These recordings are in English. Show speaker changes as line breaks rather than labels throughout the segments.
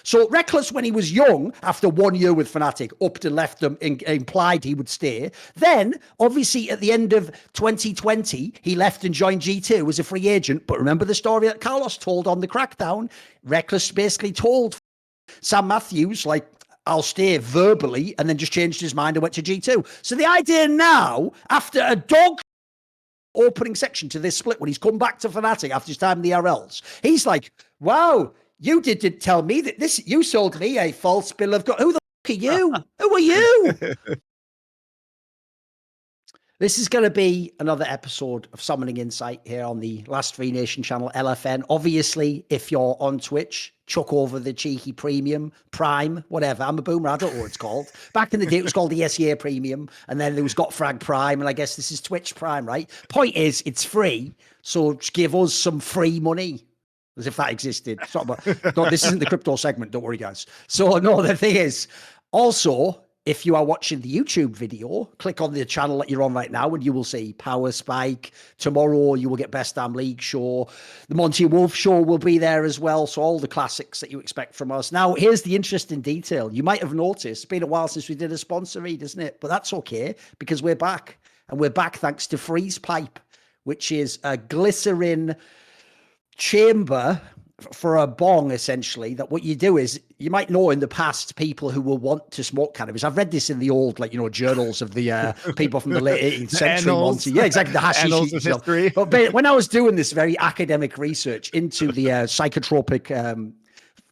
So Reckless, when he was young, after 1 year with Fnatic, upped and left them, implied he would stay. Then, obviously, at the end of 2020, he left and joined G2 as a free agent. But remember the story that Carlos told on the Crackdown? Reckless basically told Sam Matthews, like, I'll stay verbally, and then just changed his mind and went to G2. So the idea now, after a dog opening section to this split, when he's come back to Fnatic after his time in the RLs, he's like, wow, you didn't tell me that this, you sold me a false bill of goods. Who the fuck are you? Who are you? This is going to be another episode of Summoning Insight here on the Last Free Nation channel, LFN. Obviously, if you're on Twitch, chuck over the cheeky premium, prime, whatever. I'm a boomer. I don't know what it's called. Back in the day, it was called the SEA premium. And then there was Got Frag Prime. And I guess this is Twitch Prime, right? Point is, it's free. So just give us some free money. As if that existed. No, this isn't the crypto segment. Don't worry, guys. So, no, the thing is, also, if you are watching the YouTube video, click on the channel that you're on right now and you will see Power Spike. Tomorrow, you will get Best Damn League show. The Monty Wolf show will be there as well. So all the classics that you expect from us. Now, here's the interesting detail. You might have noticed, it's been a while since we did a sponsor read, isn't it? But that's okay, because we're back. And we're back thanks to Freeze Pipe, which is a glycerin chamber for a bong, essentially, that what you do is, you might know in the past people who will want to smoke cannabis. I've read this in the old, like, you know, journals of the people from the late 18th century. Monty. Yeah, exactly. The hashish history. But when I was doing this very academic research into the psychotropic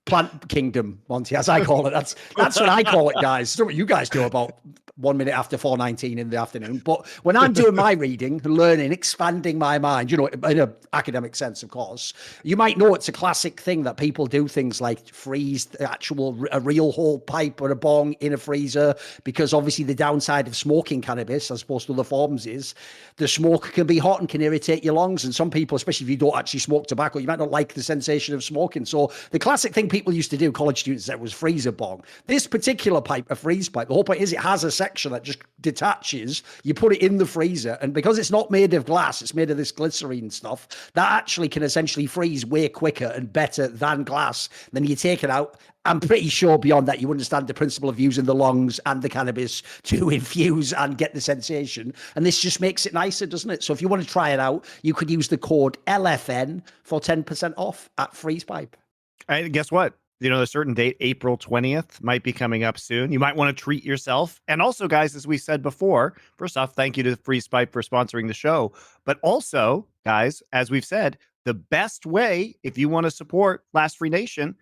plant kingdom, Monty, as I call it, that's what I call it, guys. It's not what you guys do about 1 minute after 4:19 in the afternoon. But when I'm doing my reading, learning, expanding my mind, you know, in an academic sense, of course, you might know it's a classic thing that people do things like freeze a real whole pipe or a bong in a freezer, because obviously the downside of smoking cannabis, as opposed to other forms, is the smoke can be hot and can irritate your lungs. And some people, especially if you don't actually smoke tobacco, you might not like the sensation of smoking. So the classic thing people used to do, college students, that was freeze a bong. This particular pipe, a freeze pipe, the whole point is it has a section that just detaches. You put it in the freezer, and because it's not made of glass, it's made of this glycerine stuff that actually can essentially freeze way quicker and better than glass. Then you take it out. I'm pretty sure beyond that you understand the principle of using the lungs and the cannabis to infuse and get the sensation. And this just makes it nicer, doesn't it? So if you want to try it out, you could use the code LFN for 10% off at Freeze Pipe.
And guess what? You know, a certain date, April 20th, might be coming up soon. You might want to treat yourself. And also, guys, as we said before, first off, thank you to Freeze Pipe for sponsoring the show. But also, guys, as we've said, the best way, if you want to support Last Free Nation,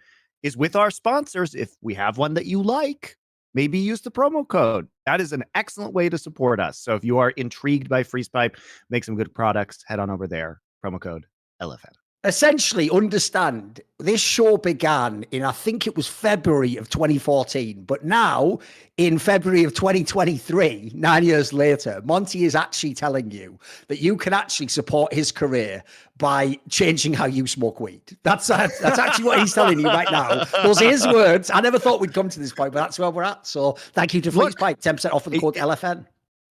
is with our sponsors. If we have one that you like, maybe use the promo code. That is an excellent way to support us. So if you are intrigued by Freeze Pipe, make some good products, head on over there. Promo code LFN.
Essentially, understand, this show began in, I think it was February of 2014, but now in February of 2023, 9 years later, Monty is actually telling you that you can actually support his career by changing how you smoke weed. That's actually what he's telling you right now. Those are his words. I never thought we'd come to this point, but that's where we're at. So thank you to Freeze Pipe, 10% off with the code LFN.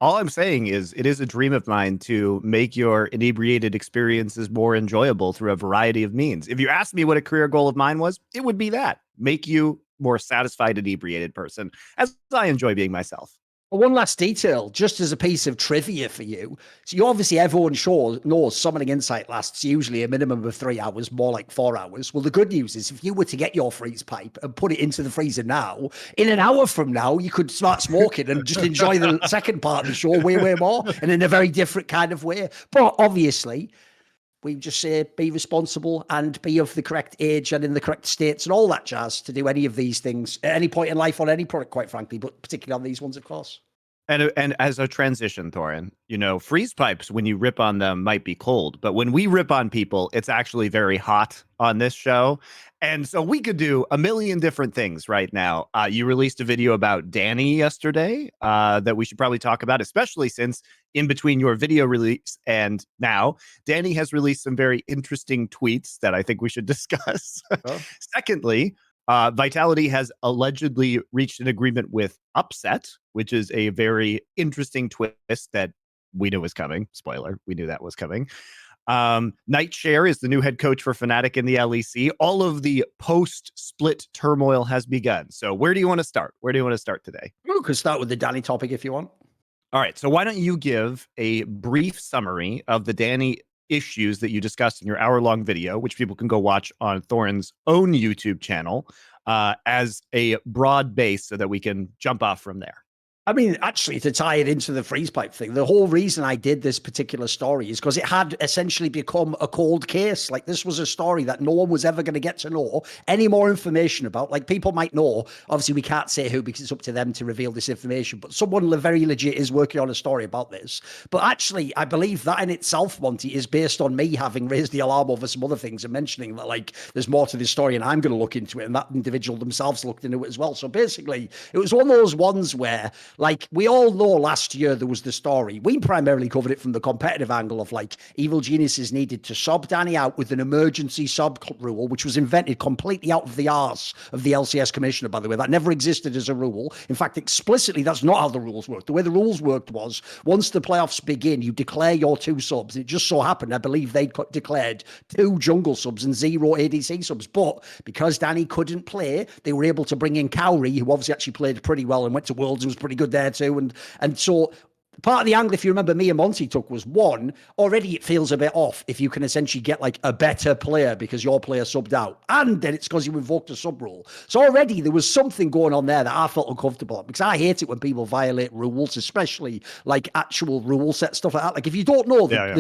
All I'm saying is it is a dream of mine to make your inebriated experiences more enjoyable through a variety of means. If you asked me what a career goal of mine was, it would be that. Make you more satisfied inebriated person, as I enjoy being myself.
One last detail, just as a piece of trivia for you. So you obviously, everyone knows Summoning Insight lasts usually a minimum of 3 hours, more like 4 hours. Well, the good news is if you were to get your freeze pipe and put it into the freezer now, in an hour from now, you could start smoking and just enjoy the second part of the show way, way more, and in a very different kind of way. But obviously, we just say be responsible and be of the correct age and in the correct states and all that jazz to do any of these things at any point in life on any product, quite frankly, but particularly on these ones, of course.
And as a transition, Thorin, you know, freeze pipes, when you rip on them, might be cold, but when we rip on people, it's actually very hot on this show. And so we could do a million different things right now. You released a video about Danny yesterday that we should probably talk about, especially since in between your video release and now, Danny has released some very interesting tweets that I think we should discuss. Oh. Secondly, Vitality has allegedly reached an agreement with Upset, which is a very interesting twist that we knew was coming. Spoiler, we knew that was coming. Nightshare is the new head coach for Fnatic in the LEC. All of the post-split turmoil has begun. So where do you want to start? Where do you want to start today?
We could start with the Danny topic if you want.
All right. So why don't you give a brief summary of the Danny issues that you discussed in your hour-long video, which people can go watch on Thorin's own YouTube channel, as a broad base so that we can jump off from there.
I mean, actually, to tie it into the freeze pipe thing, the whole reason I did this particular story is because it had essentially become a cold case. Like, this was a story that no one was ever going to get to know any more information about. Like, people might know, obviously we can't say who because it's up to them to reveal this information, but someone very legit is working on a story about this. But actually, I believe that in itself, Monty, is based on me having raised the alarm over some other things and mentioning that, like, there's more to this story and I'm going to look into it, and that individual themselves looked into it as well. So basically, it was one of those ones where, like, we all know last year there was the story. We primarily covered it from the competitive angle of, like, Evil Geniuses needed to sub Danny out with an emergency sub rule, which was invented completely out of the arse of the LCS commissioner, by the way. That never existed as a rule. In fact, explicitly, that's not how the rules worked. The way the rules worked was, once the playoffs begin, you declare your 2 subs. It just so happened, I believe they'd declared 2 jungle subs and 0 ADC subs. But because Danny couldn't play, they were able to bring in Cowrie, who obviously actually played pretty well and went to Worlds and was pretty good there too. And so part of the angle, if you remember, me and Monty took was, one, already it feels a bit off if you can essentially get like a better player because your player subbed out, and then it's because you invoked a sub rule. So already there was something going on there that I felt uncomfortable at, because I hate it when people violate rules, especially like actual rule set stuff like that. Like, if you don't know that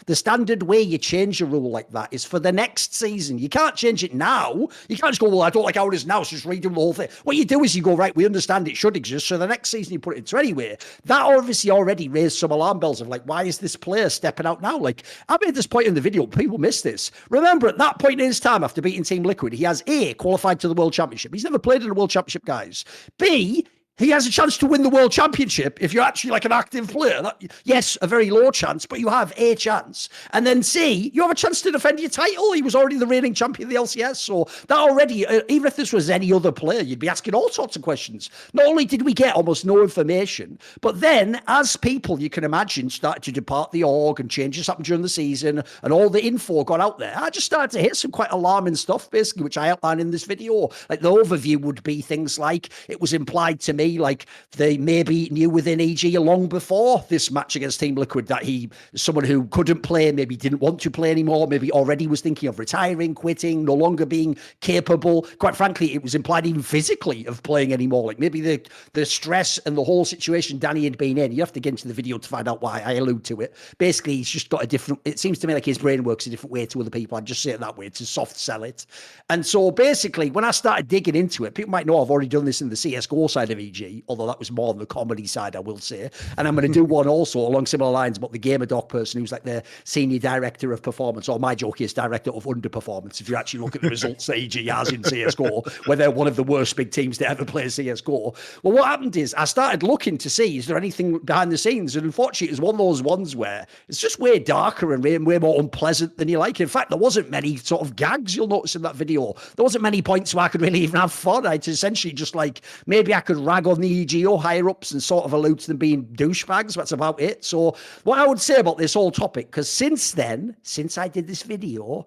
the standard way you change a rule like that is for the next season. You can't change it now. You can't just go, well, I don't like how it is now, so just redo the whole thing. What you do is you go, right, we understand it should exist, so the next season you put it into anyway. That obviously already raised some alarm bells of, like, why is this player stepping out now? Like, I made this point in the video, people missed this. Remember, at that point in his time after beating Team Liquid, he has A, qualified to the World Championship. He's never played in a World Championship, guys. B, he has a chance to win the World Championship if you're actually like an active player. Yes, a very low chance, but you have a chance. And then C, you have a chance to defend your title. He was already the reigning champion of the LCS. So that already, even if this was any other player, you'd be asking all sorts of questions. Not only did we get almost no information, but then as people, you can imagine, started to depart the org and changes happened during the season and all the info got out there, I just started to hit some quite alarming stuff, basically, which I outlined in this video. Like, the overview would be things like, it was implied to me, like, they maybe knew within EG long before this match against Team Liquid that he, someone who couldn't play, maybe didn't want to play anymore, maybe already was thinking of retiring, quitting, no longer being capable. Quite frankly, it was implied even physically of playing anymore. Like, maybe the stress and the whole situation Danny had been in, you have to get into the video to find out why. I allude to it. Basically, he's just got a different, it seems to me like his brain works a different way to other people. I'd just say it that way, to soft sell it. And so basically, when I started digging into it, people might know I've already done this in the CSGO side of EG, although that was more on the comedy side, I will say. And I'm going to do one also along similar lines about the GamerDoc person who's like the senior director of performance, or my joke is director of underperformance, if you actually look at the results that EG has in CSGO, where they're one of the worst big teams to ever play CSGO. Well, what happened is I started looking to see, is there anything behind the scenes? And unfortunately, it's one of those ones where it's just way darker and way more unpleasant than you like. In fact, there wasn't many sort of gags you'll notice in that video. There wasn't many points where I could really even have fun. I'd essentially just like, maybe I could rag on the EGO higher ups and sort of allude to them being douchebags. That's about it. So what I would say about this whole topic, because since then, since I did this video,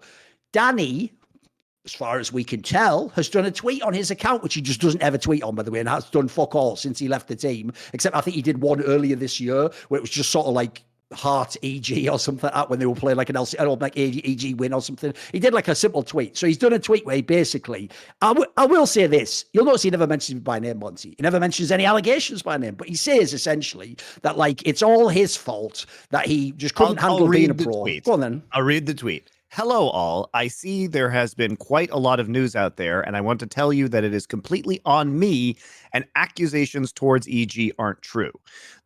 Danny, as far as we can tell, has done a tweet on his account, which he just doesn't ever tweet on, by the way, and has done fuck all since he left the team, except I think he did one earlier this year where it was just sort of like Heart EG or something like that when they were playing like an LC, I don't know, like EG win or something. He did like a simple tweet. So he's done a tweet where he basically, I will say this, you'll notice he never mentions me by name, Monty. He never mentions any allegations by name, but he says essentially that, like, it's all his fault that he just couldn't handle being a pro. Go on then.
I'll read the tweet. Hello, all. I see there has been quite a lot of news out there, and I want to tell you that it is completely on me, and accusations towards EG aren't true.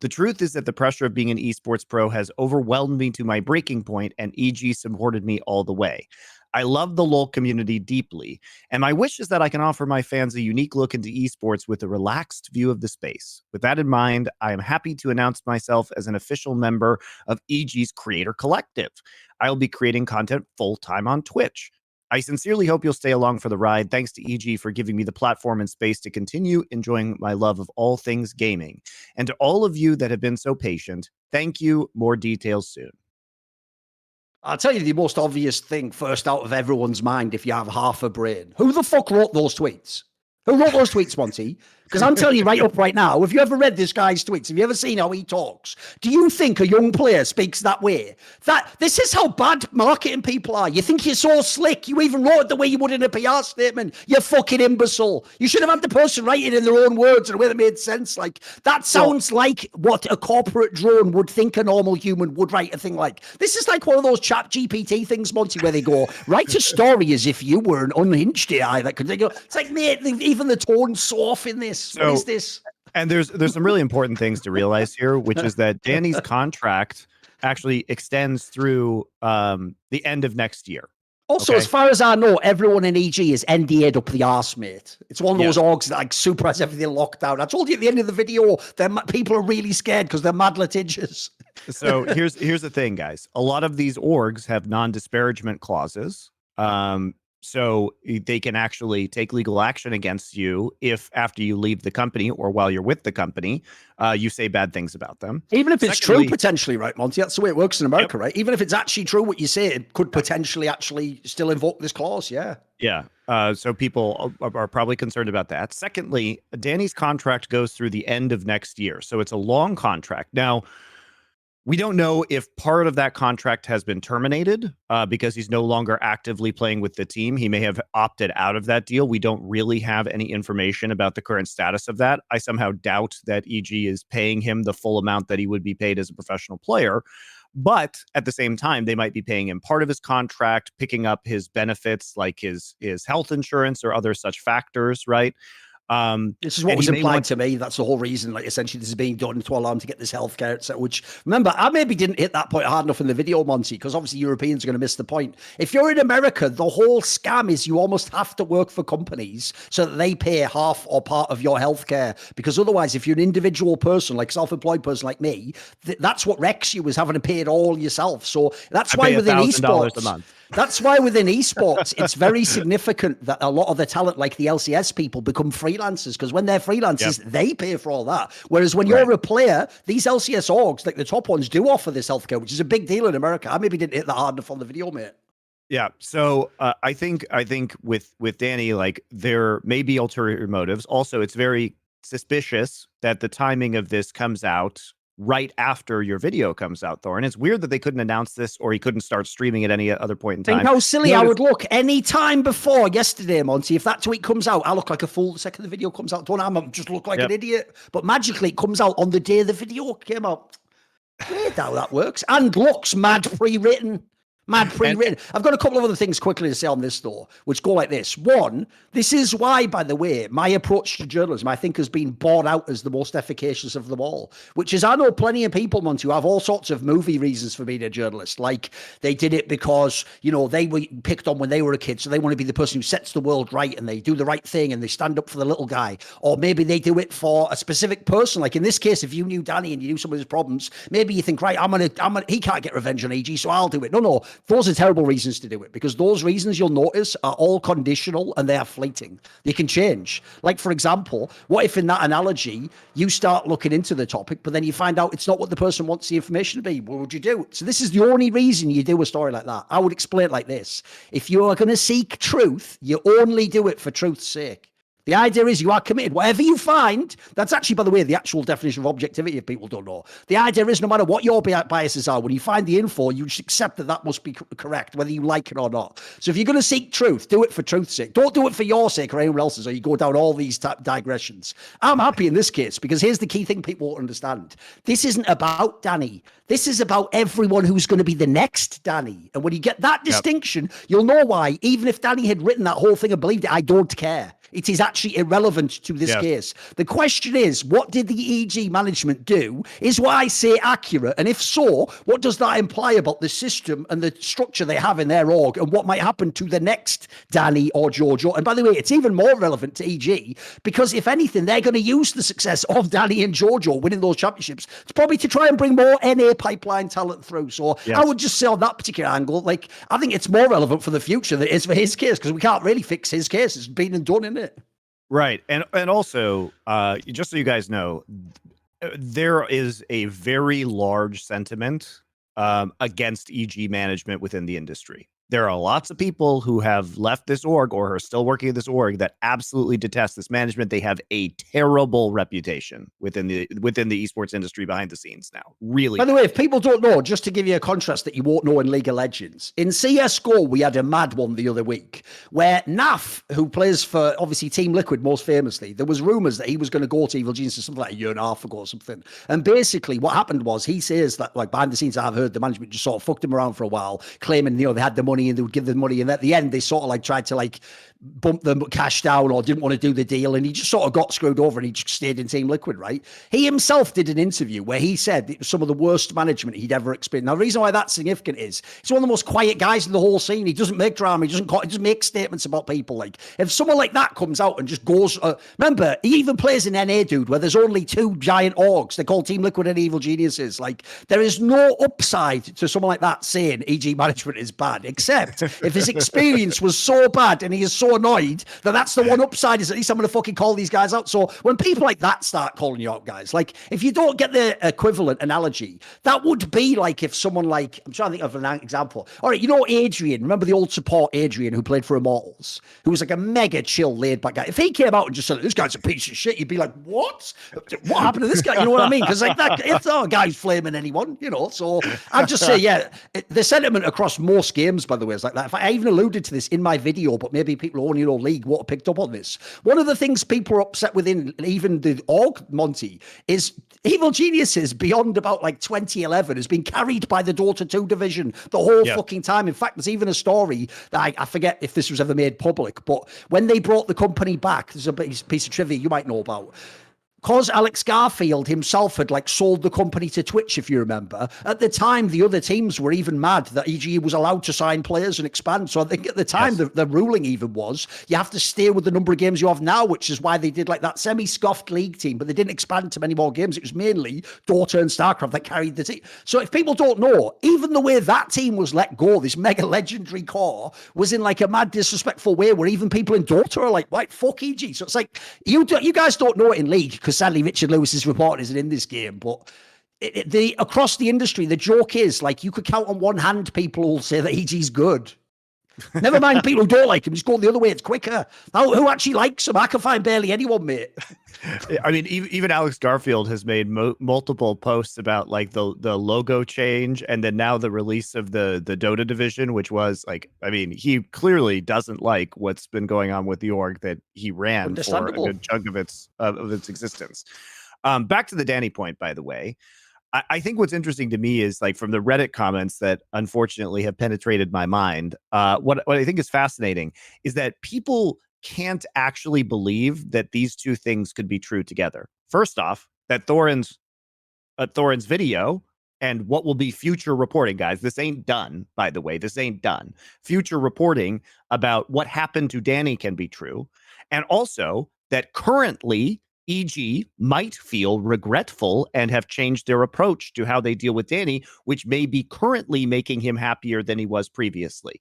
The truth is that the pressure of being an esports pro has overwhelmed me to my breaking point, and EG supported me all the way. I love the LoL community deeply, and my wish is that I can offer my fans a unique look into esports with a relaxed view of the space. With that in mind, I am happy to announce myself as an official member of EG's Creator Collective. I'll be creating content full-time on Twitch. I sincerely hope you'll stay along for the ride. Thanks to EG for giving me the platform and space to continue enjoying my love of all things gaming. And to all of you that have been so patient, thank you. More details soon.
I'll tell you the most obvious thing first out of everyone's mind if you have half a brain. Who the fuck wrote those tweets? Who wrote those tweets, Monty? Because I'm telling you right up right now, have you ever read this guy's tweets? Have you ever seen how he talks? Do you think a young player speaks that way? This is how bad marketing people are. You think you're so slick. You even wrote it the way you would in a PR statement. You fucking imbecile. You should have had the person write it in their own words in a way that made sense. Like, that sounds like what a corporate drone would think a normal human would write a thing like. This is like one of those chat GPT things, Monty, where they go, write a story as if you were an unhinged AI that could go. It's like, mate, even the tone's so off in this. So, what is this?
And there's some really important things to realize here, which is that Danny's contract actually extends through the end of next year.
Also, as far as I know, everyone in EG is NDA'd up the arse, mate. It's one of those orgs that like super has everything locked down. I told you at the end of the video, people are really scared because they're mad litigious.
So here's the thing, guys. A lot of these orgs have non-disparagement clauses. So they can actually take legal action against you if after you leave the company or while you're with the company, you say bad things about them.
Even if it's true, potentially, right, Monty? That's the way it works in America, right? Even if it's actually true what you say, it could potentially actually still invoke this clause, yeah.
Yeah. So people are probably concerned about that. Secondly, Danny's contract goes through the end of next year. So it's a long contract. Now, we don't know if part of that contract has been terminated because he's no longer actively playing with the team. He may have opted out of that deal. We don't really have any information about the current status of that. I somehow doubt that EG is paying him the full amount that he would be paid as a professional player. But at the same time, they might be paying him part of his contract, picking up his benefits like his health insurance or other such factors, right?
This is what was implied to me. That's the whole reason, like, essentially this is being done to allow him to get this healthcare, etc. Which, remember, I maybe didn't hit that point hard enough in the video, Monty, because obviously Europeans are going to miss the point. If you're in America, the whole scam is you almost have to work for companies so that they pay half or part of your healthcare, because otherwise, if you're an individual person, like self-employed person like me, that's what wrecks you, is having to pay it all yourself. So that's why within esports,
a month.
That's why within esports, it's very significant that a lot of the talent, like the LCS people, become freelancers, because when they're freelancers, they pay for all that. Whereas when you're a player, these LCS orgs, like the top ones, do offer this healthcare, which is a big deal in America. I maybe didn't hit that hard enough on the video, mate.
Yeah. So I think with Danny, like, there may be ulterior motives. Also, it's very suspicious that the timing of this comes out right after your video comes out, Thorin. It's weird that they couldn't announce this, or he couldn't start streaming at any other point in time.
Think how silly I would look any time before yesterday, Monty. If that tweet comes out, I look like a fool the second the video comes out. Don't I? I just look like an idiot. But magically, it comes out on the day the video came out. Weird how that works. And looks mad pre-written. Mad pre-written. I've got a couple of other things quickly to say on this, though, which go like this. One, this is why, by the way, my approach to journalism, I think, has been bought out as the most efficacious of them all, which is I know plenty of people, Monty, who have all sorts of movie reasons for being a journalist. Like, they did it because, you know, they were picked on when they were a kid, so they want to be the person who sets the world right, and they do the right thing, and they stand up for the little guy. Or maybe they do it for a specific person. Like in this case, if you knew Danny and you knew some of his problems, maybe you think, right, he can't get revenge on EG, so I'll do it. No. Those are terrible reasons to do it, because those reasons, you'll notice, are all conditional and they are fleeting. They can change. Like, for example, what if in that analogy, you start looking into the topic, but then you find out it's not what the person wants the information to be? What would you do? So this is the only reason you do a story like that. I would explain it like this. If you are going to seek truth, you only do it for truth's sake. The idea is you are committed. Whatever you find, that's actually, by the way, the actual definition of objectivity, if people don't know. The idea is no matter what your biases are, when you find the info, you just accept that that must be correct, whether you like it or not. So if you're going to seek truth, do it for truth's sake. Don't do it for your sake or anyone else's, or you go down all these digressions. I'm happy in this case, because here's the key thing people won't understand. This isn't about Danny. This is about everyone who's going to be the next Danny. And when you get that distinction, you'll know why. Even if Danny had written that whole thing and believed it, I don't care. It is actually irrelevant to this case. The question is, what did the EG management do? Is what I say accurate? And if so, what does that imply about the system and the structure they have in their org, and what might happen to the next Danny or Jojo? And by the way, it's even more relevant to EG, because if anything, they're going to use the success of Danny and Jojo winning those championships. It's probably to try and bring more NA pipeline talent through. So I would just say on that particular angle, like, I think it's more relevant for the future than it is for his case, because we can't really fix his case. It's been and done, isn't it?
Right. And also, just so you guys know, there is a very large sentiment against EG management within the industry. There are lots of people who have left this org or are still working at this org that absolutely detest this management. They have a terrible reputation within the esports industry behind the scenes now. Really.
By the way, if people don't know, just to give you a contrast that you won't know in League of Legends, in CSGO, we had a mad one the other week where Naf, who plays for obviously Team Liquid most famously, there was rumors that he was going to go to Evil Genius something like a year and a half ago or something. And basically what happened was he says that like behind the scenes, I've heard the management just sort of fucked him around for a while, claiming, they had the money and they would give them money. And at the end, they sort of like tried to like bump the cash down or didn't want to do the deal. And he just sort of got screwed over and he just stayed in Team Liquid, right? He himself did an interview where he said it was some of the worst management he'd ever experienced. Now, the reason why that's significant is he's one of the most quiet guys in the whole scene. He doesn't make drama. He doesn't make statements about people. Like, if someone like that comes out and just goes, remember, he even plays in NA, dude, where there's only two giant orgs. They're called Team Liquid and Evil Geniuses. Like, there is no upside to someone like that saying EG management is bad, except if his experience was so bad and he is so annoyed that that's the one upside is at least I'm going to fucking call these guys out. So when people like that start calling you out, guys, like if you don't get the equivalent analogy, that would be like if someone like, I'm trying to think of an example. All right, Adrian, remember the old support Adrian who played for Immortals, who was like a mega chill, laid back guy. If he came out and just said, this guy's a piece of shit, you'd be like, what happened to this guy? You know what I mean? Because like that, it's not a guy who's flaming anyone, so I'd just say, yeah, the sentiment across most games, by the way, is like that. If I even alluded to this in my video, but maybe people who only know League won't have picked up on this. One of the things people are upset within even the org, Monty, is Evil Geniuses beyond about like 2011 has been carried by the Dota 2 division the whole fucking time. In fact, there's even a story that I forget if this was ever made public, but when they brought the company back, there's a piece of trivia you might know about. Because Alex Garfield himself had like sold the company to Twitch, if you remember, at the time, the other teams were even mad that EG was allowed to sign players and expand. So I think at the time, the ruling even was you have to stay with the number of games you have now, which is why they did like that semi-scoffed league team, but they didn't expand to many more games. It was mainly Dota and StarCraft that carried the team. So if people don't know, even the way that team was let go, this mega legendary core, was in like a mad disrespectful way where even people in Dota are like, right, fuck EG. So it's like, you guys don't know it in League because sadly Richard Lewis's report isn't in this game, but across the industry, the joke is like you could count on one hand people who'll say that EG's good. Never mind people who don't like him, just go the other way, it's quicker. Who actually likes him? I can find barely anyone, mate.
I mean, even Alex Garfield has made multiple posts about like the logo change and then now the release of the Dota division, which was like, I mean, he clearly doesn't like what's been going on with the org that he ran for a good chunk of its existence. Back to the Danny point, by the way. I think what's interesting to me is like from the Reddit comments that unfortunately have penetrated my mind. What I think is fascinating is that people can't actually believe that these two things could be true together. First off, that Thorin's video and what will be future reporting, guys. This ain't done, by the way. This ain't done. Future reporting about what happened to Danny can be true. And also that currently EG might feel regretful and have changed their approach to how they deal with Danny, which may be currently making him happier than he was previously.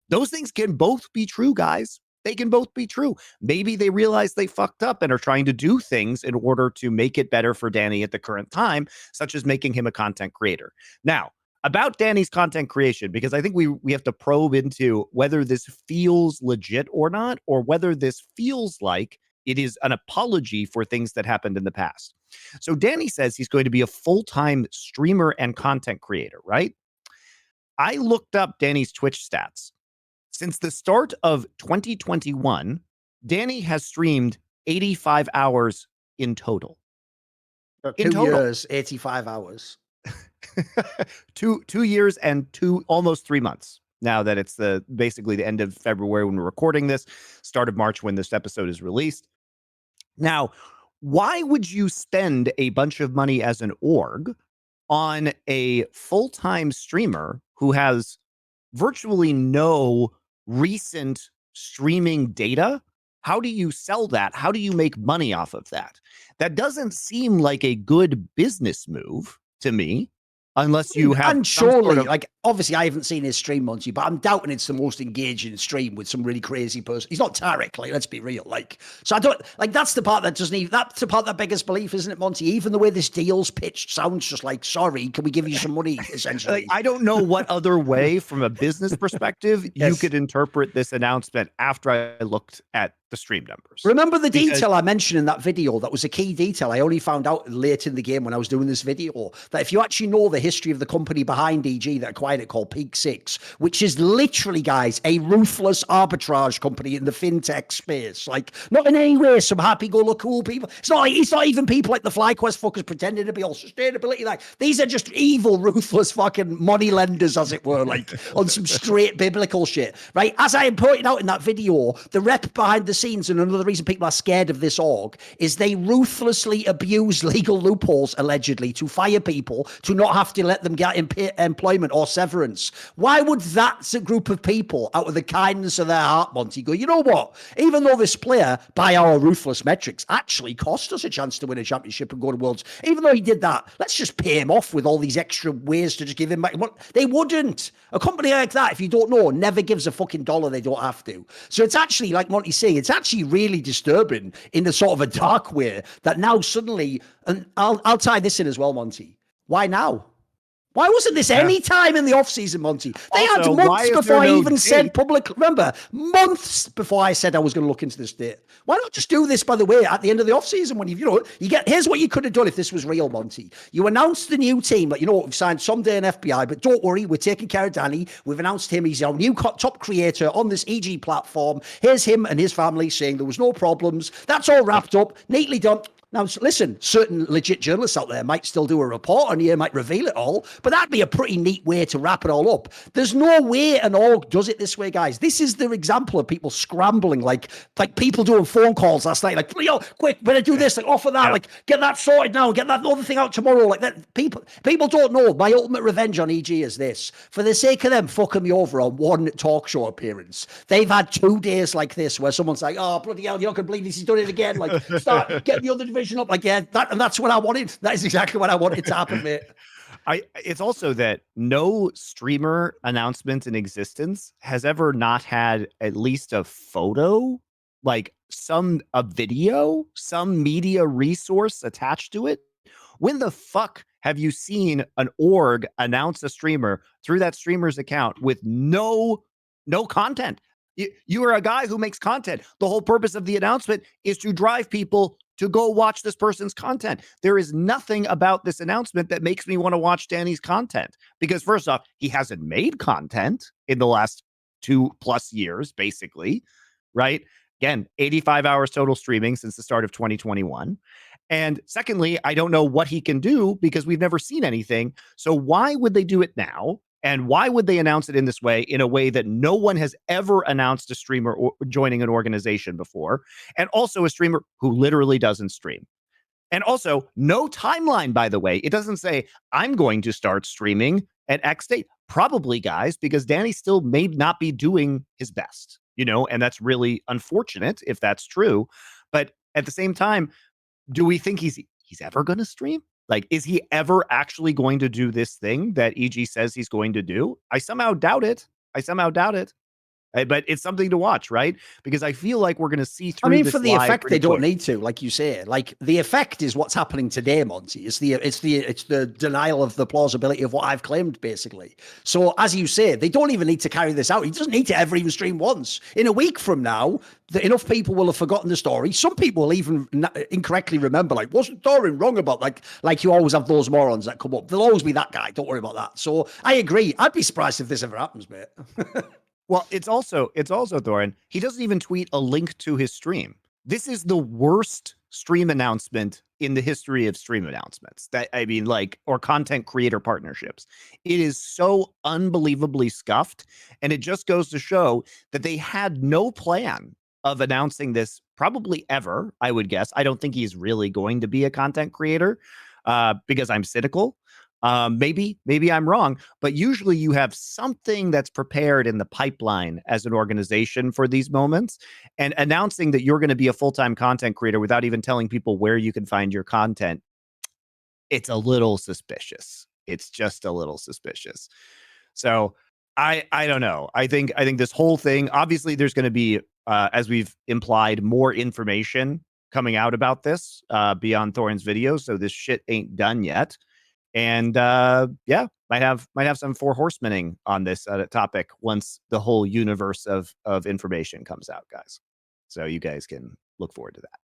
Those things can both be true, guys. They can both be true. Maybe they realize they fucked up and are trying to do things in order to make it better for Danny at the current time, such as making him a content creator. Now, about Danny's content creation, because I think we have to probe into whether this feels legit or not, or whether this feels like it is an apology for things that happened in the past. So Danny says he's going to be a full-time streamer and content creator, right? I looked up Danny's Twitch stats. Since the start of 2021, Danny has streamed 85 hours in total.
2 years, 85 hours.
2 years and almost 3 months. Now that it's basically the end of February when we're recording this, start of March when this episode is released. Now, why would you spend a bunch of money as an org on a full-time streamer who has virtually no recent streaming data? How do you sell that? How do you make money off of that? That doesn't seem like a good business move to me. unless you have
And
some sort
surely,
of,
like, obviously, I haven't seen his stream, Monty, but I'm doubting it's the most engaging stream with some really crazy person. He's not Tarek, like, let's be real. Like, so I don't, like, that's the part that doesn't even, that's the part that beggars belief, isn't it, Monty? Even the way this deal's pitched sounds just like, sorry, can we give you some money, essentially?
like, I don't know what other way from a business perspective you
Yes.
could interpret this announcement after I looked at the stream numbers.
Remember the
Because-
detail I mentioned in that video? That was a key detail. I only found out late in the game when I was doing this video, that if you actually know the history of the company behind EG that acquired it, called Peak Six, which is literally, guys, a ruthless arbitrage company in the fintech space. Like, not in any way some happy-go-lucky cool people. It's not even people like the FlyQuest fuckers pretending to be all sustainability. Like, these are just evil, ruthless fucking money lenders, as it were, like on some straight biblical shit, right? As I pointed out in that video, the rep behind the scenes, and another reason people are scared of this org, is they ruthlessly abuse legal loopholes, allegedly, to fire people, to not have to let them get employment or severance. Why would that group of people, out of the kindness of their heart, Monty, go, you know what? Even though this player, by our ruthless metrics, actually cost us a chance to win a championship and go to Worlds, even though he did that, let's just pay him off with all these extra ways to just give him back. They wouldn't. A company like that, if you don't know, never gives a fucking dollar they don't have to. So it's actually, like Monty's saying, it's actually really disturbing in a sort of a dark way that now suddenly, and I'll tie this in as well, Monty. Why now? Why wasn't this any time in the off-season, Monty? They
Also,
had
why
months
is
before
there
I
no
even
date?
said public. Remember, months before I said I was going to look into this date. Why not just do this, by the way, at the end of the off-season when you get, here's what you could have done if this was real, Monty. You announced the new team, like, you know what, we've signed someday in FBI, but don't worry, we're taking care of Danny. We've announced him. He's our new top creator on this EG platform. Here's him and his family saying there was no problems. That's all wrapped up, neatly done. Now, listen, certain legit journalists out there might still do a report on here, might reveal it all, but that'd be a pretty neat way to wrap it all up. There's no way an org does it this way, guys. This is the example of people scrambling, like people doing phone calls last night, like, yo, quick, better do this, like, offer that, like, get that sorted now, get that other thing out tomorrow. Like that, people don't know. My ultimate revenge on EG is this. For the sake of them fucking me over on one talk show appearance, they've had 2 days like this where someone's like, oh, bloody hell, you're not going to believe this, he's done it again. Like, start getting the other division up. Like, yeah, and that's what I wanted. That is exactly what I wanted to happen, mate.
It's also that no streamer announcement in existence has ever not had at least a photo, like a video, some media resource attached to it. When the fuck have you seen an org announce a streamer through that streamer's account with no content? You are a guy who makes content. The whole purpose of the announcement is to drive people to go watch this person's content. There is nothing about this announcement that makes me want to watch Danny's content. Because first off, he hasn't made content in the last 2+ years, basically, right? Again, 85 hours total streaming since the start of 2021. And secondly, I don't know what he can do because we've never seen anything. So why would they do it now? And why would they announce it in this way, in a way that no one has ever announced a streamer joining an organization before? And also a streamer who literally doesn't stream. And also no timeline, by the way. It doesn't say, I'm going to start streaming at X date. Probably, guys, because Danny still may not be doing his best, and that's really unfortunate if that's true. But at the same time, do we think he's ever going to stream? Like, is he ever actually going to do this thing that EG says he's going to do? I somehow doubt it. But it's something to watch, right? Because I feel like we're going to see through.
I mean,
this
for the effect, they don't
quick.
need to, like you say. Like, the effect is what's happening today, Monty. It's the denial of the plausibility of what I've claimed, basically. So, as you say, they don't even need to carry this out. He doesn't need to ever even stream once. In a week from now, enough people will have forgotten the story. Some people will even incorrectly remember, like, wasn't Thorin wrong about, like you always have those morons that come up. There'll always be that guy. Don't worry about that. So, I agree. I'd be surprised if this ever happens, mate.
Well, it's also Thorin. He doesn't even tweet a link to his stream. This is the worst stream announcement in the history of stream announcements. Or content creator partnerships. It is so unbelievably scuffed, and it just goes to show that they had no plan of announcing this probably ever, I would guess. I don't think he's really going to be a content creator because I'm cynical. Maybe I'm wrong, but usually you have something that's prepared in the pipeline as an organization for these moments, and announcing that you're going to be a full-time content creator without even telling people where you can find your content. It's a little suspicious. It's just a little suspicious. So I don't know. I think this whole thing, obviously there's going to be, as we've implied, more information coming out about this beyond Thorin's video. So this shit ain't done yet. And yeah, might have some four horsemening on this topic once the whole universe of information comes out, guys. So you guys can look forward to that.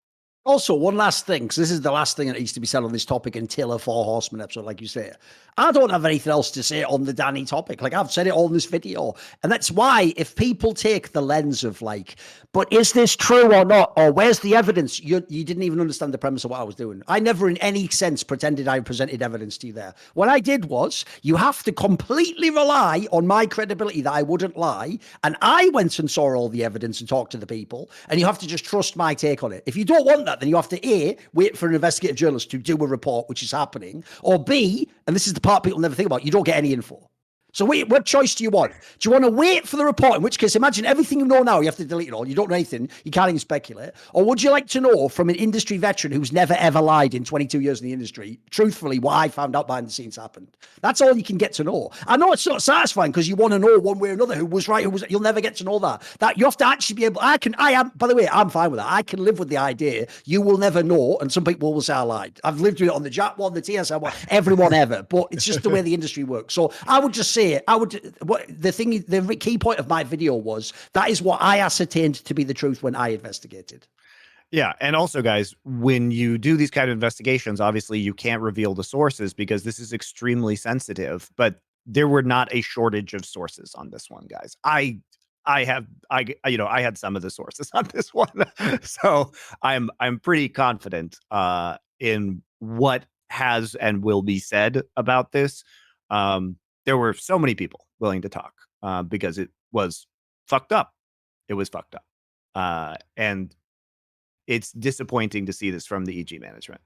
Also, one last thing, because this is the last thing that needs to be said on this topic until a Four Horsemen episode, like you say. I don't have anything else to say on the Danny topic. Like, I've said it all in this video. And that's why, if people take the lens of, like, but is this true or not? Or where's the evidence? You didn't even understand the premise of what I was doing. I never in any sense pretended I presented evidence to you there. What I did was, you have to completely rely on my credibility that I wouldn't lie. And I went and saw all the evidence and talked to the people. And you have to just trust my take on it. If you don't want that, then you have to A, wait for an investigative journalist to do a report, which is happening, or B, and this is the part people never think about, you don't get any info. So wait, what choice do you want? Do you want to wait for the report, in which case imagine everything you know now, you have to delete it all, you don't know anything, you can't even speculate? Or would you like to know from an industry veteran who's never ever lied in 22 years in the industry, truthfully, what I found out behind the scenes happened? That's all you can get to know. I know it's not satisfying because you want to know one way or another who was right, who was, you'll never get to know that. That you have to actually be able, by the way, I'm fine with that. I can live with the idea you will never know, and some people will say I lied. I've lived with it on the Jap one, the TSM one, everyone ever, but it's just the way the industry works. So I would just say, the key point of my video was that is what I ascertained to be the truth when I investigated.
Yeah. And also, guys, when you do these kind of investigations, obviously you can't reveal the sources because this is extremely sensitive, but there were not a shortage of sources on this one, guys. I had some of the sources on this one. So I'm pretty confident in what has and will be said about this. There were so many people willing to talk because it was fucked up. It was fucked up. And it's disappointing to see this from the EG management.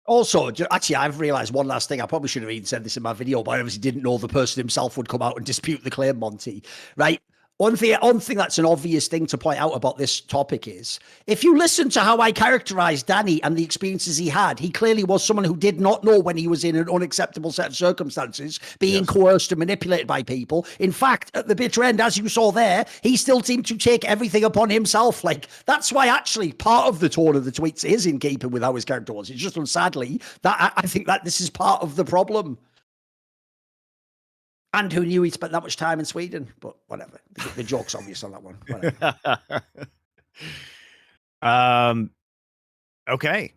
Also, actually, I've realized one last thing. I probably should have even said this in my video, but I obviously didn't know the person himself would come out and dispute the claim, Monty, right? One thing that's an obvious thing to point out about this topic is, if you listen to how I characterized Danny and the experiences he had, he clearly was someone who did not know when he was in an unacceptable set of circumstances, being coerced and manipulated by people. In fact, at the bitter end, as you saw there, he still seemed to take everything upon himself. Like, that's why actually part of the tone of the tweets is in keeping with how his character was. It's just, sadly, that I think that this is part of the problem. And who knew he spent that much time in Sweden? But whatever. The joke's obvious on that one.
Okay.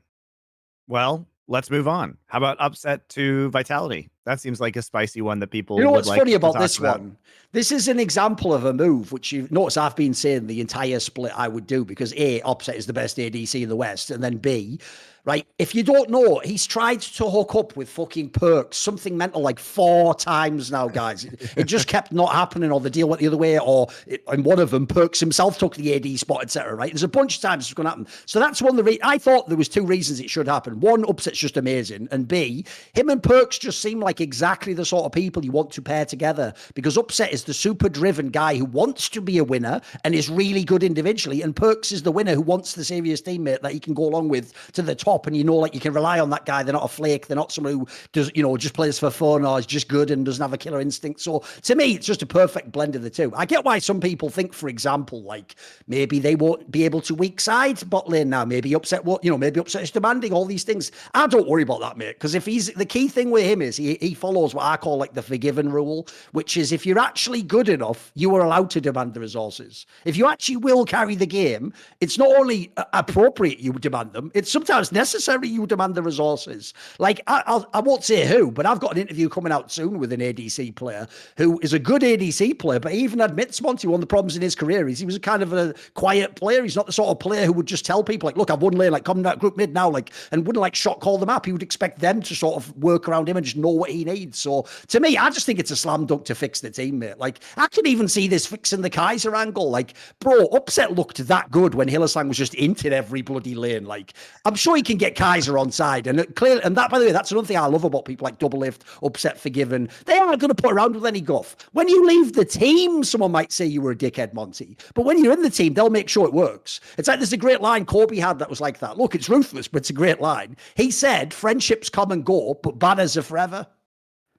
Well, let's move on. How about upset to Vitality? That seems like a spicy one that people.
You know
would
what's
like
funny
to
about
talk
this
about.
one? This is an example of a move which you've noticed I've been saying the entire split I would do, because A, Upset is the best ADC in the West, and then B, right, if you don't know, he's tried to hook up with fucking Perks, something mental, like 4 times now, guys. It just kept not happening, or the deal went the other way, and one of them, Perks himself took the AD spot, etc. Right? There's a bunch of times it's going to happen. So that's one of the I thought there was 2 reasons it should happen. One, Upset's just amazing, and B, him and Perks just seem like exactly the sort of people you want to pair together, because Upset is the super driven guy who wants to be a winner and is really good individually, and Perks is the winner who wants the serious teammate that he can go along with to the top, and like you can rely on that guy. They're not a flake. They're not someone who does, just plays for fun or is just good and doesn't have a killer instinct. So to me, it's just a perfect blend of the two. I get why some people think, for example, like maybe they won't be able to weak side bot lane now. Maybe Upset maybe Upset is demanding all these things. I don't worry about that, mate, because if the key thing with him is he follows what I call like the forgiven rule, which is if you're actually good enough, you are allowed to demand the resources. If you actually will carry the game, it's not only appropriate you demand them, it's sometimes necessary you demand the resources. Like, I won't say who, but I've got an interview coming out soon with an ADC player who is a good ADC player, but he even admits, Monty, one of the problems in his career is he was a kind of a quiet player. He's not the sort of player who would just tell people, like, look, I've won lane, like, come that group mid now, like, and wouldn't like shot call the map. He would expect them to sort of work around him and just know what he needs. So to me, I just think it's a slam dunk to fix the team, mate. Like, I can even see this fixing the Kaiser angle. Like, bro, Upset looked that good when Hillerslang was just inting every bloody lane. Like, I'm sure he can get Kaiser on side, and clearly, and that, by the way, that's another thing I love about people like Double Lift, Upset, Forgiven. They aren't going to put around with any guff. When you leave the team, someone might say you were a dickhead, Monty, but when you're in the team, they'll make sure it works. It's like there's a great line Kobe had that was like that. Look, it's ruthless, but it's a great line. He said friendships Ships come and go, but banners are forever.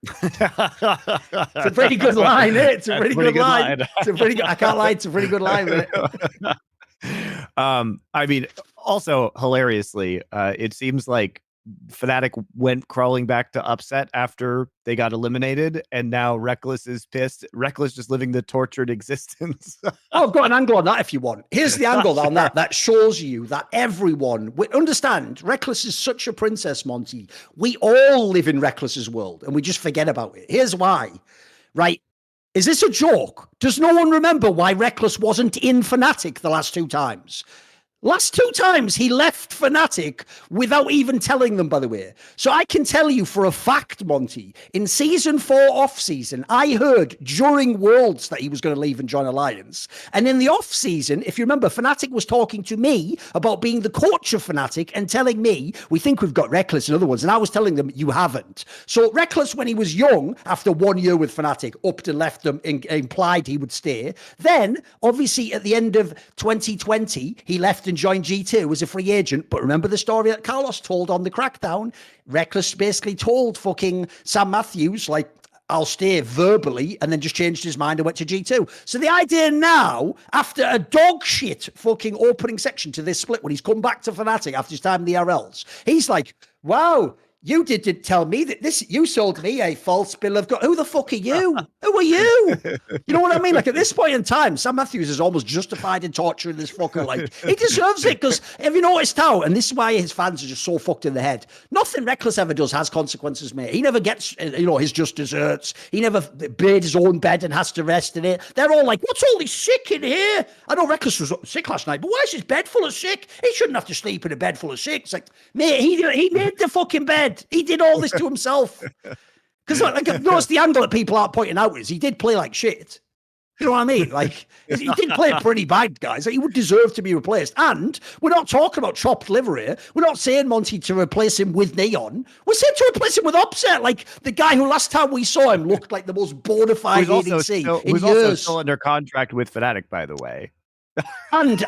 It's a pretty good line, eh? It's a pretty good line. It's a pretty good, I can't lie, it's a pretty good line, mate.
I mean, also hilariously, it seems like Fnatic went crawling back to upset after they got eliminated, and now Reckless is pissed. Reckless just living the tortured existence.
Oh, I've got an angle on that if you want. Here's the angle on that. That shows you that everyone, understand, Reckless is such a princess, Monty. We all live in Reckless's world, and we just forget about it. Here's why, right? Is this a joke? Does no one remember why Reckless wasn't in Fnatic the last 2 times? Last 2 times he left Fnatic without even telling them, by the way. So I can tell you for a fact, Monty, in season 4 off-season, I heard during Worlds that he was going to leave and join Alliance. And in the off-season, if you remember, Fnatic was talking to me about being the coach of Fnatic and telling me, we think we've got Reckless and other ones. And I was telling them, you haven't. So Reckless, when he was young, after 1 year with Fnatic, upped and left them, implied he would stay. Then, obviously, at the end of 2020, he left and joined G2 as a free agent. But remember the story that Carlos told on the Crackdown? Reckless basically told fucking Sam Matthews, like, I'll stay verbally, and then just changed his mind and went to G2. So the idea now, after a dog shit fucking opening section to this split, when he's come back to Fnatic after his time in the RLs, he's like, wow, you didn't tell me that this, you sold me a false bill of God. Who the fuck are you? Who are you? You know what I mean? Like, at this point in time, Sam Matthews is almost justified in torturing this fucker. Like, he deserves it, because have you noticed how, and this is why his fans are just so fucked in the head, nothing Reckless ever does has consequences, mate. He never gets, his just desserts. He never made his own bed and has to rest in it. They're all like, what's all this sick in here? I know Reckless was sick last night, but why is his bed full of sick? He shouldn't have to sleep in a bed full of sick. It's like, mate, he made the fucking bed. He did all this to himself. Because notice the angle that people aren't pointing out is he did play like shit. You know what I mean? Like, he did play pretty bad, guys. Like, he would deserve to be replaced. And we're not talking about chopped liver here. We're not saying, Monty, to replace him with Neon. We're saying to replace him with Upset. Like, the guy who last time we saw him looked like the most bona fide ADC in years.
Also still under contract with Fnatic, by the way.
And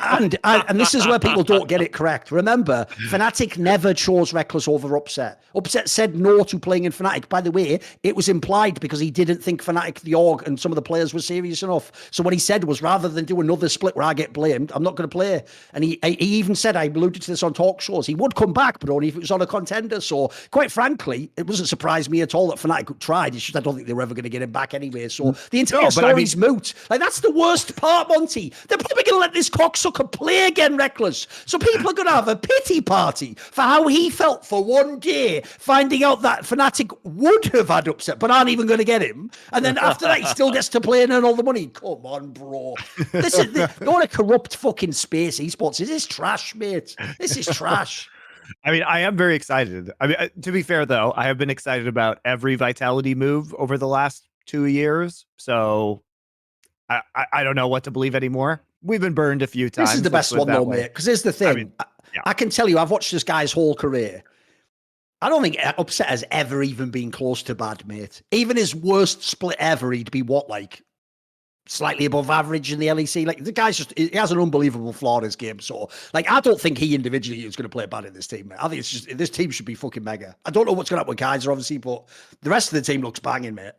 this is where people don't get it correct. Remember, Fnatic never chose Reckless over Upset. Upset said no to playing in Fnatic. By the way, it was implied because he didn't think Fnatic, the org, and some of the players were serious enough. So what he said was, rather than do another split where I get blamed, I'm not going to play. And he even said, I alluded to this on talk shows, he would come back, but only if it was on a contender. So quite frankly, it doesn't surprise me at all that Fnatic tried. It's just I don't think they were ever going to get him back anyway. So the entire story's moot. Like, that's the worst part, Monty. They're probably going to let this cocksucker play again, Reckless. So people are going to have a pity party for how he felt for one day, finding out that Fnatic would have had Upset, but aren't even going to get him. And then after that, he still gets to play and earn all the money. Come on, bro. You're in a corrupt fucking space, esports. This is trash, mate. This is trash.
I mean, I am very excited. I mean, to be fair, though, I have been excited about every Vitality move over the last 2 years. So I don't know what to believe anymore. We've been burned a few times.
This is the best one, though, mate. Because here's the thing. I mean, I can tell you, I've watched this guy's whole career. I don't think Upset has ever even been close to bad, mate. Even his worst split ever, he'd be what, like, slightly above average in the LEC. Like, the guy's just, he has an unbelievable flaw in his game. So, like, I don't think he individually is going to play bad in this team, mate. I think it's just, this team should be fucking mega. I don't know what's going to happen with Kaiser, obviously, but the rest of the team looks banging, mate.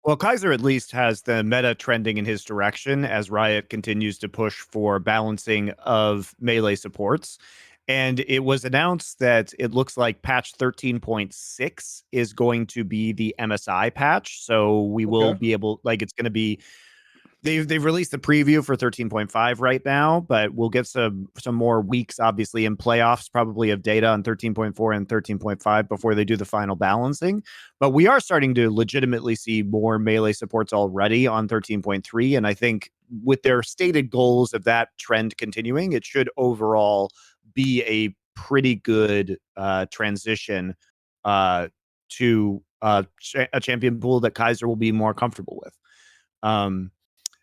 Well, Kaiser at least has the meta trending in his direction as Riot continues to push for balancing of melee supports. And it was announced that it looks like patch 13.6 is going to be the MSI patch. So we will be able, like, it's going to be, they've released the preview for 13.5 right now, but we'll get some more weeks, obviously, in playoffs, probably, of data on 13.4 and 13.5 before they do the final balancing. But we are starting to legitimately see more melee supports already on 13.3. And I think with their stated goals of that trend continuing, it should overall be a pretty good transition to a champion pool that Kaiser will be more comfortable with.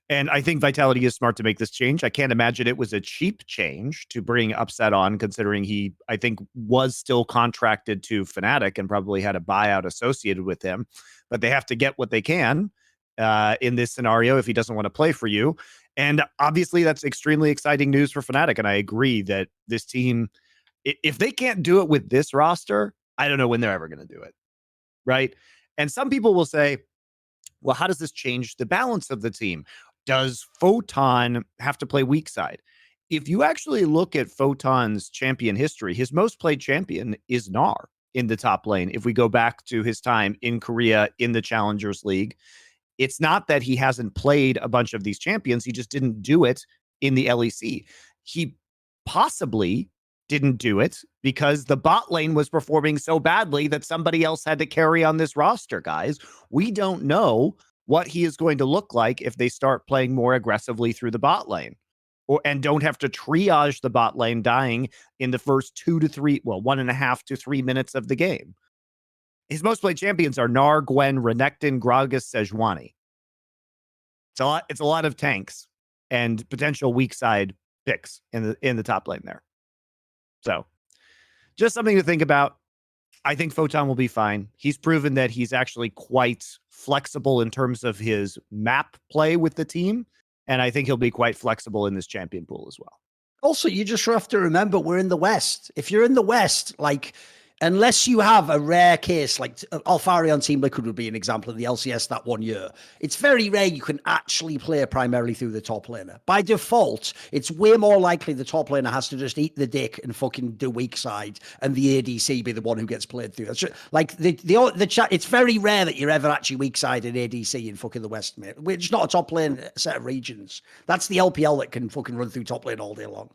And I think Vitality is smart to make this change. I can't imagine it was a cheap change to bring Upset on, considering he, I think, was still contracted to Fnatic and probably had a buyout associated with him. But they have to get what they can in this scenario if he doesn't want to play for you. And obviously, that's extremely exciting news for Fnatic. And I agree that this team, if they can't do it with this roster, I don't know when they're ever going to do it. Right. And some people will say, well, how does this change the balance of the team? Does Photon have to play weak side? If you actually look at Photon's champion history, his most played champion is Gnar in the top lane. If we go back to his time in Korea in the Challengers League, it's not that he hasn't played a bunch of these champions. He just didn't do it in the LEC. He possibly didn't do it because the bot lane was performing so badly that somebody else had to carry on this roster, guys. We don't know what he is going to look like if they start playing more aggressively through the bot lane and don't have to triage the bot lane dying in the first 1.5 to 3 minutes of the game. His most played champions are Gnar, Gwen, Renekton, Gragas, Sejuani. It's a lot of tanks and potential weak side picks in the top lane there. So just something to think about. I think Photon will be fine. He's proven that he's actually quite flexible in terms of his map play with the team. And I think he'll be quite flexible in this champion pool as well.
Also, you just have to remember we're in the West. If you're in the West, like, unless you have a rare case, like Alfari on Team Liquid would be an example of the LCS that 1 year, it's very rare you can actually play primarily through the top laner. By default, it's way more likely the top laner has to just eat the dick and fucking do weak side and the ADC be the one who gets played through. Like, the chat, it's very rare that you're ever actually weak side in ADC in fucking the West, mate. It's not a top lane set of regions. That's the LPL that can fucking run through top lane all day long.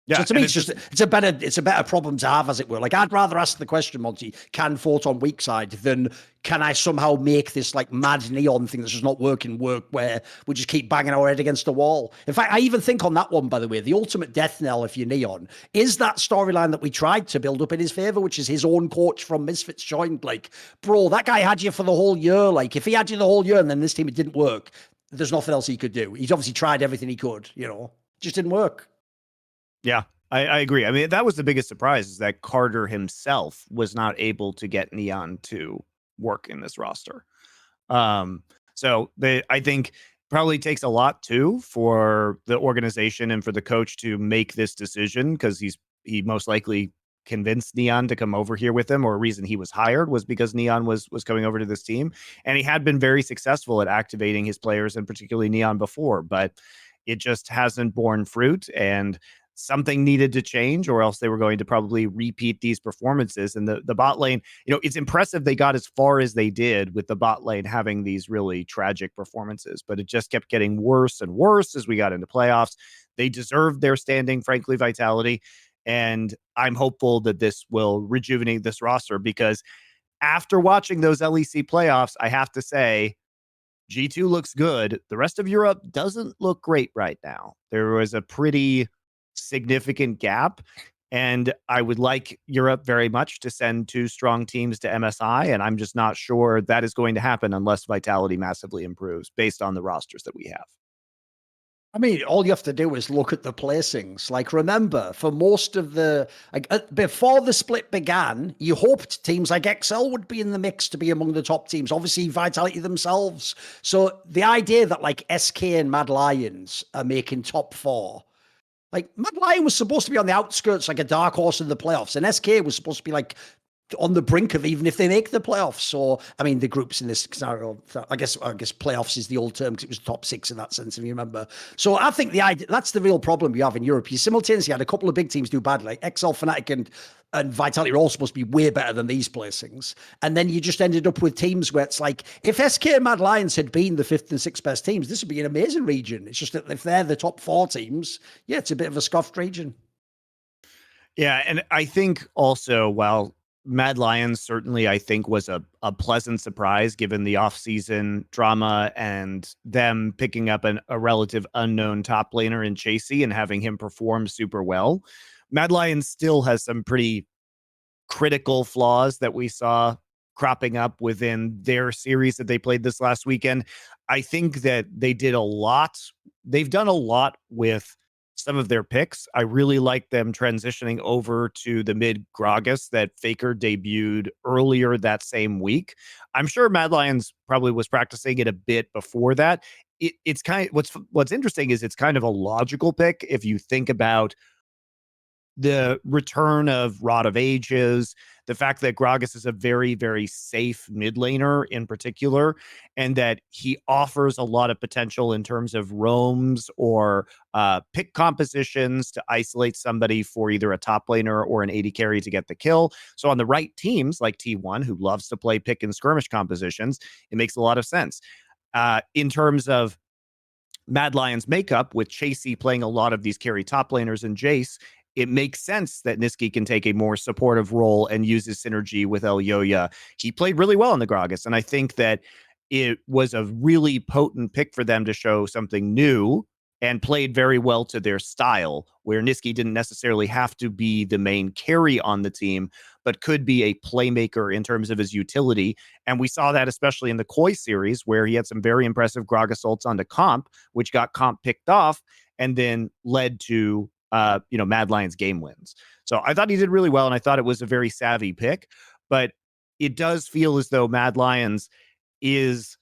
Yeah, so to me, it's a better problem to have, as it were. Like, I'd rather ask the question, Monty, can Photon weak side than can I somehow make this like mad neon thing that's just not working work where we just keep banging our head against the wall. In fact, I even think on that one, by the way, the ultimate death knell if you're neon is that storyline that we tried to build up in his favor, which is his own coach from Misfits joined. Like, bro, that guy had you for the whole year. Like, if he had you the whole year and then this team it didn't work, there's nothing else he could do. He's obviously tried everything he could, just didn't work.
Yeah, I agree. I mean, that was the biggest surprise is that Carter himself was not able to get Neon to work in this roster. So I think probably takes a lot too for the organization and for the coach to make this decision because he most likely convinced Neon to come over here with him, or a reason he was hired was because Neon was coming over to this team, and he had been very successful at activating his players and particularly Neon before, but it just hasn't borne fruit and something needed to change or else they were going to probably repeat these performances. And the bot lane, it's impressive they got as far as they did with the bot lane having these really tragic performances, but it just kept getting worse and worse as we got into playoffs. They deserved their standing, frankly, Vitality. And I'm hopeful that this will rejuvenate this roster because after watching those LEC playoffs, I have to say, G2 looks good. The rest of Europe doesn't look great right now. There was a pretty significant gap, and I would like Europe very much to send 2 strong teams to MSI, and I'm just not sure that is going to happen unless Vitality massively improves based on the rosters that we have.
I mean, all you have to do is look at the placings. Like, remember, for most of before the split began, you hoped teams like XL would be in the mix to be among the top teams. Obviously, Vitality themselves. So the idea that like SK and Mad Lions are making top 4, like Mad Lion was supposed to be on the outskirts, like a dark horse in the playoffs, and SK was supposed to be like on the brink of even if they make the playoffs. So, I mean, the groups in this scenario, I guess playoffs is the old term because it was top 6 in that sense, if you remember. So I think that's the real problem you have in Europe. You simultaneously had a couple of big teams do badly, like XL, Fnatic, and Vitality are all supposed to be way better than these placings. And then you just ended up with teams where it's like, if SK and Mad Lions had been the 5th and 6th best teams, this would be an amazing region. It's just that if they're the top 4 teams, yeah, it's a bit of a scuffed region.
Yeah, and I think also, while Mad Lions certainly, I think, was a pleasant surprise given the offseason drama and them picking up a relative unknown top laner in Chasy and having him perform super well. Mad Lions still has some pretty critical flaws that we saw cropping up within their series that they played this last weekend. I think that they did a lot. They've done a lot with some of their picks. I really like them transitioning over to the mid Gragas that Faker debuted earlier that same week. I'm sure Mad Lions probably was practicing it a bit before that. It's kind of what's interesting is it's kind of a logical pick if you think about the return of Rod of Ages, the fact that Gragas is a very, very safe mid laner in particular, and that he offers a lot of potential in terms of roams or pick compositions to isolate somebody for either a top laner or an AD carry to get the kill. So on the right teams like T1, who loves to play pick and skirmish compositions, it makes a lot of sense. In terms of Mad Lions makeup, with Chasy playing a lot of these carry top laners and Jayce, it makes sense that Nisqy can take a more supportive role and use his synergy with Elyoya. He played really well in the Gragas, and I think that it was a really potent pick for them to show something new and played very well to their style, where Nisqy didn't necessarily have to be the main carry on the team, but could be a playmaker in terms of his utility. And we saw that especially in the Koi series, where he had some very impressive Gragas ults onto Comp, which got Comp picked off and then led to Mad Lions game wins. So I thought he did really well, and I thought it was a very savvy pick. But it does feel as though Mad Lions is,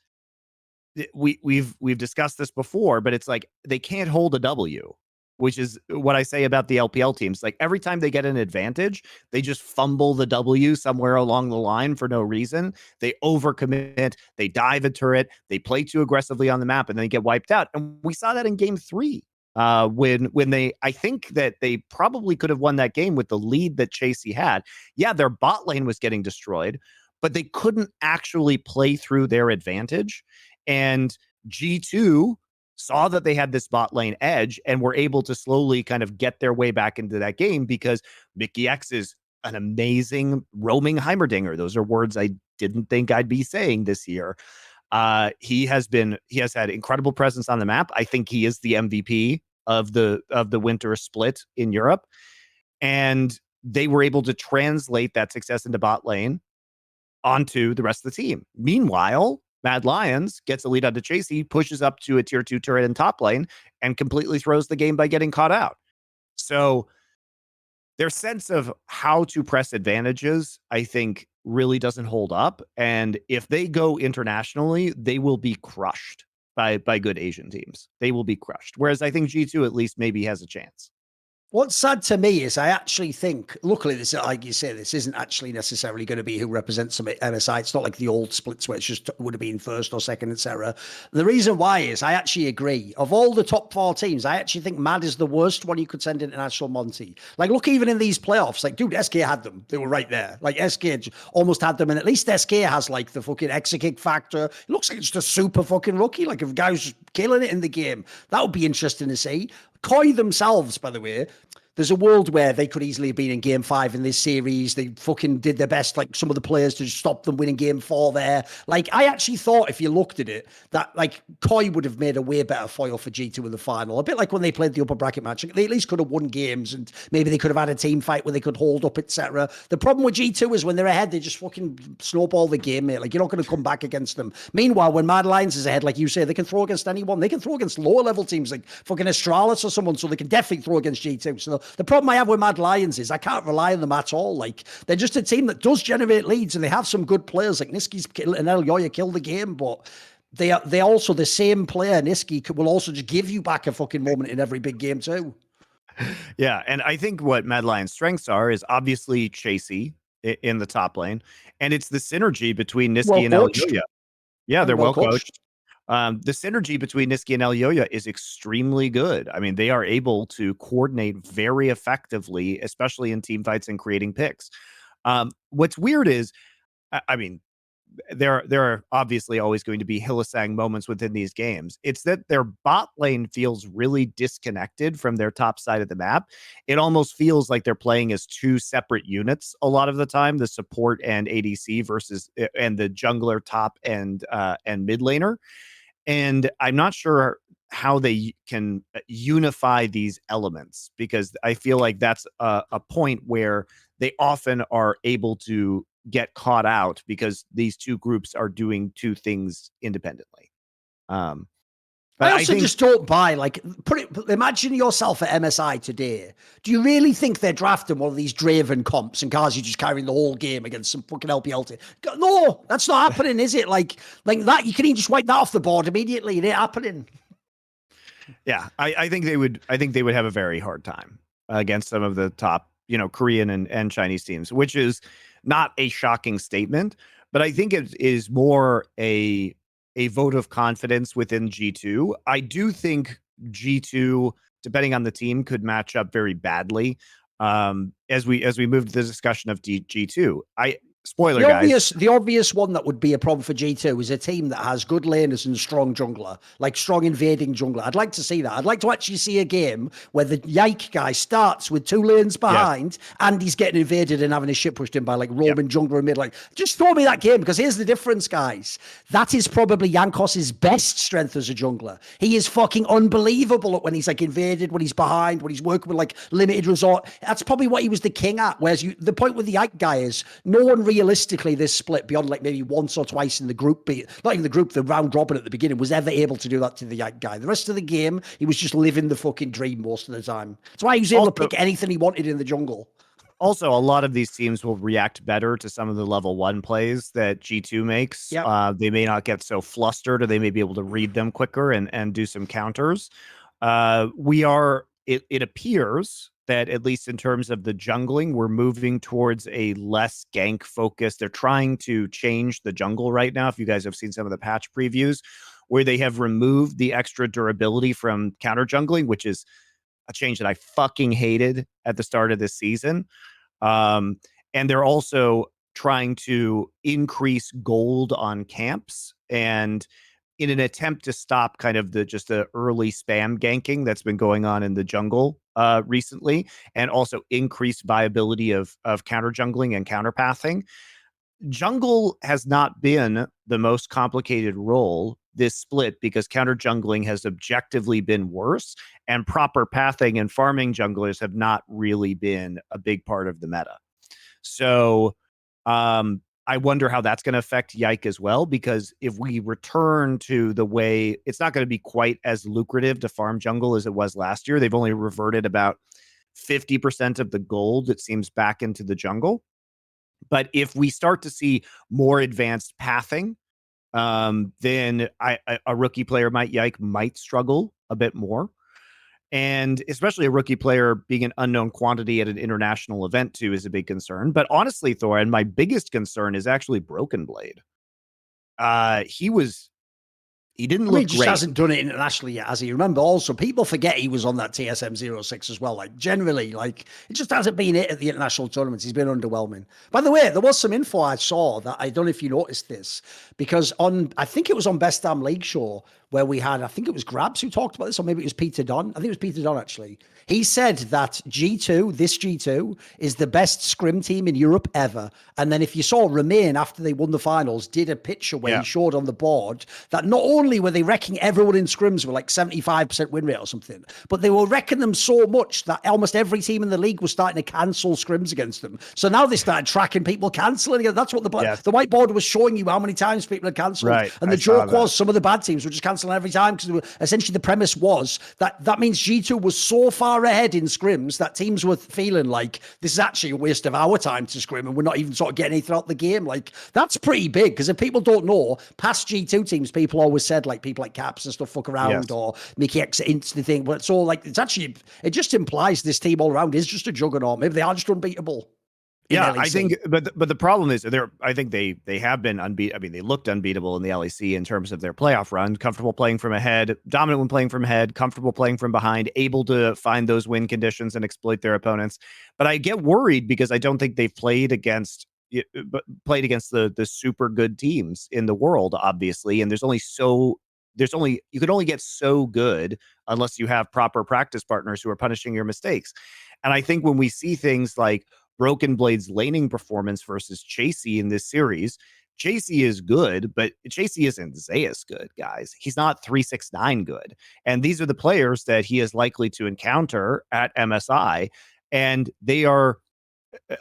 we've discussed this before, but it's like they can't hold a W, which is what I say about the LPL teams. Like every time they get an advantage, they just fumble the W somewhere along the line for no reason. They overcommit, they dive a turret, they play too aggressively on the map, and then they get wiped out. And we saw that in game 3. When they, I think that they probably could have won that game with the lead that Chasy had. Yeah, their bot lane was getting destroyed, but they couldn't actually play through their advantage. And G2 saw that they had this bot lane edge and were able to slowly kind of get their way back into that game because Mickey X is an amazing roaming Heimerdinger. Those are words I didn't think I'd be saying this year. He has had incredible presence on the map. I think he is the MVP of the winter split in Europe. And they were able to translate that success into bot lane onto the rest of the team. Meanwhile, Mad Lions gets a lead onto Chasy, pushes up to a tier 2 turret in top lane, and completely throws the game by getting caught out. So their sense of how to press advantages, I think, really doesn't hold up. And if they go internationally, they will be crushed by good Asian teams. They will be crushed. Whereas I think G2 at least maybe has a chance.
What's sad to me is I actually think, luckily, this, like you say, this isn't actually necessarily going to be who represents some MSI. It's not like the old splits where it's just would have been first or second, etc. The reason why is I actually agree. Of all the top 4 teams, I actually think Mad is the worst one you could send international Monte. Like, look, even in these playoffs, like, dude, SK had them. They were right there. Like, SK almost had them, and at least SK has, like, the fucking exekick factor. It looks like it's just a super fucking rookie. Like, if a guy's just killing it in the game, that would be interesting to see. Koi themselves, by the way, there's a world where they could easily have been in game 5 in this series. They fucking did their best, like some of the players, to stop them winning game 4 there. Like, I actually thought, if you looked at it, that like Koi would have made a way better foil for G2 in the final. A bit like when they played the upper bracket match. They at least could have won games, and maybe they could have had a team fight where they could hold up, etc. The problem with G2 is when they're ahead, they just fucking snowball the game, mate. Like, you're not going to come back against them. Meanwhile, when Mad Lions is ahead, like you say, they can throw against anyone. They can throw against lower level teams like fucking Astralis or someone, so they can definitely throw against G2. So the problem I have with Mad Lions is I can't rely on them at all. Like, they're just a team that does generate leads, and they have some good players. Like Nisqy's and Elyoya kill the game, but they also, the same player, Nisqy, will also just give you back a fucking moment in every big game too.
Yeah, and I think what Mad Lions' strengths are is obviously Chasy in the top lane, and it's the synergy between Nisqy and Elyoya. Yeah, they're well coached. The synergy between Nisqy and Elyoya is extremely good. I mean, they are able to coordinate very effectively, especially in team fights and creating picks. What's weird is, I mean, there are obviously always going to be Hylissang moments within these games. It's that their bot lane feels really disconnected from their top side of the map. It almost feels like they're playing as 2 separate units a lot of the time, the support and ADC versus and the jungler top and mid laner. And I'm not sure how they can unify these elements, because I feel like that's a point where they often are able to get caught out because these 2 groups are doing 2 things independently.
But I also just don't buy, like, imagine yourself at MSI today. Do you really think they're drafting one of these Draven comps and Kazi just carrying the whole game against some fucking LPL team? No, that's not happening, is it? Like that, you can even just wipe that off the board immediately. It ain't happening.
Yeah, I think they would have a very hard time. against some of the top, Korean and Chinese teams, which is not a shocking statement, but I think it is more a vote of confidence within G2. I do think G2, depending on the team, could match up very badly. As we move to the discussion of G2, spoiler, guys.
The obvious one that would be a problem for G2 is a team that has good laners and strong jungler, like strong invading jungler. I'd like to see that. I'd like to actually see a game where the Yike guy starts with 2 lanes behind and he's getting invaded and having his shit pushed in by like Roman jungler and mid. Like, just throw me that game, because here's the difference, guys. That is probably Jankos's best strength as a jungler. He is fucking unbelievable at when he's like invaded, when he's behind, when he's working with like limited resort. That's probably what he was the king at. Whereas the point with the Yike guy is no one realistically this split, beyond like maybe once or twice in the group, not even the group, the round robin at the beginning, was ever able to do that to the Yike guy. The rest of the game, he was just living the fucking dream most of the time. That's why he was able to pick anything he wanted in the jungle.
Also, a lot of these teams will react better to some of the level 1 plays that G2 makes. Yep. They may not get so flustered, or they may be able to read them quicker and do some counters. It appears that, at least in terms of the jungling, we're moving towards a less gank focus. They're trying to change the jungle right now. If you guys have seen some of the patch previews, where they have removed the extra durability from counter jungling, which is a change that I fucking hated at the start of this season. And they're also trying to increase gold on camps, and in an attempt to stop kind of the early spam ganking that's been going on in the jungle recently, and also increase viability of counter jungling and counter pathing. Jungle has not been the most complicated role this split, because counter jungling has objectively been worse, and proper pathing and farming junglers have not really been a big part of the meta. So I wonder how that's going to affect Yike as well, because if we return to the way, it's not going to be quite as lucrative to farm jungle as it was last year. They've only reverted about 50% of the gold, it seems, back into the jungle. But if we start to see more advanced pathing, then a rookie player might struggle a bit more. And especially a rookie player being an unknown quantity at an international event too is a big concern. But honestly, Thorin, my biggest concern is actually Broken Blade. He didn't look great.
He just hasn't done it internationally yet, has he? Remember, also, people forget he was on that TSM 06 as well. Like, generally, like, it just hasn't been it at the international tournaments. He's been underwhelming. By the way, there was some info I saw that I don't know if you noticed this, because I think it was on Best Damn League Show, where we had, I think it was Grabs who talked about this, or maybe it was Peter Dunn. I think it was Peter Dunn, actually. He said that this G2, is the best scrim team in Europe ever. And then if you saw Remain, after they won the finals, did a picture where he showed on the board that not only were they wrecking everyone in scrims with like 75% win rate or something, but they were wrecking them so much that almost every team in the league was starting to cancel scrims against them. So now they started tracking people cancelling. That's what the whiteboard was showing you, how many times people had cancelled.
Right.
And the joke was some of the bad teams were just cancelling every time, because essentially the premise was that means G2 was so far ahead in scrims that teams were feeling like this is actually a waste of our time to scrim, and we're not even sort of getting anything out the game. Like, that's pretty big, because if people don't know, past G2 teams, people always said like people like Caps and stuff fuck around or Mickey X into the thing. But so like, it's actually, it just implies this team all around is just a juggernaut. Maybe they are just unbeatable.
Yeah, I think, but the problem is I think they have been unbeatable. I mean, they looked unbeatable in the LEC in terms of their playoff run, comfortable playing from ahead, dominant when playing from ahead, comfortable playing from behind, able to find those win conditions and exploit their opponents. But I get worried because I don't think they've played against the super good teams in the world, obviously. And you can only get so good unless you have proper practice partners who are punishing your mistakes. And I think when we see things like Broken Blade's laning performance versus Chasy in this series, Chasy is good, but Chasy isn't Zeus good, guys. He's not 369 good. And these are the players that he is likely to encounter at MSI. And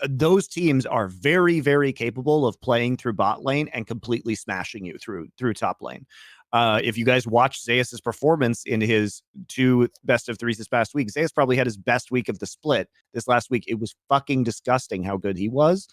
those teams are very, very capable of playing through bot lane and completely smashing you through top lane. If you guys watch Zeus's performance in his 2 best of 3s this past week, Zeus probably had his best week of the split this last week. It was fucking disgusting how good he was.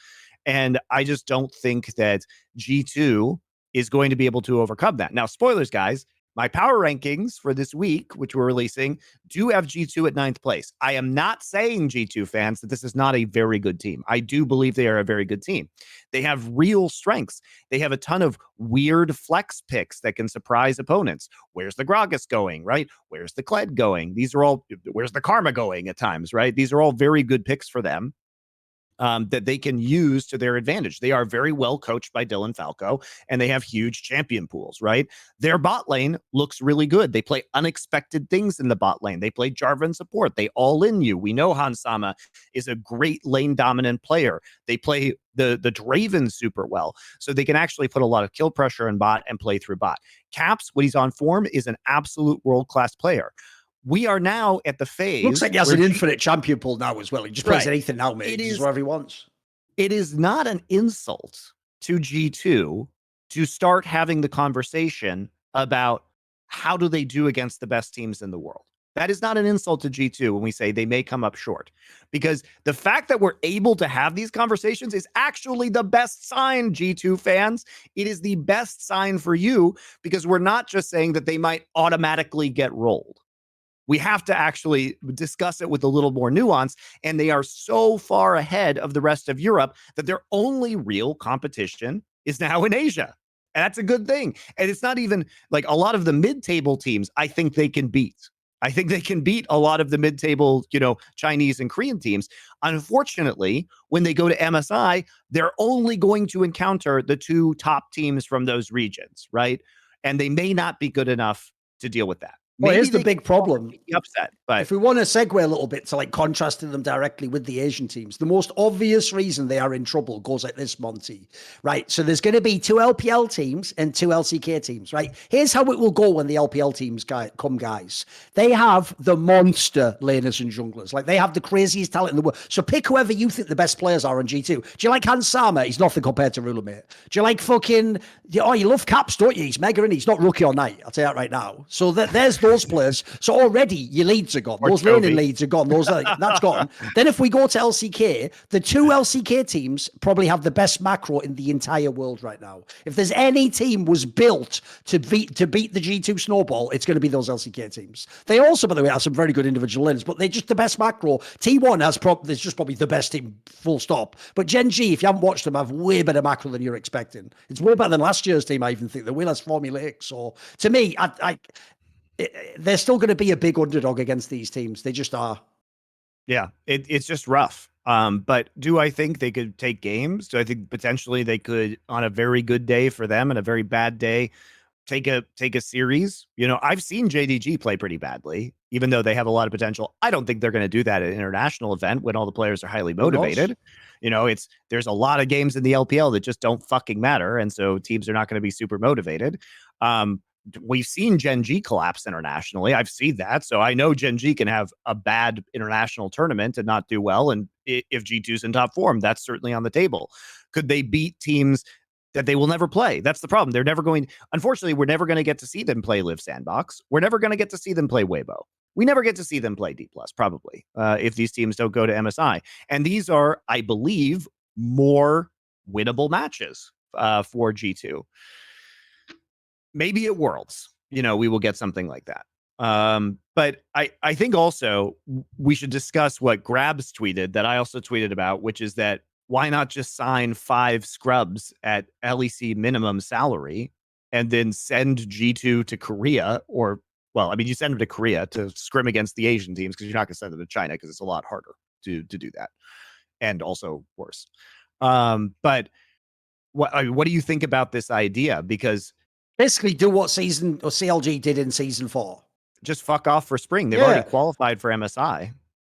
And I just don't think that G2 is going to be able to overcome that. Now, spoilers, guys, My power rankings for this week, which we're releasing, do have G2 at 9th place. I am not saying, G2 fans, that this is not a very good team. I do believe they are a very good team. They have real strengths. They have a ton of weird flex picks that can surprise opponents. Where's the Gragas going, right? Where's the Kled going? These are all, where's the Karma going at times, right? These are all very good picks for them. That they can use to their advantage. They are very well coached by Dylan Falco, and they have huge champion pools, right? Their bot lane looks really good. They play unexpected things in the bot lane. They play Jarvan support. They all in you. We know Hansama is a great lane dominant player. They play the Draven super well. So they can actually put a lot of kill pressure in bot and play through bot. Caps, when he's on form, is an absolute world-class player. We are now at the phase.
Looks like he has an infinite champion pool now as well. He just plays anything now, mate. He does whatever he wants.
It is not an insult to G2 to start having the conversation about how do they do against the best teams in the world. That is not an insult to G2 when we say they may come up short, because the fact that we're able to have these conversations is actually the best sign, G2 fans. It is the best sign for you, because we're not just saying that they might automatically get rolled. We have to actually discuss it with a little more nuance, and they are so far ahead of the rest of Europe that their only real competition is now in Asia. And that's a good thing. And it's not even like a lot of the mid-table teams I think they can beat. I think they can beat a lot of the mid-table, Chinese and Korean teams. Unfortunately, when they go to MSI, they're only going to encounter the two top teams from those regions, right? And they may not be good enough to deal with that.
Well, here's the big problem.
Upset, but
if we want to segue a little bit to like contrasting them directly with the Asian teams, the most obvious reason they are in trouble goes like this, Monty. Right. So there's going to be 2 LPL teams and 2 LCK teams. Right. Here's how it will go when the LPL teams come, guys. They have the monster laners and junglers. Like, they have the craziest talent in the world. So pick whoever you think the best players are on G2. Do you like Hansama? He's nothing compared to Ruler, mate. Do you like you love Caps, don't you? He's mega, and he's not rookie or night. I'll tell you that right now. So there's those players. So already your leads are gone. Those laning leads are gone. That's gone. Then if we go to LCK, the 2 LCK teams probably have the best macro in the entire world right now. If there's any team was built to beat the G2 snowball, it's going to be those LCK teams. They also, by the way, have some very good individual laners, but they're just the best macro. T1 there's just probably the best team, full stop. But GenG, if you haven't watched them, have way better macro than you're expecting. It's way better than last year's team, I even think. They're way less formulaic. So to me, they're still going to be a big underdog against these teams. They just are.
Yeah, it's just rough. But do I think they could take games? Do I think potentially they could, on a very good day for them and a very bad day, take a series? I've seen JDG play pretty badly, even though they have a lot of potential. I don't think they're going to do that at an international event when all the players are highly motivated. There's a lot of games in the LPL that just don't fucking matter, and so teams are not going to be super motivated. We've seen GenG collapse internationally. I've seen that. So I know GenG can have a bad international tournament and not do well. And if G2's in top form, that's certainly on the table. Could they beat teams that they will never play? That's the problem. They're never going. Unfortunately, we're never going to get to see them play Live Sandbox. We're never going to get to see them play Weibo. We never get to see them play Dplus, probably, if these teams don't go to MSI. And these are, I believe, more winnable matches for G2. Maybe at Worlds, we will get something like that. But I think also we should discuss what Grabs tweeted that I also tweeted about, which is that why not just sign 5 scrubs at LEC minimum salary and then send G2 to Korea, you send them to Korea to scrim against the Asian teams, because you're not going to send them to China because it's a lot harder to do that, and also worse. But what do you think about this idea? Because
basically do what CLG did in season 4.
Just fuck off for spring. They've already qualified for MSI.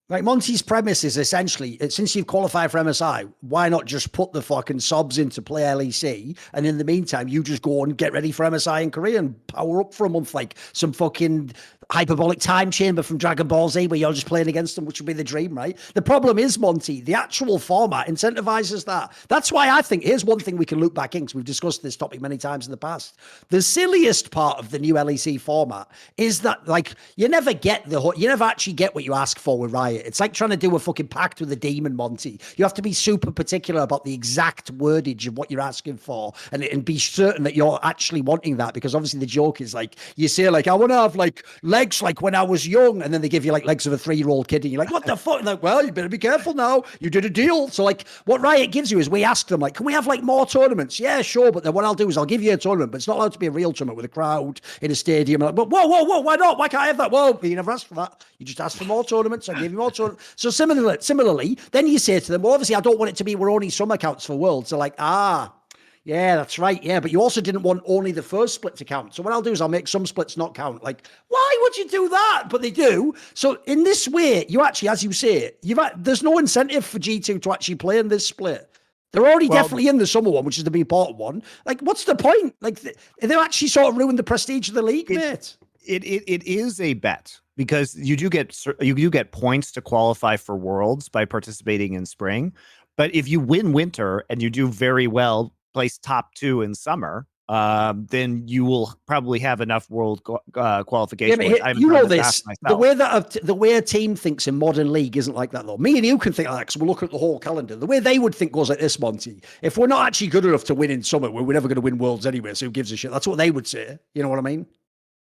Like, Monty's premise is essentially, since you've qualified for MSI, why not just put the fucking subs into play LEC, and in the meantime, you just go and get ready for MSI in Korea and power up for a month like some fucking hyperbolic time chamber from Dragon Ball Z where you're just playing against them, which would be the dream, right? The problem is, Monty, the actual format incentivizes that. That's why I think, here's one thing we can look back in, because we've discussed this topic many times in the past. The silliest part of the new LEC format is that, like, you never actually get what you ask for with Riot. It's like trying to do a fucking pact with a demon, Monty. You have to be super particular about the exact wordage of what you're asking for, and be certain that you're actually wanting that, because obviously the joke is, like, you say, like, I want to have, like, legs like when I was young, and then they give you, like, legs of a 3-year-old kid, and you're like, what the fuck? Like, well, you better be careful now. You did a deal. So, like, what Riot gives you is, we ask them, like, can we have, like, more tournaments? Yeah, sure. But then what I'll do is I'll give you a tournament, but it's not allowed to be a real tournament with a crowd in a stadium. Like, but whoa, why not? Why can't I have that? Well, you never asked for that. You just asked for more tournaments. I gave you more tournaments. So similarly, then you say to them, well, obviously I don't want it to be we're only some accounts for Worlds. So, like, yeah, that's right. Yeah, but you also didn't want only the first split to count. So what I'll do is I'll make some splits not count. Like, why would you do that? But they do. So in this way, you actually, as you say, there's no incentive for G2 to actually play in this split. They're already definitely in the summer one, which is the big important one. Like, what's the point? Like, they've actually sort of ruined the prestige of the league, mate.
It is a bet, because you do get points to qualify for Worlds by participating in spring. But if you win winter and you do very well, place top 2 in summer, then you will probably have enough world qualification.
Yeah, you know this. The way a team thinks in modern league isn't like that, though. Me and you can think like that because we'll look at the whole calendar. The way they would think goes like this, Monty. If we're not actually good enough to win in summer, we're never going to win Worlds anyway, so who gives a shit? That's what they would say. You know what I mean?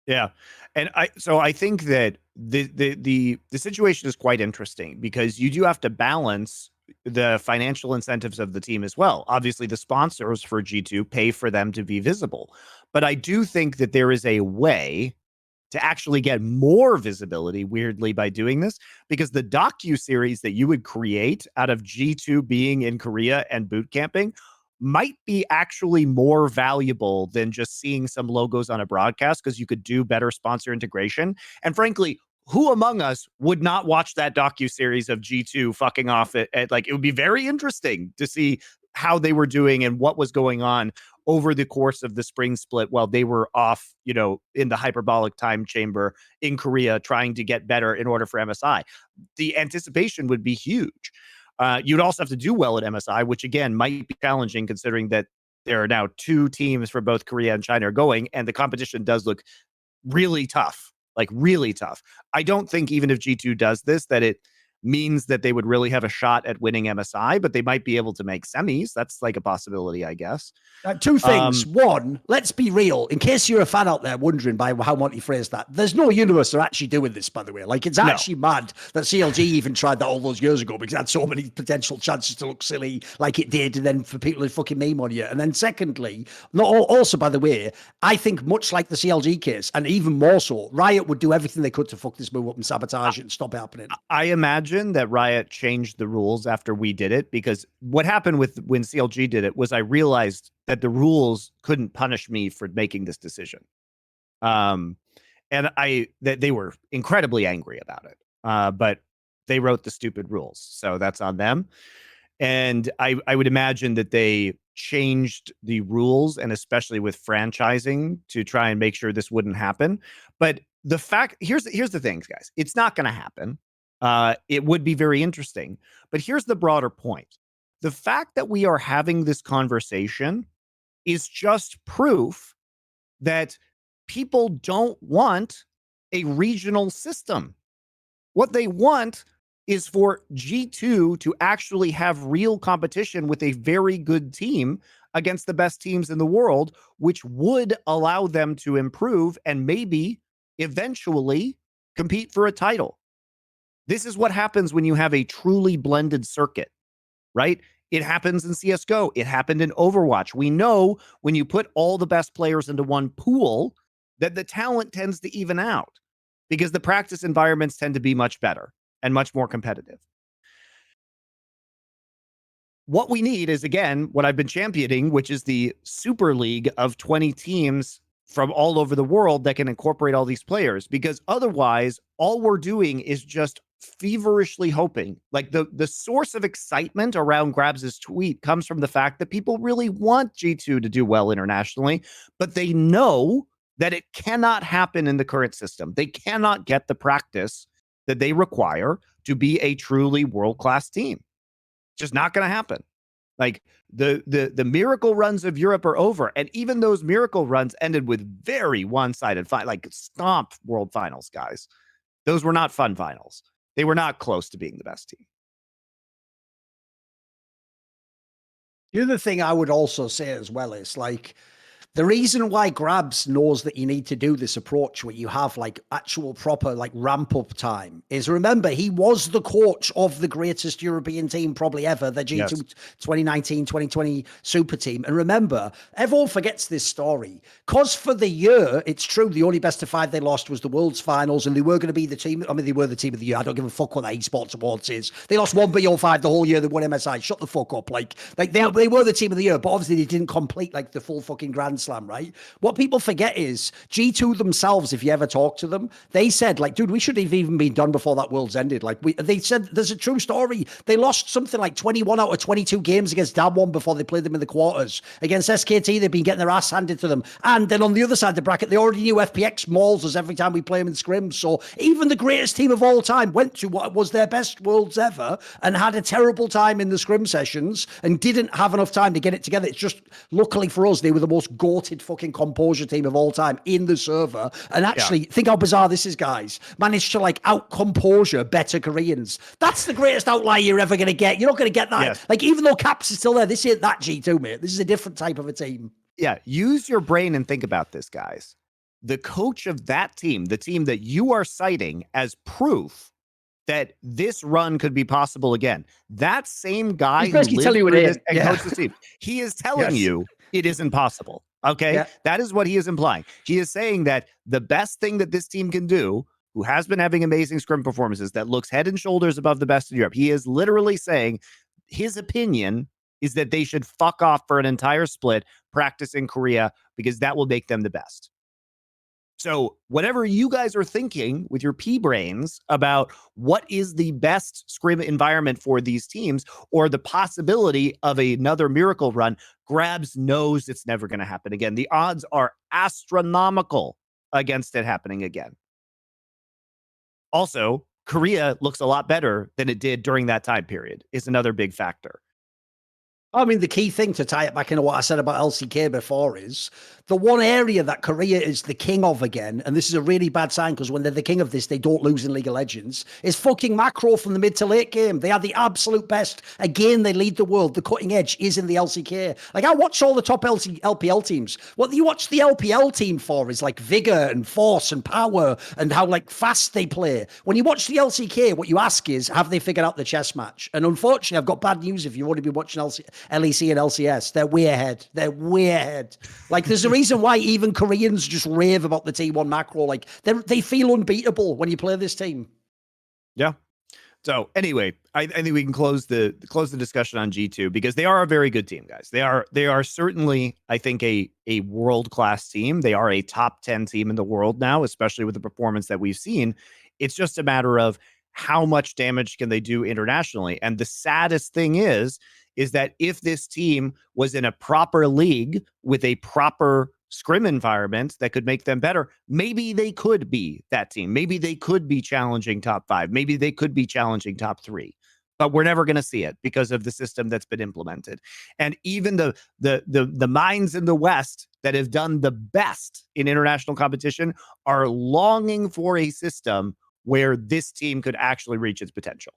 Yeah. And I think that the situation is quite interesting, because you do have to balance the financial incentives of the team as well. Obviously, the sponsors for G2 pay for them to be visible. But I do think that there is a way to actually get more visibility, weirdly, by doing this, because the docu-series that you would create out of G2 being in Korea and boot camping might be actually more valuable than just seeing some logos on a broadcast, because you could do better sponsor integration. And frankly, who among us would not watch that docu-series of G2 fucking off at like, it would be very interesting to see how they were doing and what was going on over the course of the spring split while they were off, in the hyperbolic time chamber in Korea trying to get better in order for MSI. The anticipation would be huge. You'd also have to do well at MSI, which again might be challenging considering that there are now 2 teams for both Korea and China are going, and the competition does look really tough, like really tough. I don't think even if G2 does this, that it means that they would really have a shot at winning MSI, but they might be able to make semis. That's like a possibility, I guess.
2 things. One, let's be real. In case you're a fan out there wondering by how Monty phrased that, there's no universe they're actually doing this, by the way. Like, it's actually mad that CLG even tried that all those years ago, because it had so many potential chances to look silly like it did, and then for people to fucking meme on you. And then secondly, also, by the way, I think much like the CLG case, and even more so, Riot would do everything they could to fuck this move up and sabotage it and stop it happening.
I imagine that Riot changed the rules after we did it, because what happened when CLG did it was I realized that the rules couldn't punish me for making this decision. And they were incredibly angry about it. But they wrote the stupid rules, so that's on them. And I would imagine that they changed the rules, and especially with franchising, to try and make sure this wouldn't happen. But here's the thing, guys. It's not going to happen. It would be very interesting. But here's the broader point. The fact that we are having this conversation is just proof that people don't want a regional system. What they want is for G2 to actually have real competition with a very good team against the best teams in the world, which would allow them to improve and maybe eventually compete for a title. This is what happens when you have a truly blended circuit, right? It happens in CSGO. It happened in Overwatch. We know when you put all the best players into one pool that the talent tends to even out, because the practice environments tend to be much better and much more competitive. What we need is, again, what I've been championing, which is the Super League of 20 teams from all over the world that can incorporate all these players, because otherwise all we're doing is just feverishly hoping. Like, the source of excitement around Grabs' tweet comes from the fact that people really want G2 to do well internationally, but they know that it cannot happen in the current system. They cannot get the practice that they require to be a truly world-class team. Just not going to happen. Like the miracle runs of Europe are over, and even those miracle runs ended with very one-sided like stomp world finals, guys. Those were not fun finals. They were not close to being the best team.
The other thing I would also say as well is like, the reason why Grabs knows that you need to do this approach where you have like actual proper like ramp up time is, remember, he was the coach of the greatest European team probably ever, the G2 2019, 2020 super team. And remember, everyone forgets this story because for the year, it's true, the only best of 5 they lost was the World's finals, and they were going to be the team. I mean, they were the team of the year. I don't give a fuck what the Esports Awards is. They lost 1 BO5 the whole year. They won MSI. Shut the fuck up. Like they were the team of the year, but obviously they didn't complete like the full fucking Grand Slam, right? What people forget is G2 themselves, if you ever talk to them, they said like, dude, we should have even been done before that World's ended. Like they said, there's a true story. They lost something like 21 out of 22 games against Damwon before they played them in the quarters. Against SKT, they've been getting their ass handed to them. And then on the other side of the bracket, they already knew FPX mauls us every time we play them in scrims. So even the greatest team of all time went to what was their best Worlds ever and had a terrible time in the scrim sessions and didn't have enough time to get it together. It's just, luckily for us, they were the most goated fucking composure team of all time in the server. And actually, think how bizarre this is, guys. Managed to like out composure better Koreans. That's the greatest outlier you're ever going to get. You're not going to get that.
Yes.
Like, even though Caps is still there, this ain't that G2, mate. This is a different type of a team.
Yeah, use your brain and think about this, guys. The coach of that team, the team that you are citing as proof that this run could be possible again, that same guy who lived through this and coached the team, he is telling you it isn't possible. Okay, that is what he is implying. He is saying that the best thing that this team can do, who has been having amazing scrim performances, that looks head and shoulders above the best in Europe, he is literally saying his opinion is that they should fuck off for an entire split, practice in Korea, because that will make them the best. So whatever you guys are thinking with your pea brains about what is the best scrim environment for these teams or the possibility of another miracle run, Grabs knows it's never going to happen again. The odds are astronomical against it happening again. Also, Korea looks a lot better than it did during that time period is another big factor.
I mean, the key thing to tie it back into what I said about LCK before is the one area that Korea is the king of again, and this is a really bad sign because when they're the king of this, they don't lose in League of Legends, is fucking macro from the mid to late game. They are the absolute best. Again, they lead the world. The cutting edge is in the LCK. Like, I watch all the top LPL teams. What you watch the LPL team for is like vigor and force and power and how like fast they play. When you watch the LCK, what you ask is, have they figured out the chess match? And unfortunately, I've got bad news if you've already been watching LEC and LCS. They're way ahead. They're way ahead. Like, there's a reason why even Koreans just rave about the T1 macro. Like, they feel unbeatable when you play this team.
Yeah. So anyway, I think we can close the discussion on G2 because they are a very good team, guys. They are certainly, I think, a world-class team. They are a top 10 team in the world now, especially with the performance that we've seen. It's just a matter of how much damage can they do internationally. And the saddest thing is that if this team was in a proper league with a proper scrim environment that could make them better, maybe they could be that team. Maybe they could be challenging top 5. Maybe they could be challenging top 3. But we're never going to see it because of the system that's been implemented. And even the minds in the West that have done the best in international competition are longing for a system where this team could actually reach its potential.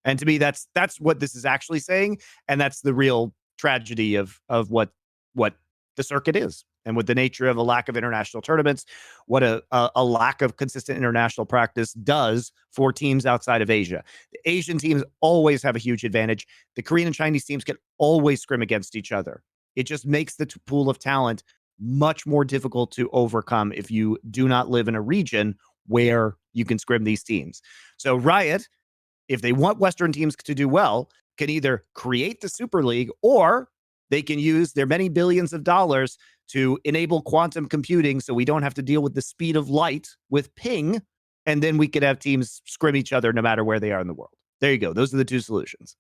And to me, that's what this is actually saying. And that's the real tragedy of what the circuit is and what the nature of a lack of international tournaments, what a lack of consistent international practice does for teams outside of Asia. The Asian teams always have a huge advantage. The Korean and Chinese teams can always scrim against each other. It just makes the pool of talent much more difficult to overcome if you do not live in a region where you can scrim these teams. So Riot, if they want Western teams to do well, can either create the Super League or they can use their many billions of dollars to enable quantum computing so we don't have to deal with the speed of light with ping, and then we could have teams scrim each other no matter where they are in the world. There you go. Those are the two solutions.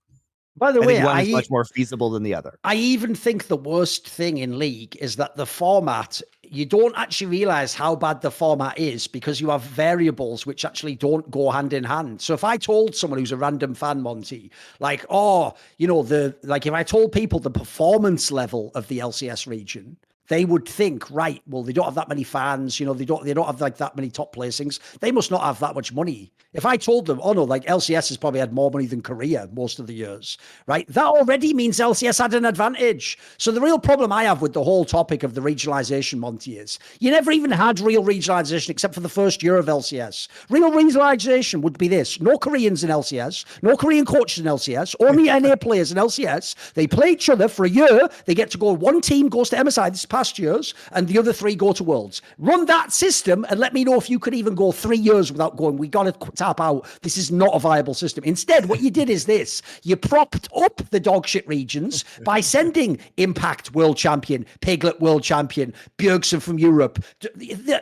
By the way,
one is much more feasible than the other.
I even think the worst thing in League is that the format, you don't actually realize how bad the format is because you have variables which actually don't go hand in hand. So if I told someone who's a random fan, Monty, like, oh, if I told people the performance level of the LCS region, they would think, right, well, they don't have that many fans, they don't have like that many top placings. They must not have that much money. If I told them, oh no, like LCS has probably had more money than Korea most of the years, right? That already means LCS had an advantage. So the real problem I have with the whole topic of the regionalization, Monty, is you never even had real regionalization except for the first year of LCS. Real regionalization would be this: no Koreans in LCS, no Korean coaches in LCS, only NA players in LCS. They play each other for a year. They get to go, one team goes to MSI this past years, and the other 3 go to Worlds. Run that system and let me know if you could even go 3 years without going, we got to tap out. This is not a viable system. Instead, what you did is this: you propped up the dogshit regions by sending Impact world champion, Piglet world champion, Bjergsen from Europe,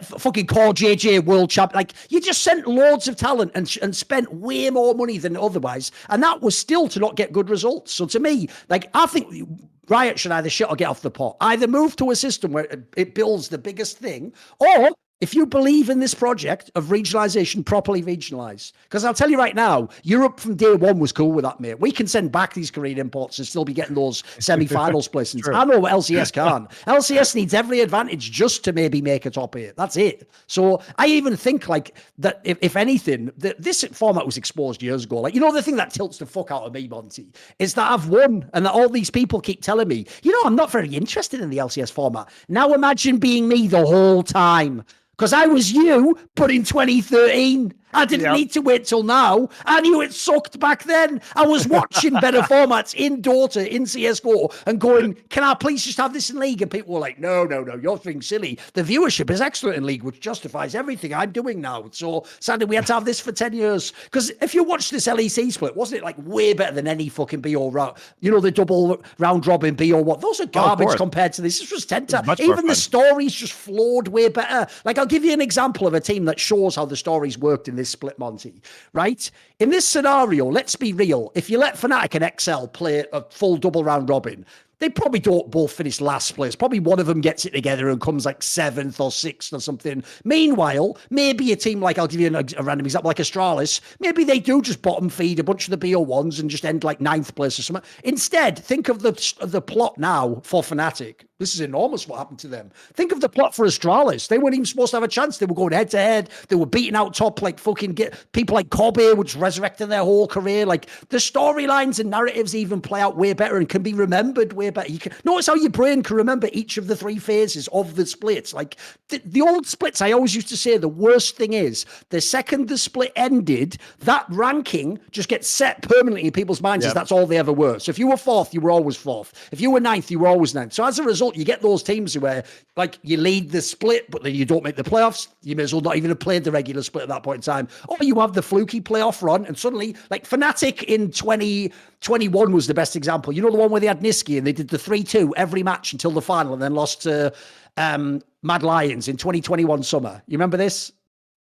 fucking Core JJ world champion. Like, you just sent loads of talent and spent way more money than otherwise. And that was still to not get good results. So to me, like, I think Riot should either shit or get off the pot. Either move to a system where it builds the biggest thing, or if you believe in this project of regionalization, properly regionalize. Because I'll tell you right now, Europe from day one was cool with that, mate. We can send back these Korean imports and still be getting those semi-finals placements. I know what LCS can't. LCS needs every advantage just to maybe make a top 8. That's it. So I even think like that, if anything, this format was exposed years ago. Like, the thing that tilts the fuck out of me, Monty, is that I've won and that all these people keep telling me, I'm not very interested in the LCS format. Now imagine being me the whole time. Because I was you, but in 2013. I didn't need to wait till now. I knew it sucked back then. I was watching better formats in Dota, in CSGO, and going, can I please just have this in League? And people were like, no, you're being silly. The viewership is excellent in League, which justifies everything I'm doing now. So sadly, we had to have this for 10 years. Because if you watch this LEC split, wasn't it like way better than any fucking BO round? The double round robin BO what? Those are garbage compared to this. This was 10 times. Even the stories just flowed way better. Like, I'll give you an example of a team that shows how the stories worked in this split, Monty, right? In this scenario, let's be real. If you let Fnatic and XL play a full double round robin, they probably don't both finish last place. Probably one of them gets it together and comes like 7th or 6th or something. Meanwhile, maybe a team like, I'll give you a random example, like Astralis, maybe they do just bottom feed a bunch of the BO1s and just end like 9th place or something. Instead, think of the plot now for Fnatic. This is enormous what happened to them. Think of the plot for Astralis. They weren't even supposed to have a chance. They were going head to head. They were beating out top, like fucking people like Kobe, which resurrected their whole career. Like, the storylines and narratives even play out way better and can be remembered way better. You can notice how your brain can remember each of the 3 phases of the splits. Like, the old splits, I always used to say the worst thing is the second the split ended, that ranking just gets set permanently in people's minds as that's all they ever were. So if you were 4th, you were always 4th. If you were 9th, you were always 9th. So as a result, you get those teams where, like, you lead the split, but then you don't make the playoffs. You may as well not even have played the regular split at that point in time. Or you have the fluky playoff run, and suddenly, like, Fnatic in 2021 was the best example. The one where they had Niski and they did the 3-2 every match until the final and then lost to Mad Lions in 2021 summer. You remember this?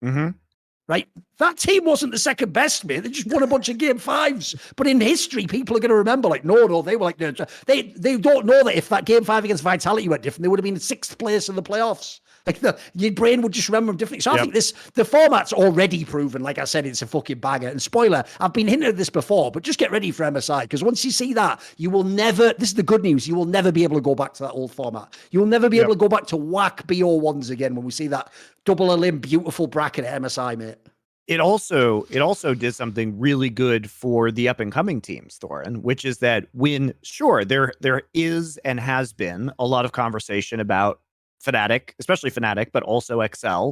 Mm-hmm.
Right? That team wasn't the second best, mate. They just won a bunch of game 5s. But in history, people are going to remember, like, no, they were like, they don't know that if that game 5 against Vitality went different, they would have been in 6th place in the playoffs. Like, your brain would just remember them differently. So I think the format's already proven. Like I said, it's a fucking banger. And spoiler, I've been hinting at this before, but just get ready for MSI, because once you see that, you will never, this is the good news, you will never be able to go back to that old format. You will never be able to go back to whack BO1s again when we see that double elim beautiful bracket at MSI, mate.
It also did something really good for the up and coming teams, Thorin, which is that when, sure, there is and has been a lot of conversation about Fnatic, especially Fnatic, but also XL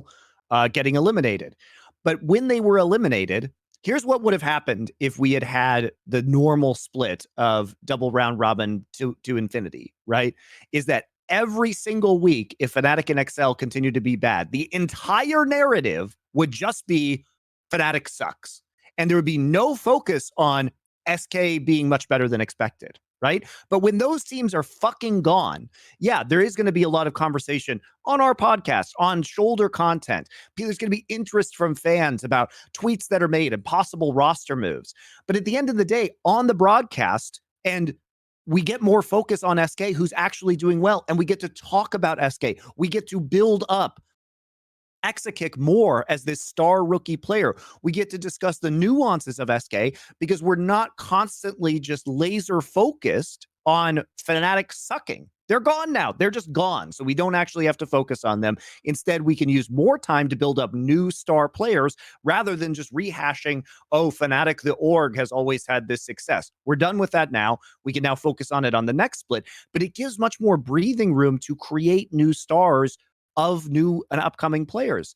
getting eliminated. But when they were eliminated, here's what would have happened if we had the normal split of double round robin to infinity, right? Is that every single week, if Fnatic and XL continue to be bad, the entire narrative would just be Fnatic sucks. And there would be no focus on SK being much better than expected, right? But when those teams are fucking gone, there is going to be a lot of conversation on our podcast, on shoulder content. There's going to be interest from fans about tweets that are made and possible roster moves. But at the end of the day, on the broadcast, and we get more focus on SK, who's actually doing well, and we get to talk about SK. We get to build up Exakick more as this star rookie player. We get to discuss the nuances of SK because we're not constantly just laser focused on Fnatic sucking. They're gone now. They're just gone. So we don't actually have to focus on them. Instead, we can use more time to build up new star players rather than just rehashing, oh, Fnatic, the org, has always had this success. We're done with that now. We can now focus on it on the next split. But it gives much more breathing room to create new stars of new and upcoming players.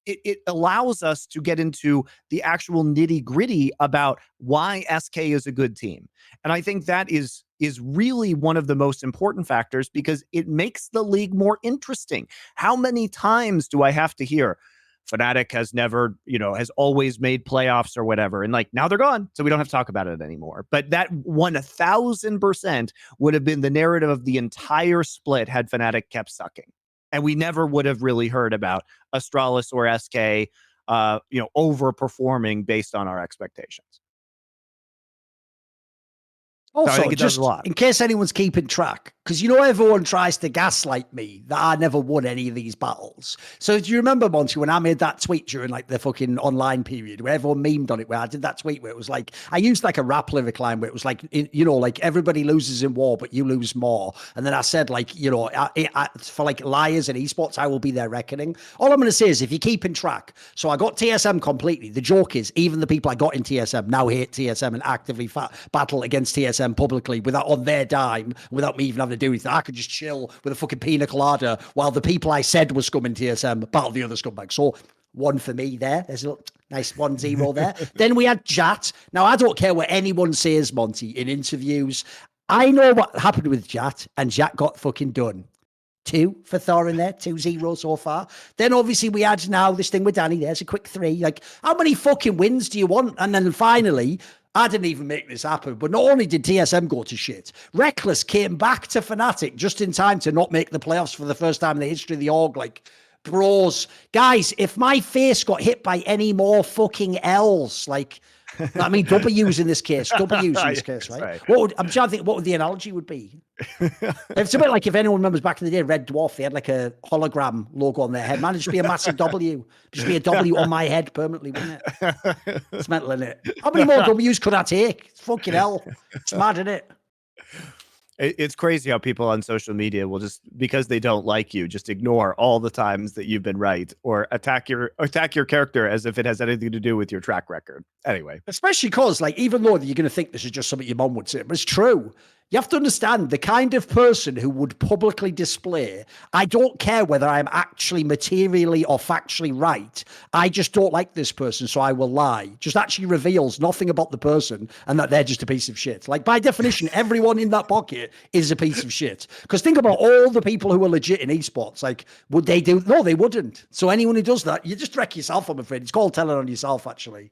It allows us to get into the actual nitty gritty about why SK is a good team. And I think that is really one of the most important factors because it makes the league more interesting. How many times do I have to hear Fnatic has never, has always made playoffs or whatever. And like, now they're gone. So we don't have to talk about it anymore. But that 1000% would have been the narrative of the entire split had Fnatic kept sucking. And we never would have really heard about Astralis or SK, overperforming based on our expectations.
Also, just in case anyone's keeping track, because everyone tries to gaslight me that I never won any of these battles. So do you remember, Monty, when I made that tweet during like the fucking online period where everyone memed on it, where I did that tweet where it was like, I used like a rap lyric line where it was like, like everybody loses in war, but you lose more. And then I said like, for like liars in esports, I will be their reckoning. All I'm going to say is if you're keeping track, so I got TSM completely. The joke is even the people I got in TSM now hate TSM and actively battle against TSM publicly without on their dime, without me even having to do anything. I could just chill with a fucking pina colada while the people I said were scum in TSM battle the other scumbags. So one for me there. There's a little nice 1-0 there. Then we had Jat. Now, I don't care what anyone says, Monty, in interviews. I know what happened with Jat, and Jat got fucking done. 2 for Thorin there, 2-0 so far. Then obviously we had now this thing with Danny. There's a quick 3. Like, how many fucking wins do you want? And then finally, I didn't even make this happen, but not only did TSM go to shit, Reckless came back to Fnatic just in time to not make the playoffs for the first time in the history of the org. Like, bros, guys, if my face got hit by any more fucking L's, like, I mean, W's in this case, W's in this case, right? I'm trying to think what the analogy would be. It's a bit like if anyone remembers back in the day, Red Dwarf, they had like a hologram logo on their head. Man, it'd just be a massive W. Just be a W on my head permanently, wouldn't it? It's mental, isn't it? How many more W's could I take? It's fucking hell. It's mad, isn't it?
It's crazy how people on social media will just, because they don't like you, just ignore all the times that you've been right or attack your character as if it has anything to do with your track record. Anyway,
especially because, like, even though you're going to think this is just something your mom would say, but it's true. You have to understand the kind of person who would publicly display, I don't care whether I'm actually materially or factually right. I just don't like this person, so I will lie. Just actually reveals nothing about the person and that they're just a piece of shit. Like, by definition, everyone in that pocket is a piece of shit. Because think about all the people who are legit in esports. Like, would they do? No, they wouldn't. So anyone who does that, you just wreck yourself, I'm afraid. It's called telling on yourself, actually,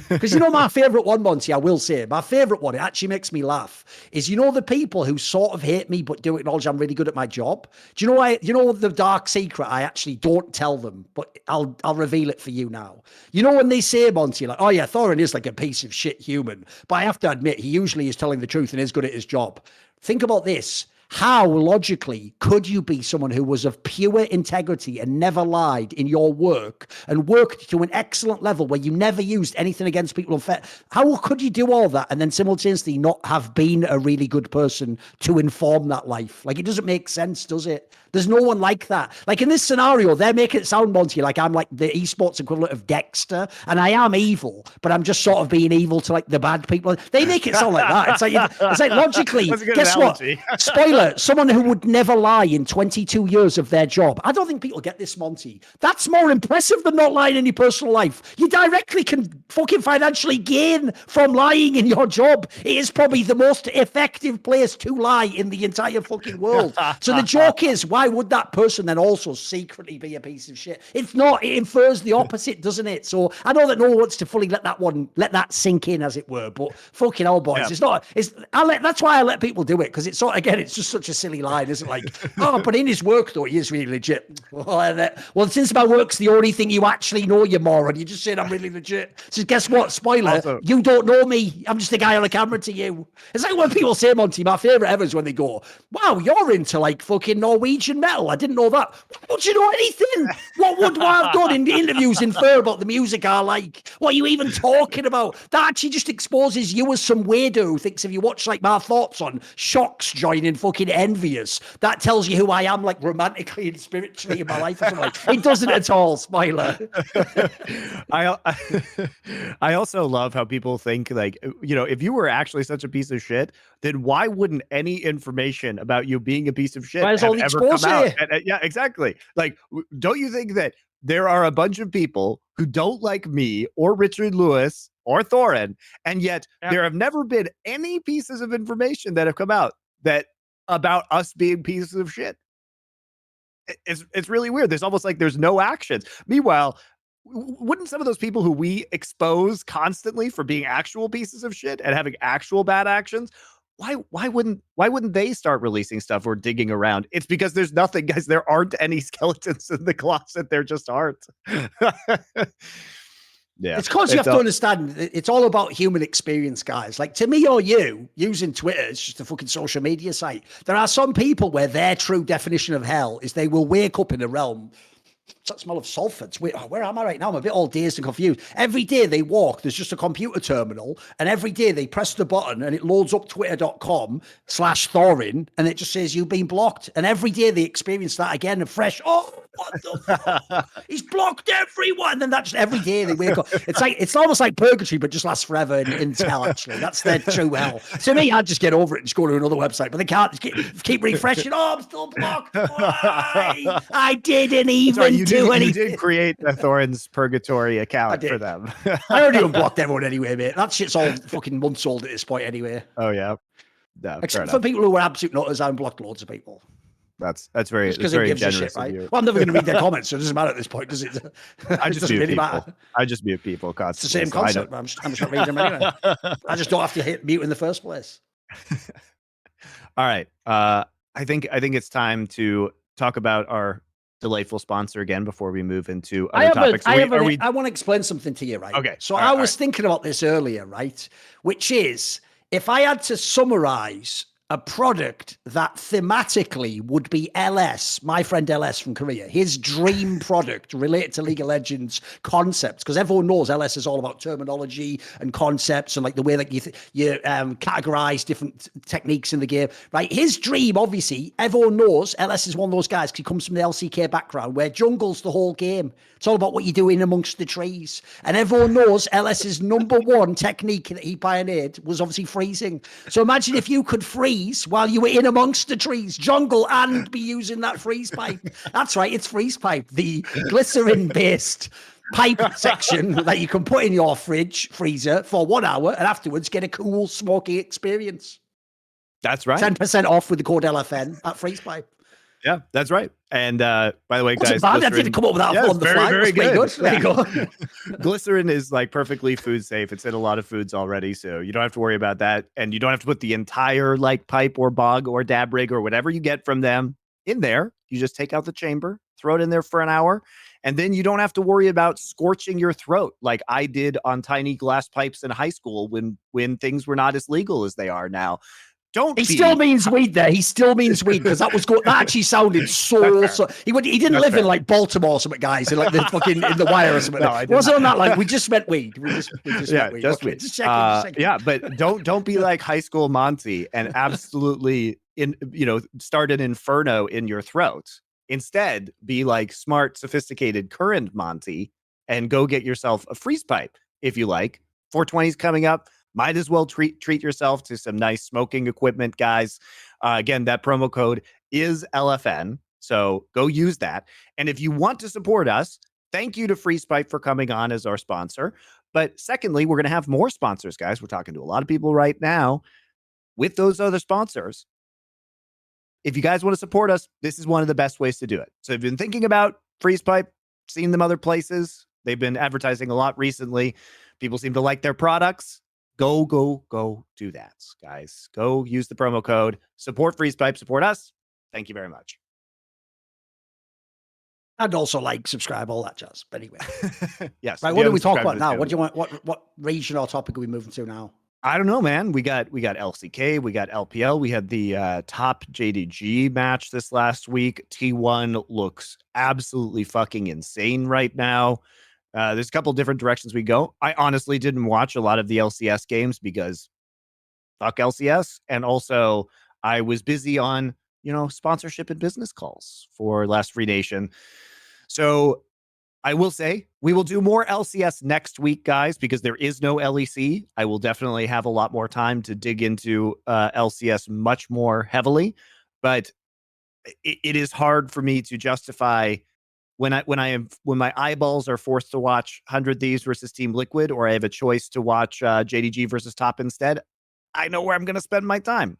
Because my favorite one, Monty, I will say, my favorite one, it actually makes me laugh, is the people who sort of hate me but do acknowledge I'm really good at my job. Do you know why? The dark secret I actually don't tell them, but I'll reveal it for you now. When they say, Monty, like, oh yeah, Thorin is like a piece of shit human, but I have to admit he usually is telling the truth and is good at his job. Think about this. How logically could you be someone who was of pure integrity and never lied in your work and worked to an excellent level where you never used anything against people unfair? How could you do all that and then simultaneously not have been a really good person to inform that life? Like, it doesn't make sense, does it? There's no one like that. Like, in this scenario, they're making it sound, Monty, like I'm like the esports equivalent of Dexter, and I am evil, but I'm just sort of being evil to like the bad people. They make it sound like that. It's like logically, guess analogy. What? Spoiler, someone who would never lie in 22 years of their job. I don't think people get this, Monty. That's more impressive than not lying in your personal life. You directly can fucking financially gain from lying in your job. It is probably the most effective place to lie in the entire fucking world. So the joke is, why would that person then also secretly be a piece of shit? It's not. It infers the opposite, doesn't it? So I know that no one wants to fully let that sink in, as it were. But fucking hell, boys, yeah. It's not. That's why I let people do it, because it's sort of, again, it's just just such a silly line, isn't it? Like, oh, but in his work, though, he is really legit. Well, since my work's the only thing you actually know, you moron, you just saying I'm really legit. So guess what? Spoiler,
Also,
you don't know me. I'm just a guy on a camera to you. It's like when people say, Monty, my favorite ever is when they go, wow, you're into like fucking Norwegian metal. I didn't know that. Don't you know anything? What would I have done in the interviews infer about the music I like? What are you even talking about? That actually just exposes you as some weirdo who thinks if you watch like my thoughts on Shocks joining fucking Envious, that tells you who I am like romantically and spiritually in my life or something. It doesn't at all, spoiler.
I also love how people think like, if you were actually such a piece of shit, then why wouldn't any information about you being a piece of shit have ever come out? Yeah, exactly. Like, don't you think that there are a bunch of people who don't like me or Richard Lewis or Thorin, and yet there have never been any pieces of information that have come out that about us being pieces of shit? It's really weird. There's almost like there's no actions. Meanwhile, wouldn't some of those people who we expose constantly for being actual pieces of shit and having actual bad actions, why wouldn't they start releasing stuff or digging around? It's because there's nothing, guys. There aren't any skeletons in the closet. There just aren't. Yeah,
it's because you have to understand it's all about human experience, guys. Like to me or you, using Twitter, it's just a fucking social media site. There are some people where their true definition of hell is they will wake up in a realm. It's that smell of sulfates. Where am I right now? I'm a bit all dazed and confused. Every day they walk, there's just a computer terminal, and every day they press the button and it loads up twitter.com/Thorin, and it just says you've been blocked. And every day they experience that again and fresh. Oh, what the fuck? He's blocked everyone. And then that's every day they wake up. It's almost like purgatory, but just lasts forever in hell, actually. That's their true hell. To me, I'd just get over it and just go to another website, but they can't keep refreshing. Oh, I'm still blocked. Why? I didn't even do anything.
You did create the Thorin's Purgatory account for them.
I already unblocked everyone anyway, mate. That shit's all fucking months old at this point anyway.
Oh, yeah. No,
except for people who were absolute nutters, I unblocked loads of people.
That's very generous shit, right?
Well, I'm never going to read their comments, so it doesn't matter at this point, does it?
I just mute really people. I just mute people constantly.
It's the same concept. I'm just not reading them anyway. I just don't have to hit mute in the first place.
All right. I think it's time to talk about our delightful sponsor again before we move into other topics.
I want to explain something to you, right?
Okay.
So I was thinking about this earlier, right? Which is, if I had to summarize a product that thematically would be LS, my friend LS from Korea, his dream product related to League of Legends concepts, because everyone knows LS is all about terminology and concepts and like the way that you categorize different techniques in the game, right? His dream, obviously, everyone knows LS is one of those guys because he comes from the LCK background where jungle's the whole game. It's all about what you do in amongst the trees. And everyone knows LS's number one technique that he pioneered was obviously freezing. So imagine if you could freeze while you were in amongst the trees, jungle, and be using that freeze pipe. That's right, it's freeze pipe, the glycerin-based pipe section that you can put in your freezer for 1 hour and afterwards get a cool, smoky experience.
That's right.
10% off with the code LFN at freeze pipe.
Yeah, that's right. And by the way, guys,
I didn't come up with that on the fly.
Very good.
There you go.
Glycerin is like perfectly food safe. It's in a lot of foods already, so you don't have to worry about that. And you don't have to put the entire like pipe or bog or dab rig or whatever you get from them in there. You just take out the chamber, throw it in there for an hour, and then you don't have to worry about scorching your throat like I did on tiny glass pipes in high school when things were not as legal as they are now. He
still means weed there. He still means weed because that actually sounded so. He didn't live in like Baltimore or something, guys, in like the fucking in the wire or something. No, it wasn't on that like we just meant weed. We just meant weed.
Just weed. Just checking. Yeah, but don't be like high school Monty and absolutely start an inferno in your throat. Instead, be like smart, sophisticated, current Monty and go get yourself a freeze pipe if you like. 420's coming up. Might as well treat yourself to some nice smoking equipment, guys. Again, that promo code is LFN, so go use that. And if you want to support us, thank you to FreezePipe for coming on as our sponsor. But secondly, we're going to have more sponsors, guys. We're talking to a lot of people right now with those other sponsors. If you guys want to support us, this is one of the best ways to do it. So if you've been thinking about FreezePipe, seen them other places, they've been advertising a lot recently. People seem to like their products. Go do that, guys. Go use the promo code. Support Freeze Pipe, support us. Thank you very much.
And also subscribe, all that jazz. But anyway.
Yes.
Right, what do we talk about now? What do you want? What region or topic are we moving to now?
I don't know, man. We got LCK, we got LPL, we had the top JDG match this last week. T1 looks absolutely fucking insane right now. There's a couple different directions we go. I honestly didn't watch a lot of the LCS games because fuck LCS, and also I was busy on sponsorship and business calls for Last Free Nation. So I will say we will do more LCS next week, guys, because there is no LEC. I will definitely have a lot more time to dig into LCS much more heavily, but it is hard for me to justify when my eyeballs are forced to watch 100 Thieves versus Team Liquid, or I have a choice to watch JDG versus Top instead. I know where I'm going to spend my time.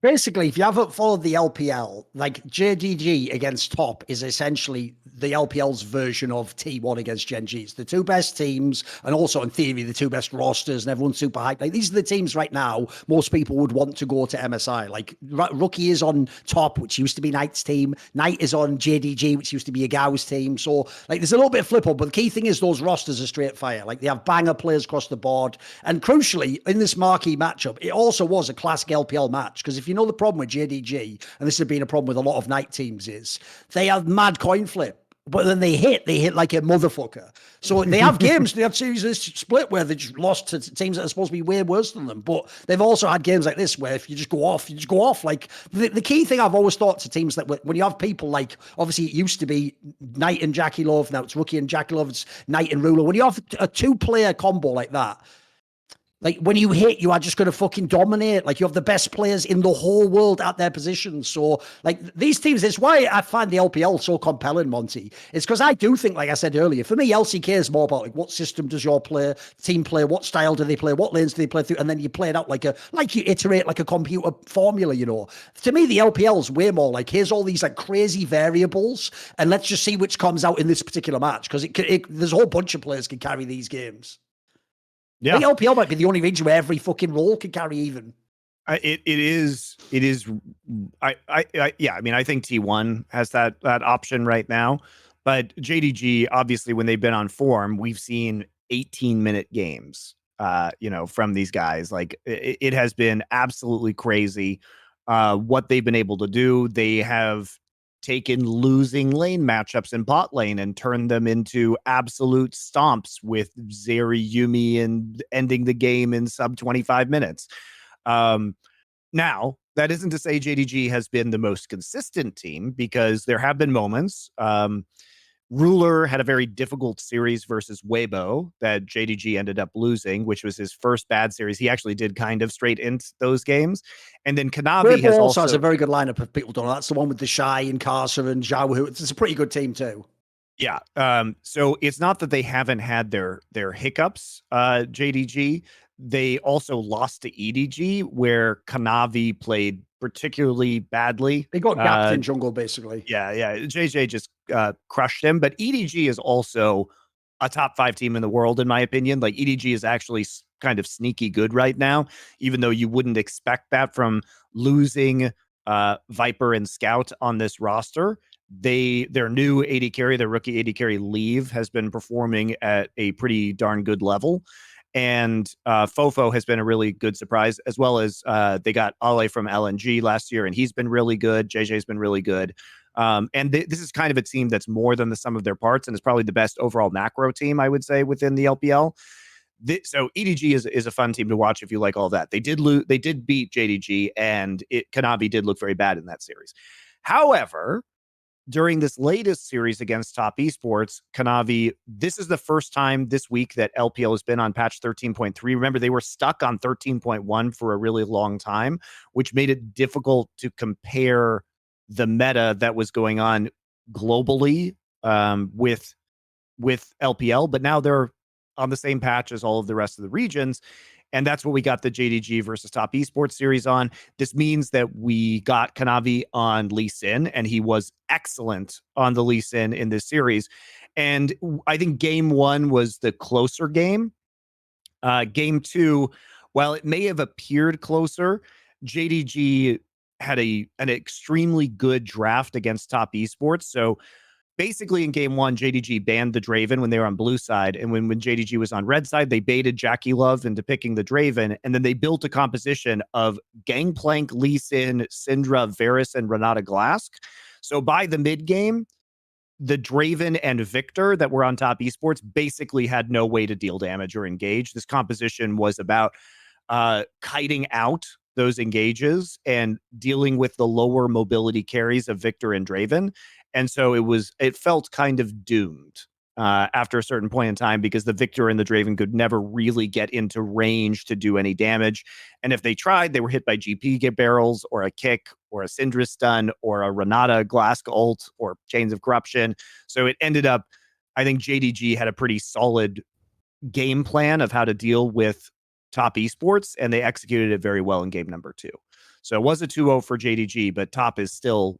Basically,
if you haven't followed the LPL, JDG against Top is essentially the LPL's version of T1 against GenG. It's the two best teams, and also in theory, the two best rosters, and everyone's super hyped. These are the teams right now most people would want to go to MSI. Rookie is on Top, which used to be Knight's team. Knight is on JDG, which used to be Agau's team. So, there's a little bit of flip-up, but the key thing is those rosters are straight fire. They have banger players across the board. And crucially, in this marquee matchup, it also was a classic LPL match, because if you know the problem with JDG, and this has been a problem with a lot of Knight teams, is they have mad coin flip. But then they hit like a motherfucker. So they have games, they have series this split where they just lost to teams that are supposed to be way worse than them. But they've also had games like this where if you just go off, you just go off. The key thing I've always thought to teams that when you have people obviously it used to be Knight and Jackie Love, now it's Rookie and Jackie Love, it's Knight and Ruler. When you have a two-player combo like that, when you hit, you are just going to fucking dominate. You have the best players in the whole world at their positions. So, these teams, it's why I find the LPL so compelling, Monty. It's because I do think, like I said earlier, for me, LCK is more about, what system does your team play? What style do they play? What lanes do they play through? And then you play it out you iterate like a computer formula, To me, the LPL is way more here's all these crazy variables, and let's just see which comes out in this particular match, because there's a whole bunch of players can carry these games. Yeah. I think LPL might be the only region where every fucking role can carry even.
It is. I think T1 has that option right now, but JDG, obviously, when they've been on form, we've seen 18-minute games, from these guys. It has been absolutely crazy what they've been able to do. They have taken losing lane matchups in bot lane and turned them into absolute stomps with Zeri Yumi and ending the game in sub 25 minutes. Now, that isn't to say JDG has been the most consistent team, because there have been moments. Ruler had a very difficult series versus Weibo that JDG ended up losing, which was his first bad series. He actually did kind of straight into those games. And then Kanavi
has also has a very good lineup of people don't know. That's the one with the Shy and Carcer and Zhao. It's a pretty good team too.
Yeah. So it's not that they haven't had their hiccups, JDG. They also lost to EDG, where Kanavi played particularly badly.
They got gapped in jungle, basically.
Yeah. JJ just crushed him. But EDG is also a top 5 team in the world, in my opinion. EDG is actually kind of sneaky good right now, even though you wouldn't expect that from losing Viper and Scout on this roster. Their new AD carry, their rookie AD carry Leave, has been performing at a pretty darn good level. And Fofo has been a really good surprise, as well as they got Ale from LNG last year, and he's been really good. JJ's been really good. And this is kind of a team that's more than the sum of their parts, and it's probably the best overall macro team, I would say, within the LPL. So EDG is a fun team to watch if you like all that. They did beat JDG, and Kanavi did look very bad in that series. However, during this latest series against Top Esports, Kanavi, this is the first time this week that LPL has been on patch 13.3. Remember, they were stuck on 13.1 for a really long time, which made it difficult to compare the meta that was going on globally with LPL. But now they're on the same patch as all of the rest of the regions. And that's what we got the JDG versus Top Esports series on. This means that we got Kanavi on Lee Sin, and he was excellent on the Lee Sin in this series. And I think game 1 was the closer game. Game 2, while it may have appeared closer, JDG had an extremely good draft against top esports. So basically in game 1, JDG banned the Draven when they were on blue side. And when JDG was on red side, they baited Jackie Love into picking the Draven. And then they built a composition of Gangplank, Lee Sin, Syndra, Varus, and Renata Glask. So by the mid game, the Draven and Victor that were on top esports basically had no way to deal damage or engage. This composition was about kiting out those engages and dealing with the lower mobility carries of Victor and Draven. And so it felt kind of doomed after a certain point in time, because the Victor and the Draven could never really get into range to do any damage. And if they tried, they were hit by GP barrels or a kick or a Syndra stun or a Renata Glask ult or Chains of Corruption. So it ended up, I think JDG had a pretty solid game plan of how to deal with top esports, and they executed it very well in game number 2. So it was a 2-0 for JDG, but top is still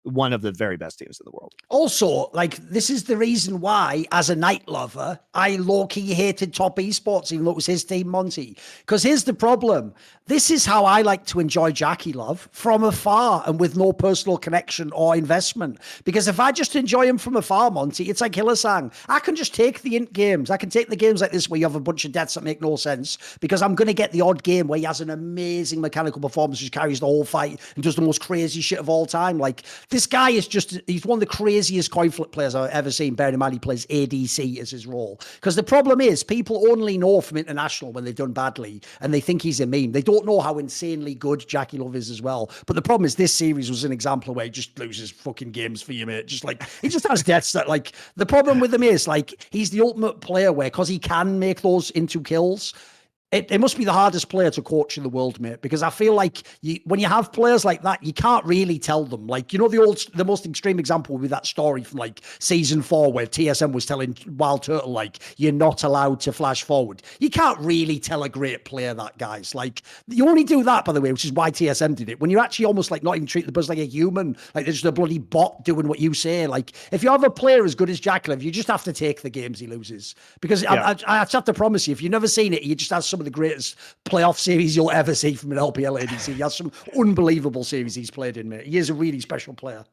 one of the very best teams in the world.
Also, like, this is the reason why, as a night lover, I low-key hated top esports, even though it was his team, Monty. Because here's the problem. This is how I like to enjoy Jackie Love, from afar and with no personal connection or investment. Because if I just enjoy him from afar, Monty, it's like Hillsang. I can just take the int games. I can take the games like this where you have a bunch of deaths that make no sense, because I'm going to get the odd game where he has an amazing mechanical performance, just carries the whole fight and does the most crazy shit of all time. Like, this guy is just, he's one of the craziest coin flip players I've ever seen. Bearing in mind, he plays ADC as his role. Because the problem is, people only know from international when they've done badly, and they think he's a meme. They don't know how insanely good Jackie Love is as well. But the problem is, this series was an example where he just loses fucking games for you, mate. Just like, he just has deaths that, like, the problem with him is, like, he's the ultimate player where, because he can make those into kills, it must be the hardest player to coach in the world, mate, because I feel like when you have players like that, you can't really tell them. Like, you know, the most extreme example would be that story from like season 4 where TSM was telling Wild Turtle, like, you're not allowed to flash forward. You can't really tell a great player that, guys. Like, you only do that, by the way, which is why TSM did it. When you're actually almost like not even treating the buzz like a human, like there's just a bloody bot doing what you say. Like, if you have a player as good as Jack Liv, you just have to take the games he loses. Because I have to promise you, if you've never seen it, he just has some of the greatest playoff series you'll ever see from an LPL ADC. He has some unbelievable series he's played in, mate. He is a really special player.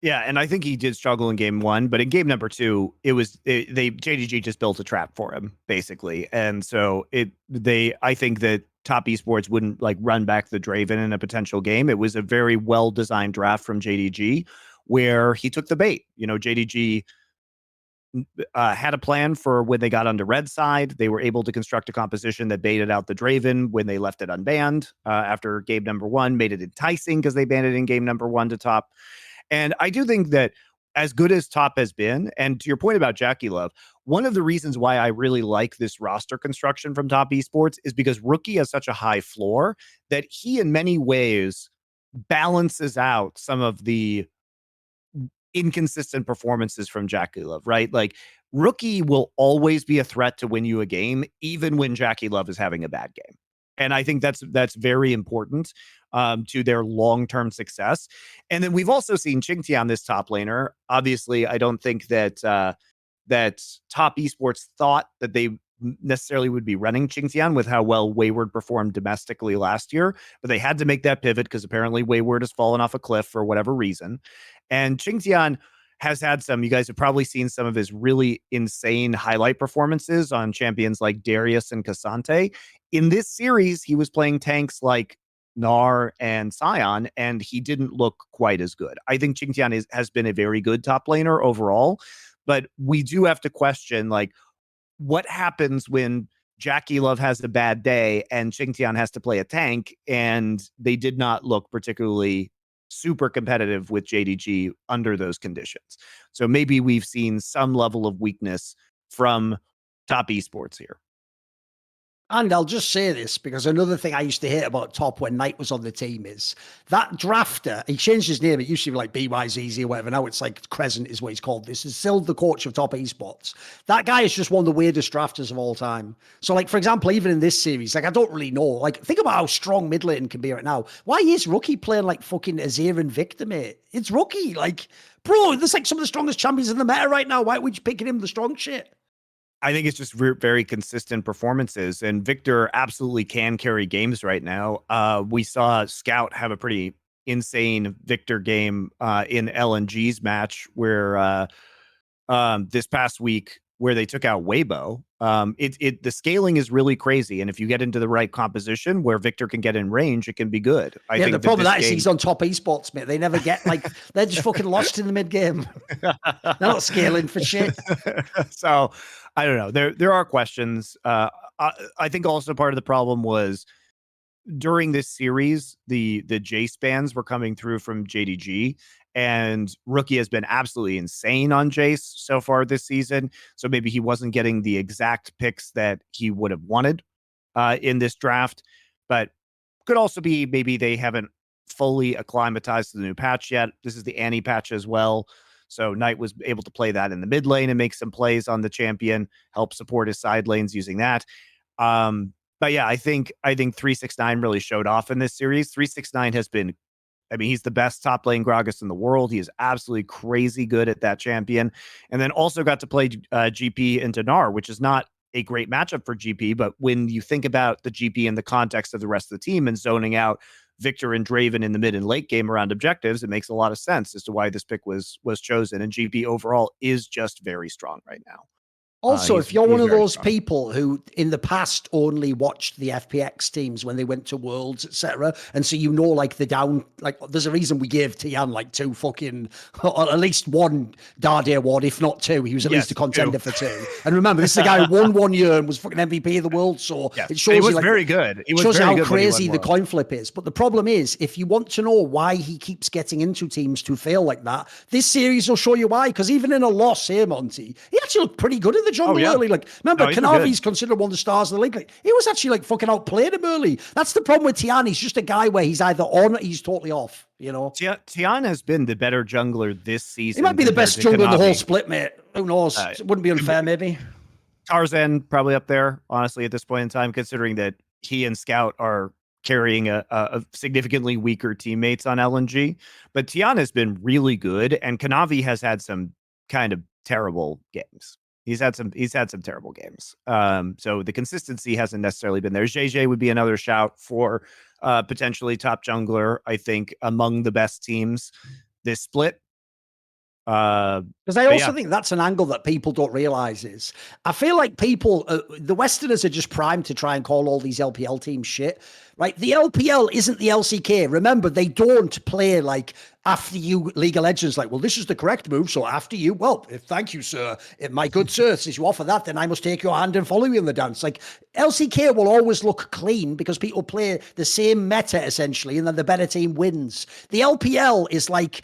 Yeah, and I think he did struggle in game 1, but in game number 2, JDG just built a trap for him, basically. And so I think that top esports wouldn't like run back the Draven in a potential game. It was a very well-designed draft from JDG where he took the bait. You know, JDG had a plan for when they got onto red side. They were able to construct a composition that baited out the Draven when they left it unbanned after game number 1, made it enticing because they banned it in game number 1 to top. And I do think that as good as top has been, and to your point about Jackie Love, one of the reasons why I really like this roster construction from top esports is because Rookie has such a high floor that he in many ways balances out some of the inconsistent performances from Jackie Love, right? Like, Rookie will always be a threat to win you a game, even when Jackie Love is having a bad game. And I think that's very important to their long-term success. And then we've also seen Qingtian, this top laner. Obviously, I don't think that that top esports thought that they necessarily would be running Qingtian with how well Wayward performed domestically last year, but they had to make that pivot because apparently Wayward has fallen off a cliff for whatever reason. And Qingtian has had you guys have probably seen some of his really insane highlight performances on champions like Darius and Cassante. In this series, he was playing tanks like Gnar and Sion, and he didn't look quite as good. I think Qingtian has been a very good top laner overall, but we do have to question, like, what happens when Jackie Love has a bad day and Qingtian has to play a tank, and they did not look particularly super competitive with JDG under those conditions. So maybe we've seen some level of weakness from top esports here.
And I'll just say this, because another thing I used to hate about top when Knight was on the team is that drafter, he changed his name. It used to be like BYZZ or whatever. Now it's like Crescent is what he's called. This is still the coach of top esports. That guy is just one of the weirdest drafters of all time. So, like, for example, even in this series, like, I don't really know. Like, think about how strong mid lane can be right now. Why is Rookie playing like fucking Azir and Victor, mate? It's Rookie. Like, bro, there's like some of the strongest champions in the meta right now. Why are we picking him the strong shit?
I think it's just very consistent performances, and Victor absolutely can carry games right now. We saw Scout have a pretty insane Victor game in LNG's match where this past week where they took out Weibo. The scaling is really crazy, and if you get into the right composition where Victor can get in range, it can be good. I think
the problem with that is
game...
he's on top esports, mate. They never get they're just fucking lost in the mid game. They're not scaling for shit.
So I don't know. There are questions. I think also part of the problem was during this series, the Jayce bans were coming through from JDG, and Rookie has been absolutely insane on Jayce so far this season. So maybe he wasn't getting the exact picks that he would have wanted in this draft, but could also be maybe they haven't fully acclimatized to the new patch yet. This is the Annie patch as well. So Knight was able to play that in the mid lane and make some plays on the champion, help support his side lanes using that. But yeah, I think 369 really showed off in this series. 369 has been, I mean, he's the best top lane Gragas in the world. He is absolutely crazy good at that champion. And then also got to play GP into Gnar, which is not a great matchup for GP. But when you think about the GP in the context of the rest of the team and zoning out Victor and Draven in the mid and late game around objectives, it makes a lot of sense as to why this pick was chosen. And GP overall is just very strong right now.
Also, if you're one of those people who in the past only watched the FPX teams when they went to Worlds, etc., and so you know, like the down, like there's a reason we gave Tian like two fucking, or at least one Dardy award, if not two. He was at least a contender for two. And remember, this is the guy who won 1 year and was fucking MVP of the world. So it shows
was
you, like,
very good. It
shows you how crazy the coin flip is. But the problem is, if you want to know why he keeps getting into teams to fail like that, this series will show you why. Because even in a loss here, Monty, he actually looked pretty good in the jungle early. Like, remember, Kanavi's considered one of the stars of the league. Like, he was actually like fucking outplayed him early. That's the problem with Tian. He's just a guy where he's either on or he's totally off, you know?
Tian has been the better jungler this season.
He might be the best jungler in the whole split, mate. Who knows? It wouldn't be unfair, maybe.
Tarzan probably up there, honestly, at this point in time, considering that he and Scout are carrying a significantly weaker teammates on LNG. But Tian has been really good, and Kanavi has had some kind of terrible games. He's had some terrible games. So the consistency hasn't necessarily been there. JJ would be another shout for potentially top jungler, I think, among the best teams this split.
Because I also think that's an angle that people don't realize is, I feel like people, the Westerners are just primed to try and call all these LPL teams shit, right? The LPL isn't the LCK. Remember, they don't play like after you League of Legends, like, well, this is the correct move, so after you, well, thank you, sir. My good sir, since you offer that, then I must take your hand and follow you in the dance. Like, LCK will always look clean because people play the same meta, essentially, and then the better team wins. The LPL is like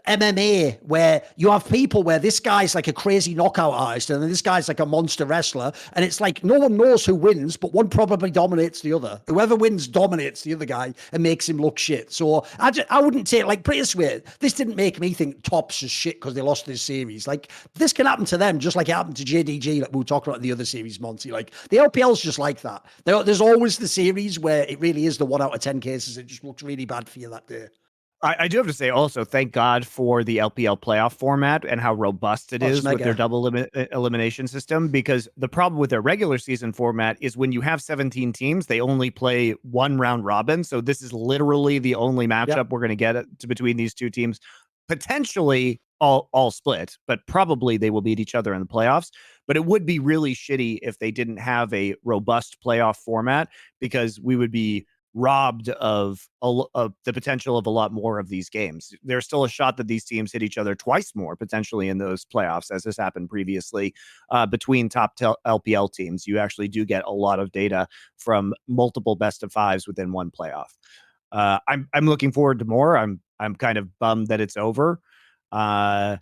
MMA, where you have people where this guy's like a crazy knockout artist and then this guy's like a monster wrestler, and it's like no one knows who wins, but one probably dominates the other. Whoever wins dominates the other guy and makes him look shit. So I wouldn't take, like, pretty swear, this didn't make me think Tops is shit because they lost this series. Like, this can happen to them just like it happened to JDG, like we were talking about in the other series, Monty. Like, the LPL's just like that. There's always the series where it really is the 1 out of 10 cases it just looks really bad for you that day.
I do have to say also, thank God for the LPL playoff format and how robust it is with their double elimination system, because the problem with their regular season format is when you have 17 teams, they only play 1 round robin. So this is literally the only matchup we're going to get between these two teams, potentially all split, but probably they will beat each other in the playoffs. But it would be really shitty if they didn't have a robust playoff format, because we would be robbed of the potential of a lot more of these games. There's still a shot that these teams hit each other twice more potentially in those playoffs, as has happened previously between top LPL teams. You actually do get a lot of data from multiple best of fives within one playoff. I'm looking forward to more. I'm kind of bummed that it's over. The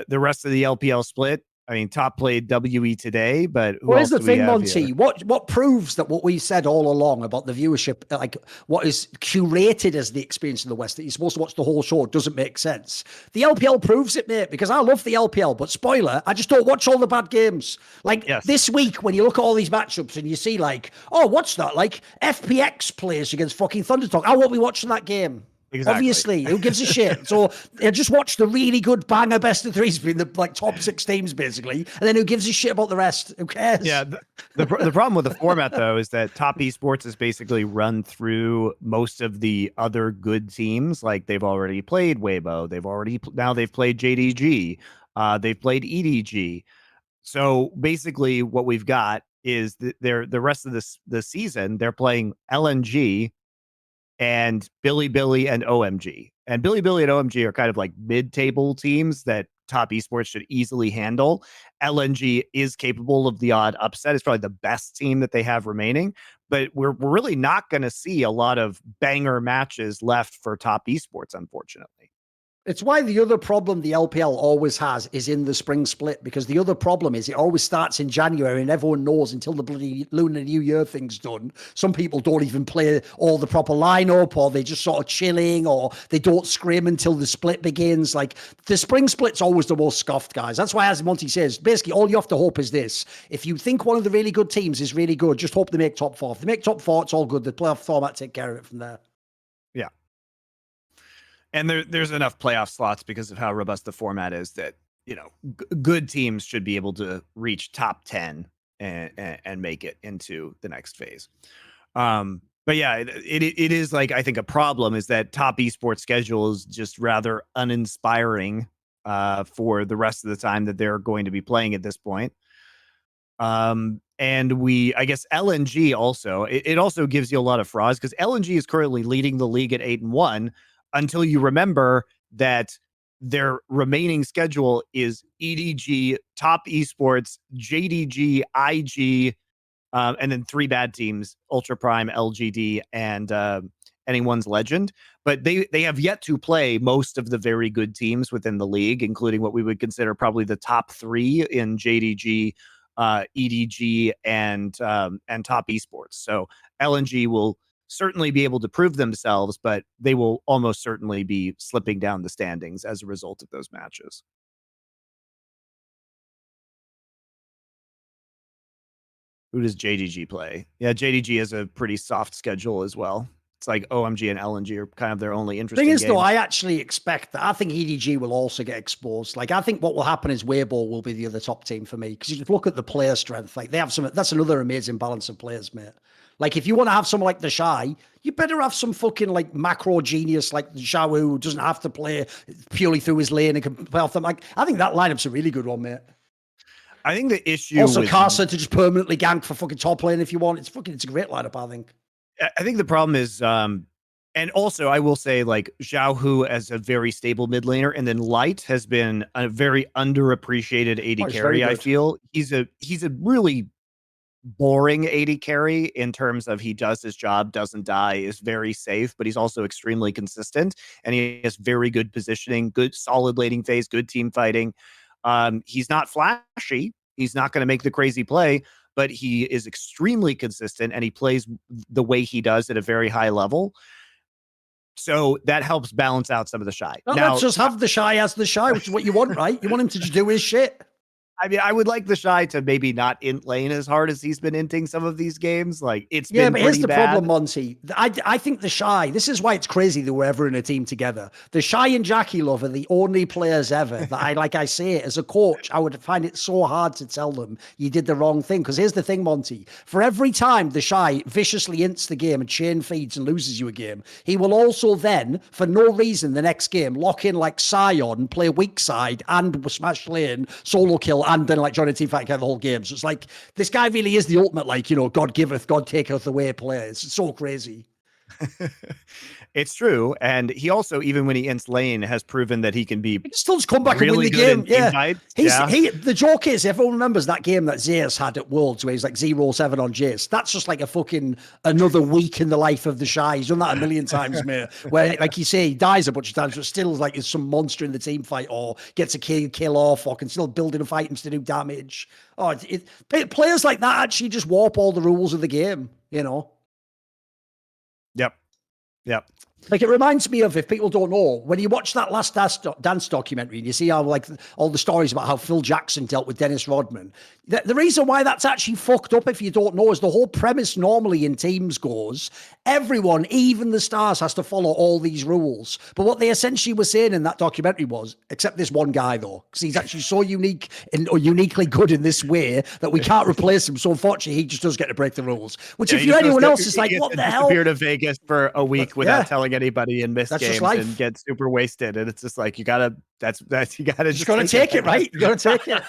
rest of the LPL split, I mean, top played WE today, but who
here's
else
the thing,
we have
Monty.
here?
What proves that what we said all along about the viewership, like what is curated as the experience in the West, that you're supposed to watch the whole show, doesn't make sense. The LPL proves it, mate, because I love the LPL, but spoiler, I just don't watch all the bad games. Like this week, when you look at all these matchups and you see like, oh, what's that? Like FPX plays against fucking Thundertalk. I won't be watching that game.
Exactly.
Obviously, who gives a shit? So just watch the really good banger best of threes between the like top 6 teams, basically, and then who gives a shit about the rest? Who cares?
Yeah. The problem with the format, though, is that Top Esports has basically run through most of the other good teams. Like they've already played Weibo. Now they've played JDG. They've played EDG. So basically, what we've got is the rest of the season they're playing LNG and Billy and OMG. And Billy and OMG are kind of like mid-table teams that Top Esports should easily handle. LNG is capable of the odd upset. It's probably the best team that they have remaining, but we're really not going to see a lot of banger matches left for Top Esports, unfortunately.
It's why the other problem the LPL always has is in the spring split, because the other problem is it always starts in January and everyone knows until the bloody Lunar New Year thing's done. Some people don't even play all the proper lineup, or they just sort of chilling, or they don't scrim until the split begins. Like the spring split's always the most scuffed, guys. That's why, as Monty says, basically all you have to hope is this. If you think one of the really good teams is really good, just hope they make top 4. If they make top 4, it's all good. The playoff format take care of it from there.
Yeah. And there's enough playoff slots because of how robust the format is that, good teams should be able to reach top 10 and make it into the next phase. But yeah, it is like, I think a problem is that Top Esports schedule is just rather uninspiring for the rest of the time that they're going to be playing at this point. And I guess LNG also, it also gives you a lot of frauds because LNG is currently leading the league at 8-1 until you remember that their remaining schedule is EDG, Top Esports, JDG, IG, and then 3 bad teams, Ultra Prime, LGD, and Anyone's Legend. But they have yet to play most of the very good teams within the league, including what we would consider probably the top 3 in JDG, EDG, and Top Esports. So LNG will certainly be able to prove themselves, but they will almost certainly be slipping down the standings as a result of those matches. Who does JDG play? Yeah, JDG has a pretty soft schedule as well. It's like OMG and LNG are kind of their only interesting
Thing is,
games.
though, I actually expect that. I think EDG will also get exposed. Like, I think what will happen is Weibo will be the other top team for me, because you just look at the player strength. Like, they have some. That's another amazing balance of players, mate. Like, if you want to have someone like the Shy, you better have some fucking like macro genius like the Shy who doesn't have to play purely through his lane and can play off them. Like, I think that lineup's a really good one, mate.
I think the issue
also Carson to just permanently gank for fucking top lane if you want. It's a great lineup, I think.
I think the problem is, and also I will say like Xiao Hu as a very stable mid laner, and then Light has been a very underappreciated AD carry. I feel he's a really boring AD carry in terms of he does his job, doesn't die, is very safe, but he's also extremely consistent and he has very good positioning, good solid laning phase, good team fighting. He's not flashy. He's not going to make the crazy play, but he is extremely consistent and he plays the way he does at a very high level. So that helps balance out some of the Shy.
Now, let's just have the Shy as the Shy, which is what you want, right? You want him to just do his shit.
I mean, I would like the Shy to maybe not int lane as hard as he's been inting some of these games. Like it's been pretty bad. Yeah, but here's the problem,
Monty. I think the Shy, this is why it's crazy that we're ever in a team together. The Shy and Jackie Love are the only players ever that I say it as a coach, I would find it so hard to tell them you did the wrong thing. Because here's the thing, Monty. For every time the Shy viciously ints the game and chain feeds and loses you a game, he will also then, for no reason, the next game, lock in like Sion, play weak side and smash lane, solo kill, and then like join a team fight the whole game. So it's like, this guy really is the ultimate, like, God giveth, God taketh away player. It's so crazy.
It's true. And he also, even when he ints lane, has proven that he can be
still just come back really and win the game.
Yeah.
The joke is, everyone remembers that game that Jayce had at Worlds where he's like 0-7 on Jayce. That's just like a fucking another week in the life of the Shy. He's done that a million times, mate. Where, like you say, he dies a bunch of times, but still like is some monster in the team fight or gets a kill off or can still build in a fight and still do damage. Players like that actually just warp all the rules of the game,
Yep.
Like, it reminds me of, if people don't know, when you watch that Last Dance documentary and you see how, like, all the stories about how Phil Jackson dealt with Dennis Rodman, the reason why that's actually fucked up, if you don't know, is the whole premise normally in teams goes, everyone, even the stars, has to follow all these rules. But what they essentially were saying in that documentary was, except this one guy, though, because he's actually so unique or uniquely good in this way that we can't replace him. So unfortunately, he just does get to break the rules. Which, if you're anyone else, is like, what the hell?
Disappear to Vegas for a week without telling anybody and miss
That's
games and get super wasted. And it's just like, you gotta
take it, right? You gotta take it.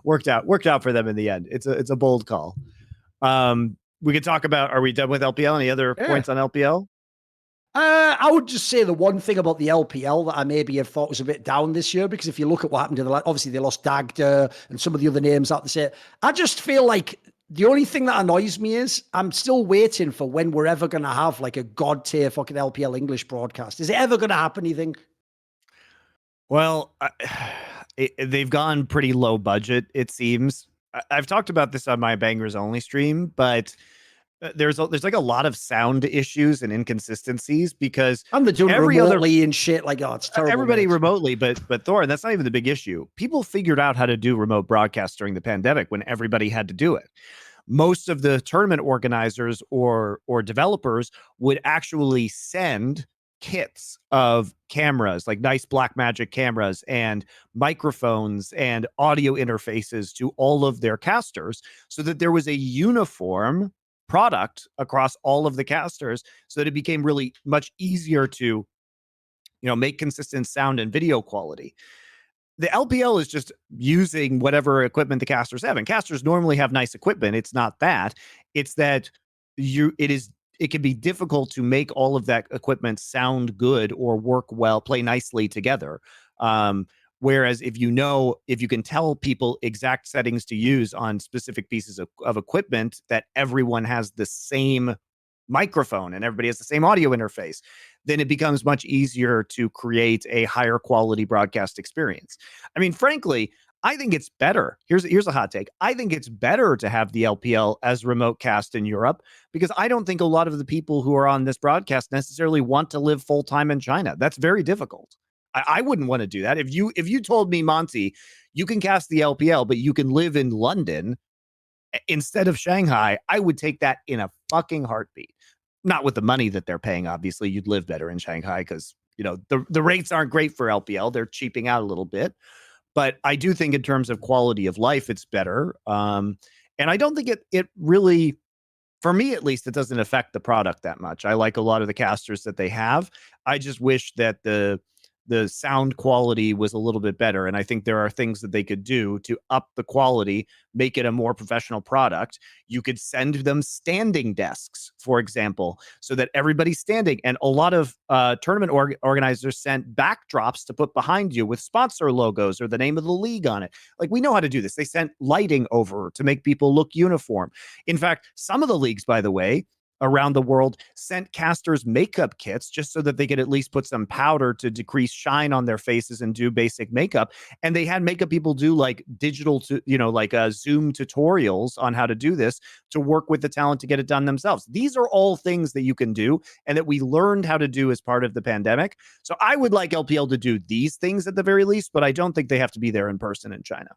Worked out for them in the end. It's a bold call. We could talk about, are we done with LPL? Any other points on LPL?
I would just say the one thing about the LPL that I maybe have thought was a bit down this year, because if you look at what happened to obviously they lost Dagda and some of the other names out there. I just feel like the only thing that annoys me is I'm still waiting for when we're ever going to have like a god tier fucking LPL English broadcast. Is it ever going to happen, you think?
Well, they've gone pretty low budget, it seems. I've talked about this on my Bangers Only stream, but there's like a lot of sound issues and inconsistencies because
I'm the doing remotely and shit. Like, oh, it's terrible.
Everybody remotely, but Thorin, that's not even the big issue. People figured out how to do remote broadcasts during the pandemic when everybody had to do it. Most of the tournament organizers or developers would actually send kits of cameras, like nice Blackmagic cameras and microphones and audio interfaces to all of their casters so that there was a uniform product across all of the casters, so that it became really much easier to, make consistent sound and video quality. The LPL is just using whatever equipment the casters have, and casters normally have nice equipment. It's not that. It's that it can be difficult to make all of that equipment sound good or work well, play nicely together. Whereas if you can tell people exact settings to use on specific pieces of equipment, that everyone has the same microphone and everybody has the same audio interface, then it becomes much easier to create a higher quality broadcast experience. I mean, frankly, I think it's better. Here's a hot take. I think it's better to have the LPL as remote cast in Europe, because I don't think a lot of the people who are on this broadcast necessarily want to live full time in China. That's very difficult. I wouldn't want to do that. If you told me, Monty, you can cast the LPL, but you can live in London instead of Shanghai, I would take that in a fucking heartbeat. Not with the money that they're paying. Obviously, you'd live better in Shanghai because, the rates aren't great for LPL. They're cheaping out a little bit. But I do think in terms of quality of life, it's better. And I don't think it really, for me at least, it doesn't affect the product that much. I like a lot of the casters that they have. I just wish that the sound quality was a little bit better. And I think there are things that they could do to up the quality, make it a more professional product. You could send them standing desks, for example, so that everybody's standing. And a lot of tournament organizers sent backdrops to put behind you with sponsor logos or the name of the league on it. Like, we know how to do this. They sent lighting over to make people look uniform. In fact, some of the leagues, by the way, around the world sent casters makeup kits just so that they could at least put some powder to decrease shine on their faces and do basic makeup. And they had makeup people do like digital Zoom tutorials on how to do this to work with the talent to get it done themselves. These are all things that you can do and that we learned how to do as part of the pandemic. So I would like LPL to do these things at the very least, but I don't think they have to be there in person in China.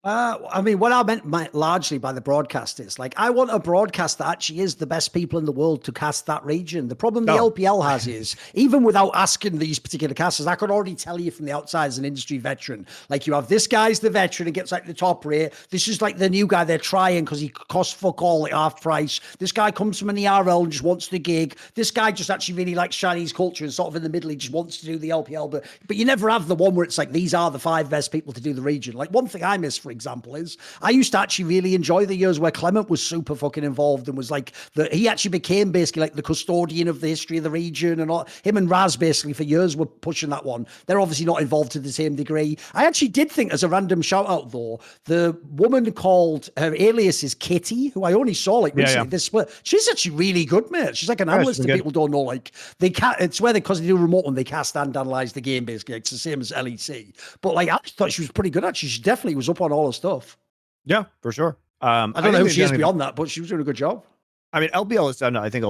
I mean, what I meant largely by the broadcast is, like, I want a broadcast that actually is the best people in the world to cast that region. The problem the LPL has is, even without asking these particular casters, I could already tell you from the outside as an industry veteran, like, you have this guy's the veteran and gets like the top rate. This is like the new guy they're trying because he costs fuck all at half price. This guy comes from an ERL and just wants the gig. This guy just actually really likes Chinese culture and sort of in the middle, he just wants to do the LPL. But you never have the one where it's like, these are the 5 best people to do the region. Like, one thing I miss, for example, is I used to actually really enjoy the years where Clement was super fucking involved and was like he actually became basically like the custodian of the history of the region, and all. Him and Raz basically for years were pushing that one. They're obviously not involved to the same degree. I actually did think, as a random shout out though, the woman called, her alias is Kitty, who I only saw like recently this split. She's actually really good, mate. She's like an analyst that people don't know. Like, they can't, it's where because they do remote one, they cast and analyze the game basically. It's the same as LEC. But like, I thought she was pretty good actually. She definitely was up on all the stuff.
Yeah, for sure.
I don't know who she is beyond that, but she was doing a good job.
I mean, LPL has done, I think,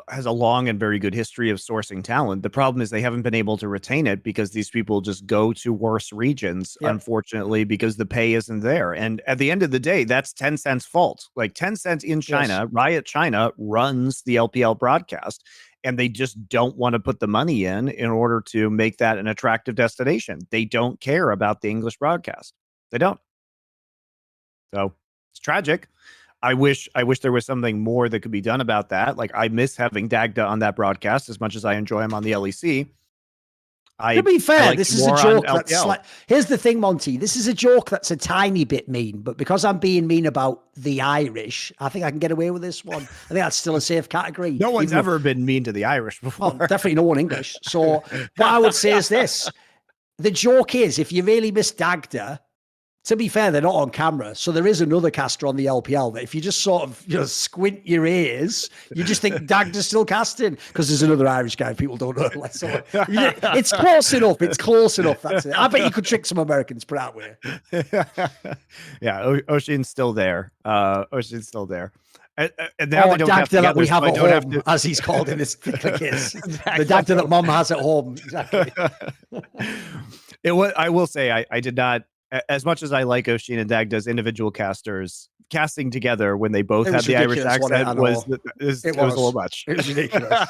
has a long and very good history of sourcing talent. The problem is they haven't been able to retain it because these people just go to worse regions, unfortunately, because the pay isn't there. And at the end of the day, that's Tencent's fault. Like Tencent in China, Riot China runs the LPL broadcast, and they just don't want to put the money in order to make that an attractive destination. They don't care about the English broadcast. They don't. So it's tragic. I wish there was something more that could be done about that. Like, I miss having Dagda on that broadcast as much as I enjoy him on the LEC.
To be fair, this is a joke that's like, here's the thing, Monty. This is a joke that's a tiny bit mean, but because I'm being mean about the Irish, I think I can get away with this one. I think that's still a safe category.
No one's ever been mean to the Irish before.
Well, definitely no one English. So what I would say is this. The joke is, if you really miss Dagda, to be fair, they're not on camera. So there is another caster on the LPL that if you just sort of squint your ears, you just think Dagda's still casting because there's another Irish guy people don't know. So it's close enough. It's close enough. That's it. I bet you could trick some Americans, put that way.
Yeah, Ocean's still there. Ocean's still there. And now they don't
Dagda
have together,
that we have
so
at home, as he's called in this particular case. Exactly. The Dagda that mom has at home. Exactly.
I will say, I did not, as much as I like Oshin and Dagda's individual casters, casting together when they both had the Irish accent was a little much.
It was ridiculous.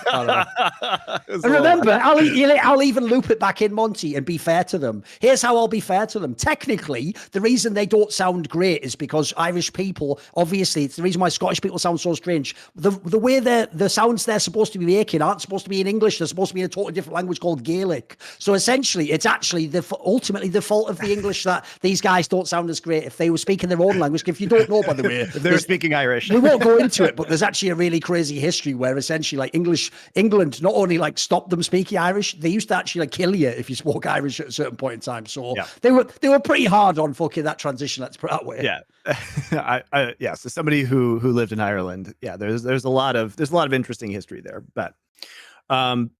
And remember, I'll even loop it back in, Monty, and be fair to them. Here's how I'll be fair to them. Technically, the reason they don't sound great is because Irish people, obviously, it's the reason why Scottish people sound so strange. The way the sounds they're supposed to be making aren't supposed to be in English. They're supposed to be in a totally different language called Gaelic. So essentially, it's actually ultimately the fault of the English that these guys don't sound as great. If they were speaking their own language, if you don't know, by the way,
if they're speaking Irish,
we won't go into it, but there's actually a really crazy history where essentially like England not only like stopped them speaking Irish, they used to actually like kill you if you spoke Irish at a certain point in time. So they were pretty hard on fucking that transition, let's put it that way.
Yeah. So somebody who lived in Ireland, there's a lot of interesting history there. But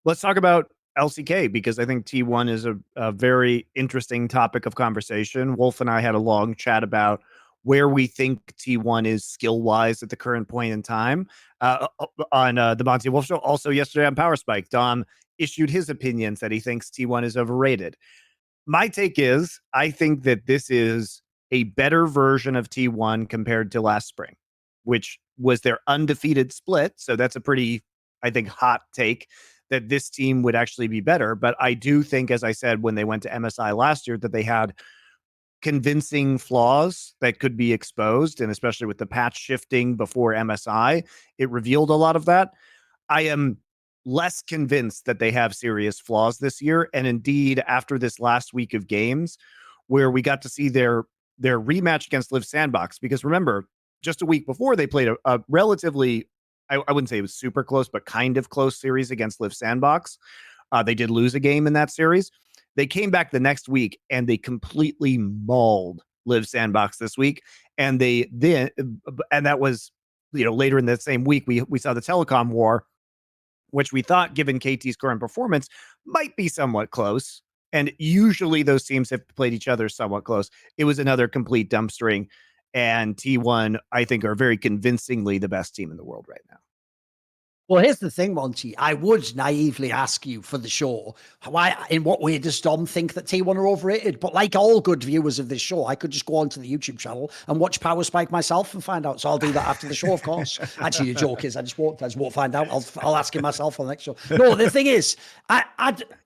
let's talk about LCK, because I think T1 is a very interesting topic of conversation. Wolf and I had a long chat about where we think T1 is skill-wise at the current point in time on the Monty Wolf Show. Also yesterday on Power Spike, Dom issued his opinions that he thinks T1 is overrated. My take is, I think that this is a better version of T1 compared to last spring, which was their undefeated split. So that's a pretty, I think, hot take that this team would actually be better. But I do think, as I said, when they went to MSI last year, that they had convincing flaws that could be exposed. And especially with the patch shifting before MSI, it revealed a lot of that. I am less convinced that they have serious flaws this year. And indeed, after this last week of games, where we got to see their rematch against Live Sandbox, because remember, just a week before, they played a relatively, I wouldn't say it was super close, but kind of close series against Live Sandbox. They did lose a game in that series. They came back the next week and they completely mauled Live Sandbox this week. And that was, later in that same week, we saw the telecom war, which we thought, given KT's current performance, might be somewhat close. And usually those teams have played each other somewhat close. It was another complete dumpstering. And T1, I think, are very convincingly the best team in the world right now.
Well, here's the thing, Monty. I would naively ask you for the show, in what way does Dom think that T1 are overrated? But like all good viewers of this show, I could just go onto the YouTube channel and watch Power Spike myself and find out. So I'll do that after the show, of course. Actually, the joke is I just won't find out. I'll ask him myself on the next show. No, the thing is, I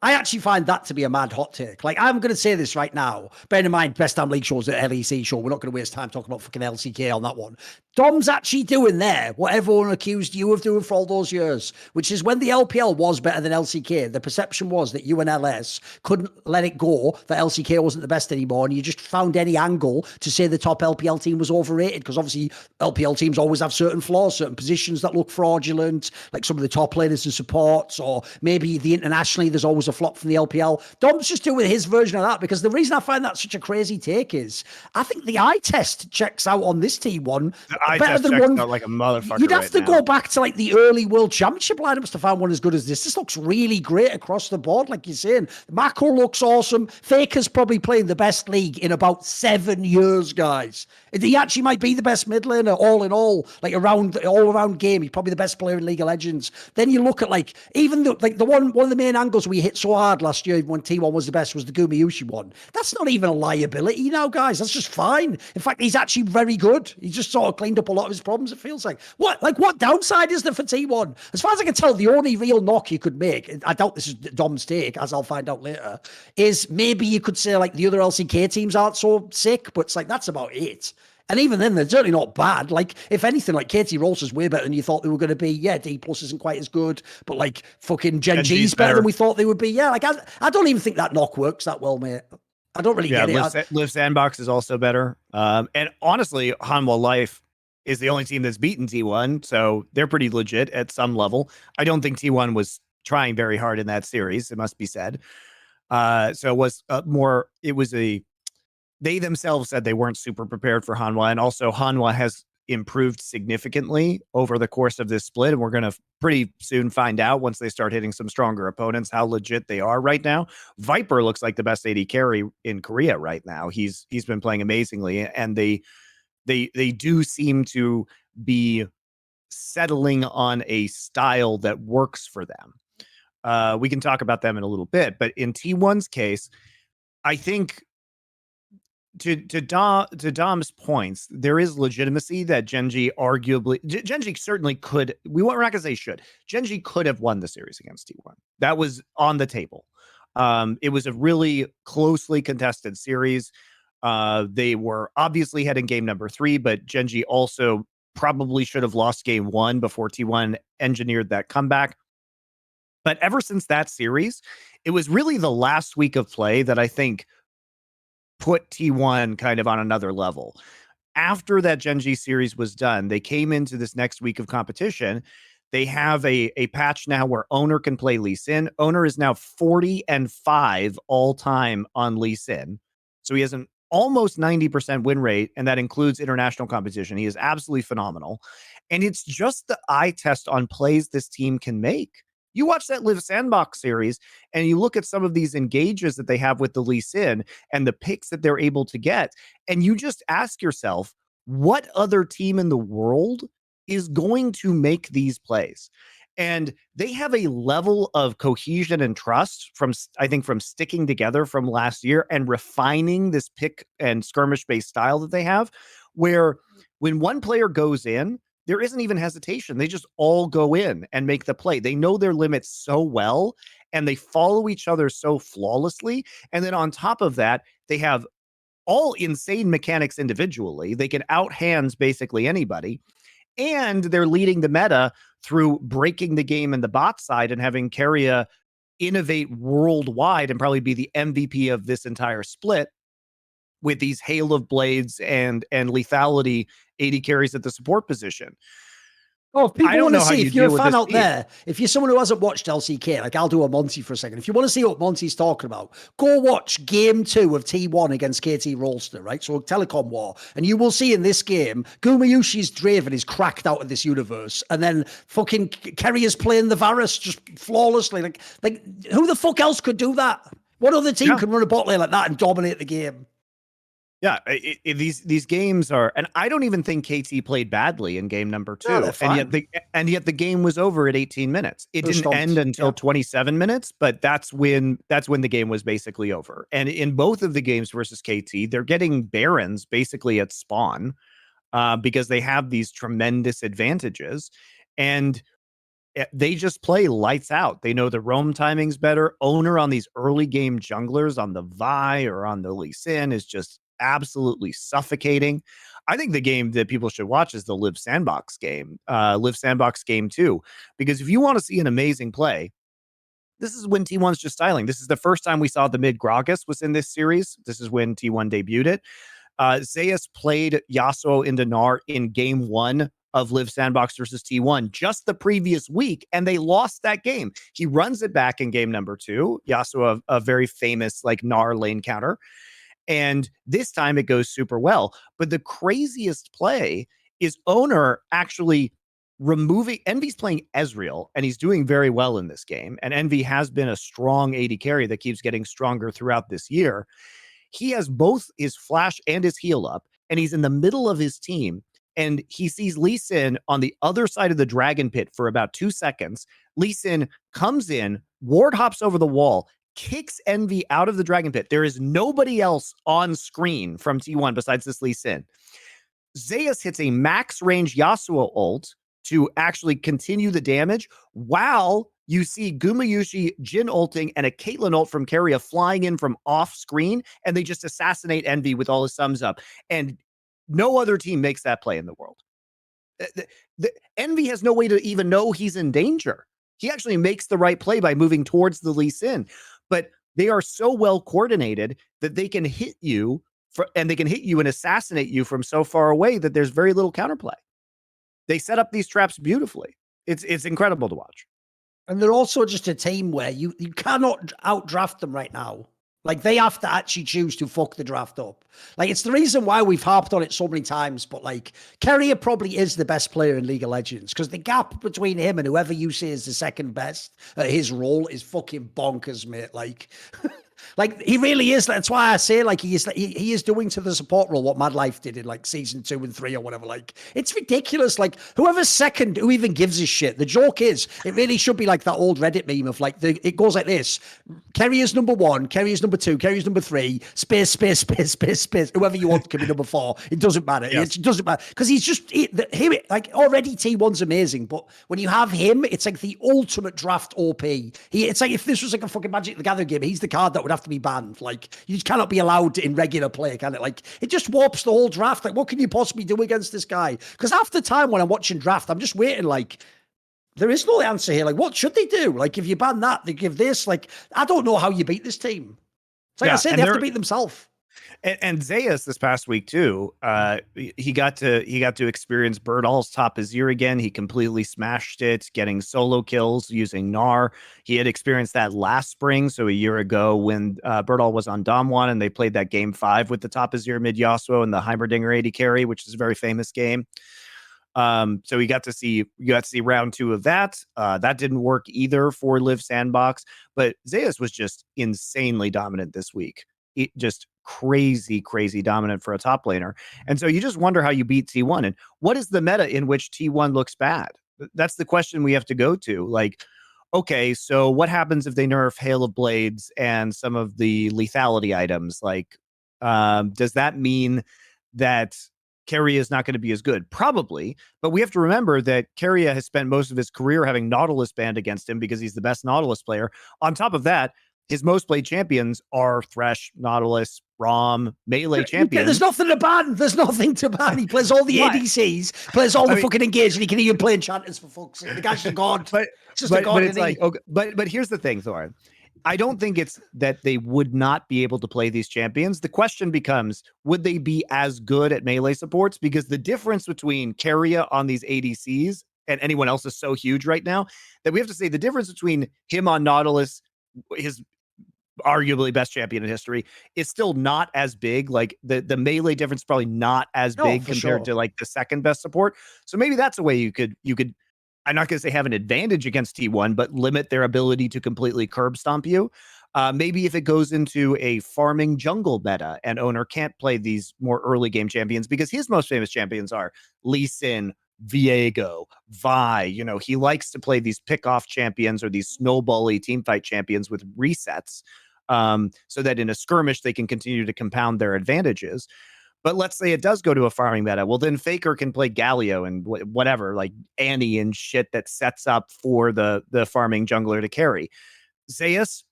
actually find that to be a mad hot take. Like, I'm going to say this right now. Bearing in mind, Best Damn League shows at LEC show. We're not going to waste time talking about fucking LCK on that one. Dom's actually doing there what everyone accused you of doing for all those years, which is when the LPL was better than LCK, the perception was that you and LS couldn't let it go that LCK wasn't the best anymore, and you just found any angle to say the top LPL team was overrated, because obviously LPL teams always have certain flaws, certain positions that look fraudulent, like some of the top laners and supports, or maybe internationally there's always a flop from the LPL. Dom's just doing his version of that, because the reason I find that such a crazy take is I think the eye test checks out on this T1.
I
better
just
than
checked
one.
out like a motherfucker
You'd have
right
to
now.
go back to like the early World Championship lineups to find one as good as this. This looks really great across the board, like you're saying. Macro looks awesome. Faker's probably playing the best league in about 7 years, guys. He actually might be the best mid laner, all in all, like all around game. He's probably the best player in League of Legends. Then you look at like even the one of the main angles we hit so hard last year when T1 was the best was the Gumayusi one. That's not even a liability now, guys. That's just fine. In fact, he's actually very good. He's just sort of cleaned up a lot of his problems, it feels like. What downside is there for T1? As far as I can tell, the only real knock you could make, I doubt this is Dom's take, as I'll find out later, is maybe you could say like the other LCK teams aren't so sick, but it's like that's about it. And even then, they're certainly not bad. Like, if anything, like KT Rolster's way better than you thought they were going to be. Yeah, Dplus isn't quite as good, but like fucking GenG's better than we thought they would be. Yeah, like I don't even think that knock works that well, mate. I don't really get it.
Live Sandbox is also better. And honestly, Hanwha Life is the only team that's beaten T1, so they're pretty legit at some level. I don't think T1 was trying very hard in that series, it must be said. So it was they themselves said they weren't super prepared for Hanwha, and also Hanwha has improved significantly over the course of this split, and we're going to pretty soon find out once they start hitting some stronger opponents how legit they are right now. Viper looks like the best AD carry in Korea right now. He's been playing amazingly, and they do seem to be settling on a style that works for them. We can talk about them in a little bit, but in T1's case, I think to Dom's points, there is legitimacy that GenG arguably, GenG certainly could. We're not gonna say should. GenG could have won the series against T1. That was on the table. It was a really closely contested series. They were obviously heading game number 3, but GenG also probably should have lost game 1 before T1 engineered that comeback. But ever since that series, it was really the last week of play that I think put T1 kind of on another level. After that GenG series was done, they came into this next week of competition. They have a patch now where Owner can play Lee Sin. Owner is now 40-5 all time on Lee Sin. So he has an almost 90% win rate, and that includes international competition. He is absolutely phenomenal. And it's just the eye test on plays this team can make. You watch that Live Sandbox series and you look at some of these engages that they have with the Lee Sin and the picks that they're able to get, and you just ask yourself, what other team in the world is going to make these plays? And they have a level of cohesion and trust from sticking together from last year and refining this pick and skirmish-based style that they have, where when one player goes in, there isn't even hesitation. They just all go in and make the play. They know their limits so well, and they follow each other so flawlessly. And then on top of that, they have all insane mechanics individually. They can outhands basically anybody. And they're leading the meta through breaking the game in the bot side and having Keria innovate worldwide and probably be the MVP of this entire split with these hail of blades and lethality 80 carries at the support position.
Oh, if people want to see, if you're a fan out
team
there, if you're someone who hasn't watched LCK, like I'll do a Monty for a second. If you want to see what Monty's talking about, go watch game 2 of T1 against KT Rolster, right? So Telecom War. And you will see in this game, Gumayushi's Draven is cracked out of this universe. And then fucking Keria's playing the Varus just flawlessly. Like who the fuck else could do that? What other team can run a bot lane like that and dominate the game?
Yeah, these games are, and I don't even think KT played badly in game number 2,
No,
and yet the game was over at 18 minutes. It didn't end until 27 minutes, but that's when the game was basically over. And in both of the games versus KT, they're getting Barons basically at spawn because they have these tremendous advantages, and they just play lights out. They know the roam timing's better. Owner on these early game junglers on the Vi or on the Lee Sin is just absolutely suffocating. I think the game that people should watch is the Live Sandbox game, Live Sandbox game 2, because if you want to see an amazing play, this is when T1's just styling. This is the first time we saw the mid Gragas was in this series. This is when T1 debuted it. Jayce played Yasuo into Gnar in game 1 of Live Sandbox versus T1 just the previous week, and they lost that game. He runs it back in game number 2. Yasuo, a very famous like Gnar lane counter. And this time it goes super well. But the craziest play is Owner actually removing Envy's playing Ezreal, and he's doing very well in this game. And Envy has been a strong AD carry that keeps getting stronger throughout this year. He has both his flash and his heal up, and he's in the middle of his team. And he sees Lee Sin on the other side of the dragon pit for about 2 seconds. Lee Sin comes in, ward hops over the wall, kicks Envy out of the dragon pit. There is nobody else on screen from T1 besides this Lee Sin. Jayce hits a max range Yasuo ult to actually continue the damage, while you see Gumayusi Jhin ulting and a Caitlyn ult from Keria flying in from off screen, and they just assassinate Envy with all his thumbs up. And no other team makes that play in the world. The Envy has no way to even know he's in danger. He actually makes the right play by moving towards the Lee Sin. But they are so well coordinated that they can hit you, and they can hit you and assassinate you from so far away that there's very little counterplay. They set up these traps beautifully. It's incredible to watch.
And they're also just a team where you cannot outdraft them right now. Like, they have to actually choose to fuck the draft up. Like, it's the reason why we've harped on it so many times. But, like, Keria probably is the best player in League of Legends, because the gap between him and whoever you say is the second best at his role is fucking bonkers, mate. Like... Like, he really is. That's why I say, like, he is doing to the support role what Mad Life did in, like, season 2 and 3 or whatever. Like, it's ridiculous. Like, whoever's second, who even gives a shit? The joke is, it really should be like that old Reddit meme of, like, it goes like this. Keria's number 1, Keria's number 2, Keria's number 3, space, space, space, space, space. Whoever you want can be number 4. It doesn't matter. Yes. It doesn't matter. Because he's just, like, already T1's amazing. But when you have him, it's like the ultimate draft OP. It's like if this was like a fucking Magic the Gathering game, he's the card that would have to be banned. Like, you just cannot be allowed in regular play, can it? Like, it just warps the whole draft. Like, what can you possibly do against this guy? Because half the time when I'm watching draft, I'm just waiting, like, there is no answer here. Like, what should they do? Like, if you ban that, they give this. Like, I don't know how you beat this team. It's like I said, they have to beat themselves.
And Jayce this past week too, he got to experience Birdall's top Azir again. He completely smashed it, getting solo kills using Gnar. He had experienced that last spring, so a year ago when Birdall was on Dom1 and they played that game 5 with the top Azir mid Yasuo and the Heimerdinger AD carry, which is a very famous game. So you got to see round 2 of that. That didn't work either for Live Sandbox, but Jayce was just insanely dominant this week. Just crazy dominant for a top laner. And so you just wonder how you beat T1 and what is the meta in which T1 looks bad? That's the question we have to go to. Like, okay, so what happens if they nerf Hail of Blades and some of the lethality items? Like, does that mean that Keria is not going to be as good? Probably, but we have to remember that Keria has spent most of his career having Nautilus banned against him because he's the best Nautilus player. On top of that, his most played champions are Thresh, Nautilus, Braum, melee champions.
There's nothing to ban. There's nothing to ban. He plays all the ADCs, plays all the fucking engage, and he can even play enchanters for fuck's sake. The guy's just a god. But
it's like, okay, but here's the thing, Thorin. I don't think it's that they would not be able to play these champions. The question becomes, would they be as good at melee supports? Because the difference between Keria on these ADCs and anyone else is so huge right now that we have to say the difference between him on Nautilus, his arguably best champion in history, is still not as big. Like the melee difference is probably not as big compared to like the second best support. So maybe that's a way you could, I'm not going to say have an advantage against T1, but limit their ability to completely curb stomp you. Maybe if it goes into a farming jungle meta and Owner can't play these more early game champions because his most famous champions are Lee Sin, Viego, Vi. You know, he likes to play these pick-off champions or these snowbally teamfight champions with resets, so that in a skirmish they can continue to compound their advantages. But let's say it does go to a farming meta. Well, then Faker can play Galio and whatever, like Annie and shit that sets up for the farming jungler to carry. Jayce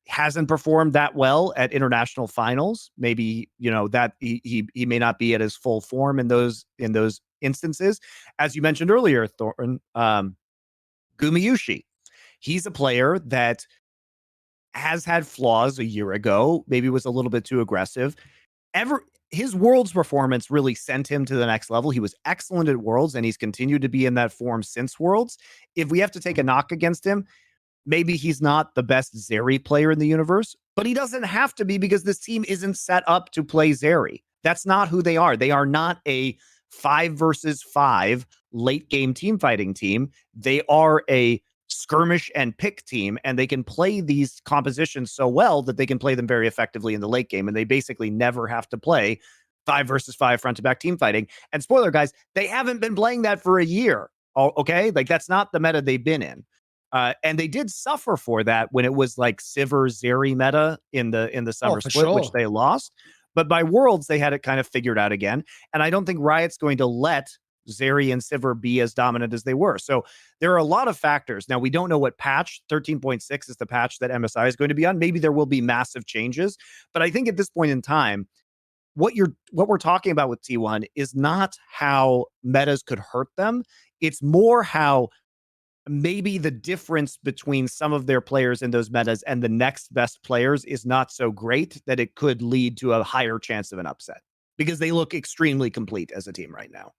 hasn't performed that well at international finals. Maybe, you know, that he may not be at his full form in those instances. As you mentioned earlier, Thorin, Gumayusi, he's a player that has had flaws a year ago, maybe was a little bit too aggressive. His Worlds performance really sent him to the next level. He was excellent at Worlds, and he's continued to be in that form since Worlds. If we have to take a knock against him, maybe he's not the best Zeri player in the universe, but he doesn't have to be because this team isn't set up to play Zeri. That's not who they are. They are not a 5 versus 5 late game team fighting team. They are a skirmish and pick team, and they can play these compositions so well that they can play them very effectively in the late game, and they basically never have to play 5 versus 5 front to back team fighting. And spoiler, guys, they haven't been playing that for a year. Okay, like that's not the meta they've been in. And they did suffer for that when it was like Sivir Zeri meta in the summer split, which they lost. But by Worlds, they had it kind of figured out again. And I don't think Riot's going to let Zeri and Sivir be as dominant as they were. So there are a lot of factors. Now, we don't know what patch 13.6 is the patch that MSI is going to be on. Maybe there will be massive changes. But I think at this point in time, what we're talking about with T1 is not how metas could hurt them. It's more how maybe the difference between some of their players in those metas and the next best players is not so great that it could lead to a higher chance of an upset, because they look extremely complete as a team right now.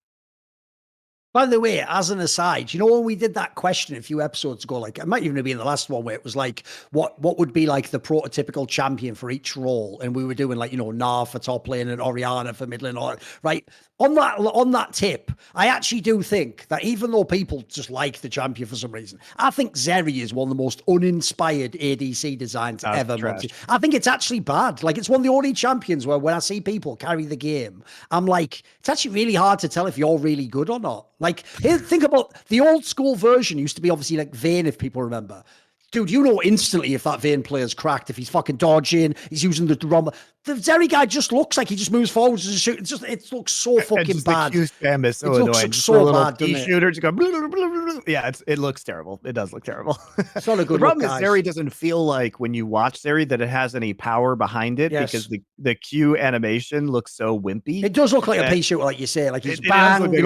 By the way, as an aside, you know, when we did that question a few episodes ago, like it might even be in the last one, where it was like, what would be like the prototypical champion for each role? And we were doing like, you know, Nar for top lane and Orianna for mid lane, right? On that tip, I actually do think that even though people just like the champion for some reason, I think Zeri is one of the most uninspired ADC designs ever. I think it's actually bad. Like, it's one of the only champions where when I see people carry the game, I'm like, it's actually really hard to tell if you're really good or not. Like, here, think about the old school version used to be obviously like Vayne, if people remember. Dude, you know instantly if that Vayne player's cracked, if he's fucking dodging, he's using the rumble. The Zeri guy just looks like he just moves forwards and shoots. It looks so fucking bad.
The Q spam is so annoying. Looks
so bad, doesn't it?
Shooter to go, blah, blah, blah, blah. Yeah, it looks terrible. It does look terrible.
It's not a good
The problem
look,
is Zeri doesn't feel like when you watch Zeri that it has any power behind it, because the Q animation looks so wimpy.
It does look like a pea shooter, like you say. Like he's bang, like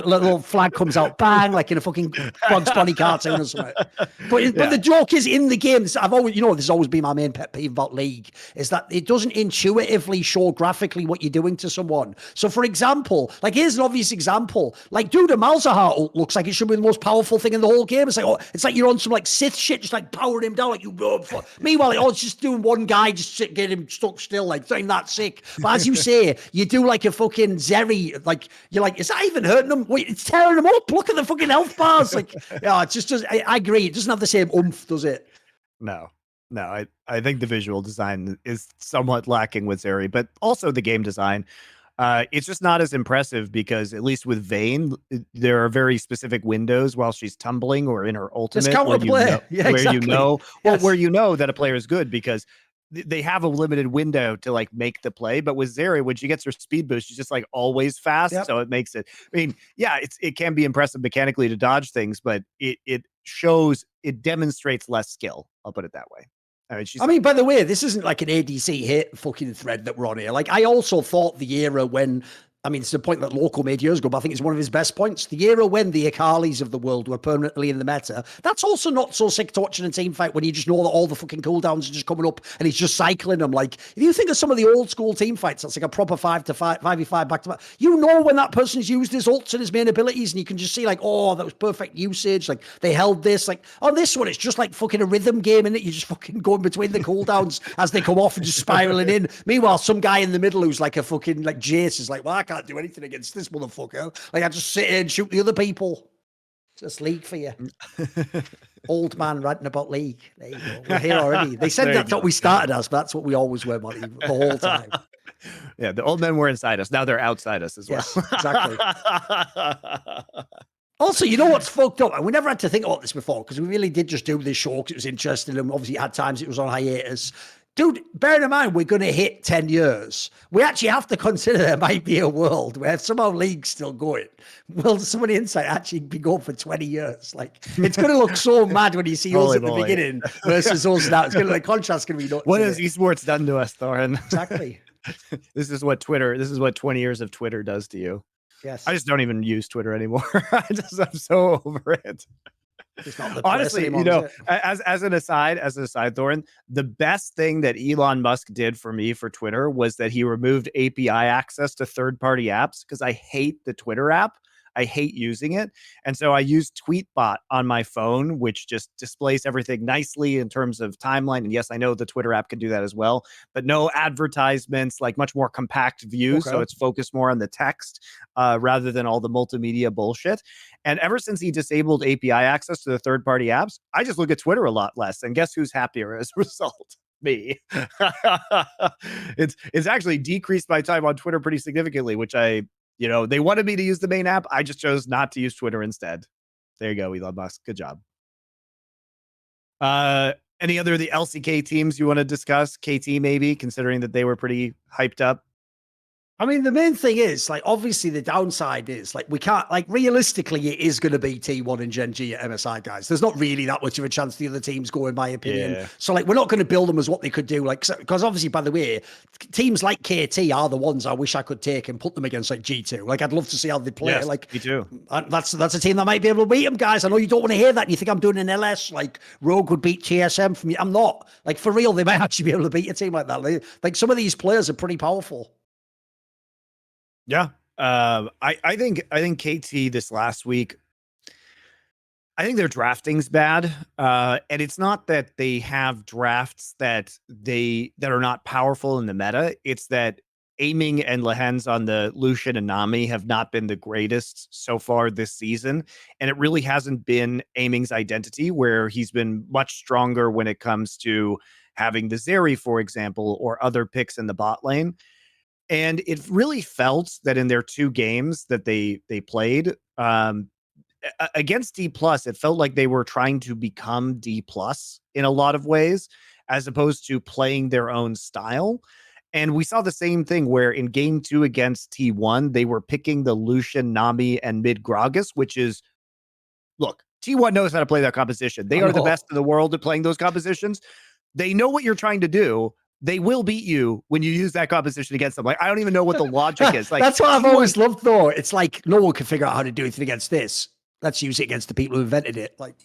little flag comes out, bang, like in a fucking Bugs Bunny cartoon or something. But the joke is, in the game, I've always, you know, this has always been my main pet peeve about League, is that it doesn't intuitively show graphically what you're doing to someone. So, for example, like here's an obvious example. Like, dude, a Malzahar ult looks like it should be the most powerful thing in the whole game. It's like, it's like you're on some like Sith shit, just like powering him down, like you. Meanwhile, it's just doing one guy, just get him stuck still, like saying that sick. But as you say, you do like a fucking Zeri, like you're like, is that even hurting him? Wait, it's tearing him up. Look at the fucking health bars. Like, yeah, it's just I agree. It doesn't have the same oomph, does it?
No, I think the visual design is somewhat lacking with Zeri, but also the game design. It's just not as impressive, because at least with Vayne, there are very specific windows while she's tumbling or in her ultimate where you know that a player is good, because they have a limited window to like make the play. But with Zeri, when she gets her speed boost, she's just like always fast. Yep. So it makes it, I mean, yeah, it can be impressive mechanically to dodge things, but it demonstrates less skill. I'll put it that way. I mean,
by the way, this isn't like an ADC hit fucking thread that we're on here. Like, I also thought the era when, I mean, it's a point that Loco made years ago, but I think it's one of his best points. The era when the Akalis of the world were permanently in the meta, that's also not so sick to watch in a team fight, when you just know that all the fucking cooldowns are just coming up and he's just cycling them. Like, if you think of some of the old school team fights, that's like a proper 5v5 back to back. You know when that person's used his ults and his main abilities, and you can just see like, oh, that was perfect usage. Like, they held this. Like, on this one, it's just like fucking a rhythm game, isn't it? You're just fucking going between the cooldowns as they come off and just spiraling in. Meanwhile, some guy in the middle who's like a fucking like Jayce is like, well, I can't do anything against this motherfucker. Like, I just sit here and shoot the other people. It's just League for you. Old man ranting about League. There you go. We're here already. They said that's what we started as, but that's what we always were, Monty, the whole time.
Yeah, the old men were inside us. Now they're outside us as well.
Yes, exactly. Also, you know what's fucked up? And we never had to think about this before, because we really did just do this show because it was interesting, and obviously at times it was on hiatus. Dude, bearing in mind we're going to hit 10 years, we actually have to consider there might be a world where somehow League's still going. Will some of the Insight actually be going for 20 years? Like, it's going to look so mad when you see us at the beginning versus us now. It's going to, like, contrast going to be nuts.
What has esports done to us, Thorin?
Exactly.
This is what 20 years of Twitter does to you.
Yes.
I just don't even use Twitter anymore. I'm so over it. Honestly, anymore, you know, as an aside, Thorin, the best thing that Elon Musk did for me for Twitter was that he removed API access to third-party apps, because I hate the Twitter app. I hate using it. And so I use Tweetbot on my phone, which just displays everything nicely in terms of timeline. And yes, I know the Twitter app can do that as well, but no advertisements, like much more compact views. So it's focused more on the text rather than all the multimedia bullshit. And ever since he disabled API access to the third-party apps, I just look at Twitter a lot less. And guess who's happier as a result? Me. It's actually decreased my time on Twitter pretty significantly, which they wanted me to use the main app. I just chose not to use Twitter instead. There you go, Elon Musk. Good job. Any other of the LCK teams you want to discuss? KT maybe, considering that they were pretty hyped up.
I mean, the main thing is, like, obviously the downside is, like, we can't, like, realistically, it is going to be T1 and GenG at MSI, guys. There's not really that much of a chance the other teams go, in my opinion.
Yeah.
So, like, we're not going to build them as what they could do, like, because obviously, by the way, teams like KT are the ones I wish I could take and put them against, like, G2. Like, I'd love to see how they play.
Yes,
like,
me too.
That's a team that might be able to beat them, guys. I know you don't want to hear that. And you think I'm doing an LS, like, Rogue would beat TSM from you. I'm not. Like, for real, they might actually be able to beat a team like that. Like, some of these players are pretty powerful.
Yeah. I think KT this last week, I think their drafting's bad. And it's not that they have drafts that are not powerful in the meta. It's that aiming and Lehens on the Lucian and Nami have not been the greatest so far this season. And it really hasn't been aiming's identity, where he's been much stronger when it comes to having the Zeri, for example, or other picks in the bot lane. And it really felt that in their 2 games that they played against Dplus, it felt like they were trying to become Dplus in a lot of ways, as opposed to playing their own style. And we saw the same thing where in game 2 against T1, they were picking the Lucian, Nami, and mid Gragas, which is, look, T1 knows how to play that composition. They are the best in the world at playing those compositions. They know what you're trying to do. They will beat you when you use that composition against them. Like, I don't even know what the logic is. Like,
that's what I've always loved, though. It's like, no one can figure out how to do anything against this. Let's use it against the people who invented it. Like,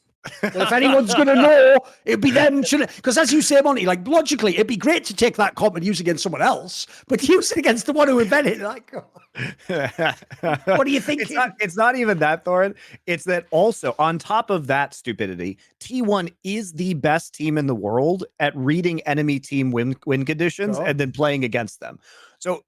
well, if anyone's going to know, it'd be them. Because as you say, Monty, like, logically, it'd be great to take that comp and use it against someone else, but use it against the one who invented it. Like, what do you think?
It's not even that, Thorin. It's that also, on top of that stupidity, T1 is the best team in the world at reading enemy team win conditions and then playing against them. So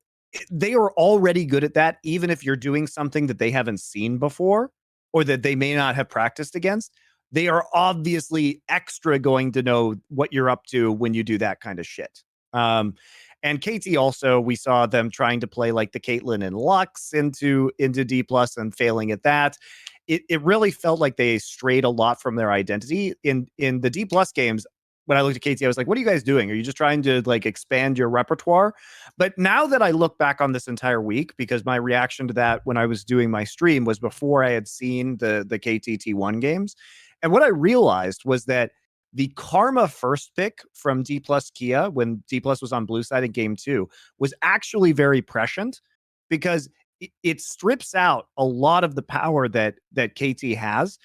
they are already good at that, even if you're doing something that they haven't seen before or that they may not have practiced against. They are obviously extra going to know what you're up to when you do that kind of shit. And KT also, we saw them trying to play like the Caitlyn and Lux into Dplus and failing at that. It really felt like they strayed a lot from their identity. In the Dplus games, when I looked at KT, I was like, what are you guys doing? Are you just trying to like expand your repertoire? But now that I look back on this entire week, because my reaction to that when I was doing my stream was before I had seen the KT T1 games. And what I realized was that the Karma first pick from Dplus Kia, when Dplus was on blue side in game 2, was actually very prescient because it strips out a lot of the power that KT has.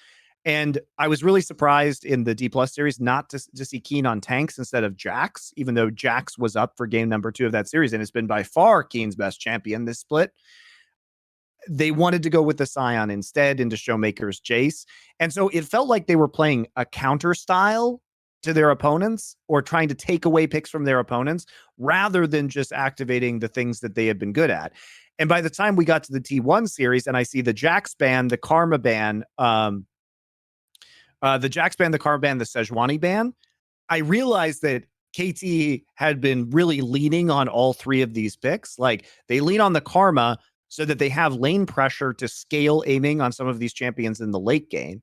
And I was really surprised in the Dplus series not to see Keen on tanks instead of Jax, even though Jax was up for game number 2 of that series and it's been by far Keen's best champion this split. They wanted to go with the Scion instead into Showmaker's Jayce. And so it felt like they were playing a counter style to their opponents or trying to take away picks from their opponents rather than just activating the things that they had been good at. And by the time we got to the T1 series and I see the Jax ban, the Karma ban, the Jax ban, the Karma ban, the Sejuani ban, I realized that KT had been really leaning on all 3 of these picks. Like they lean on the Karma so that they have lane pressure to scale aiming on some of these champions in the late game.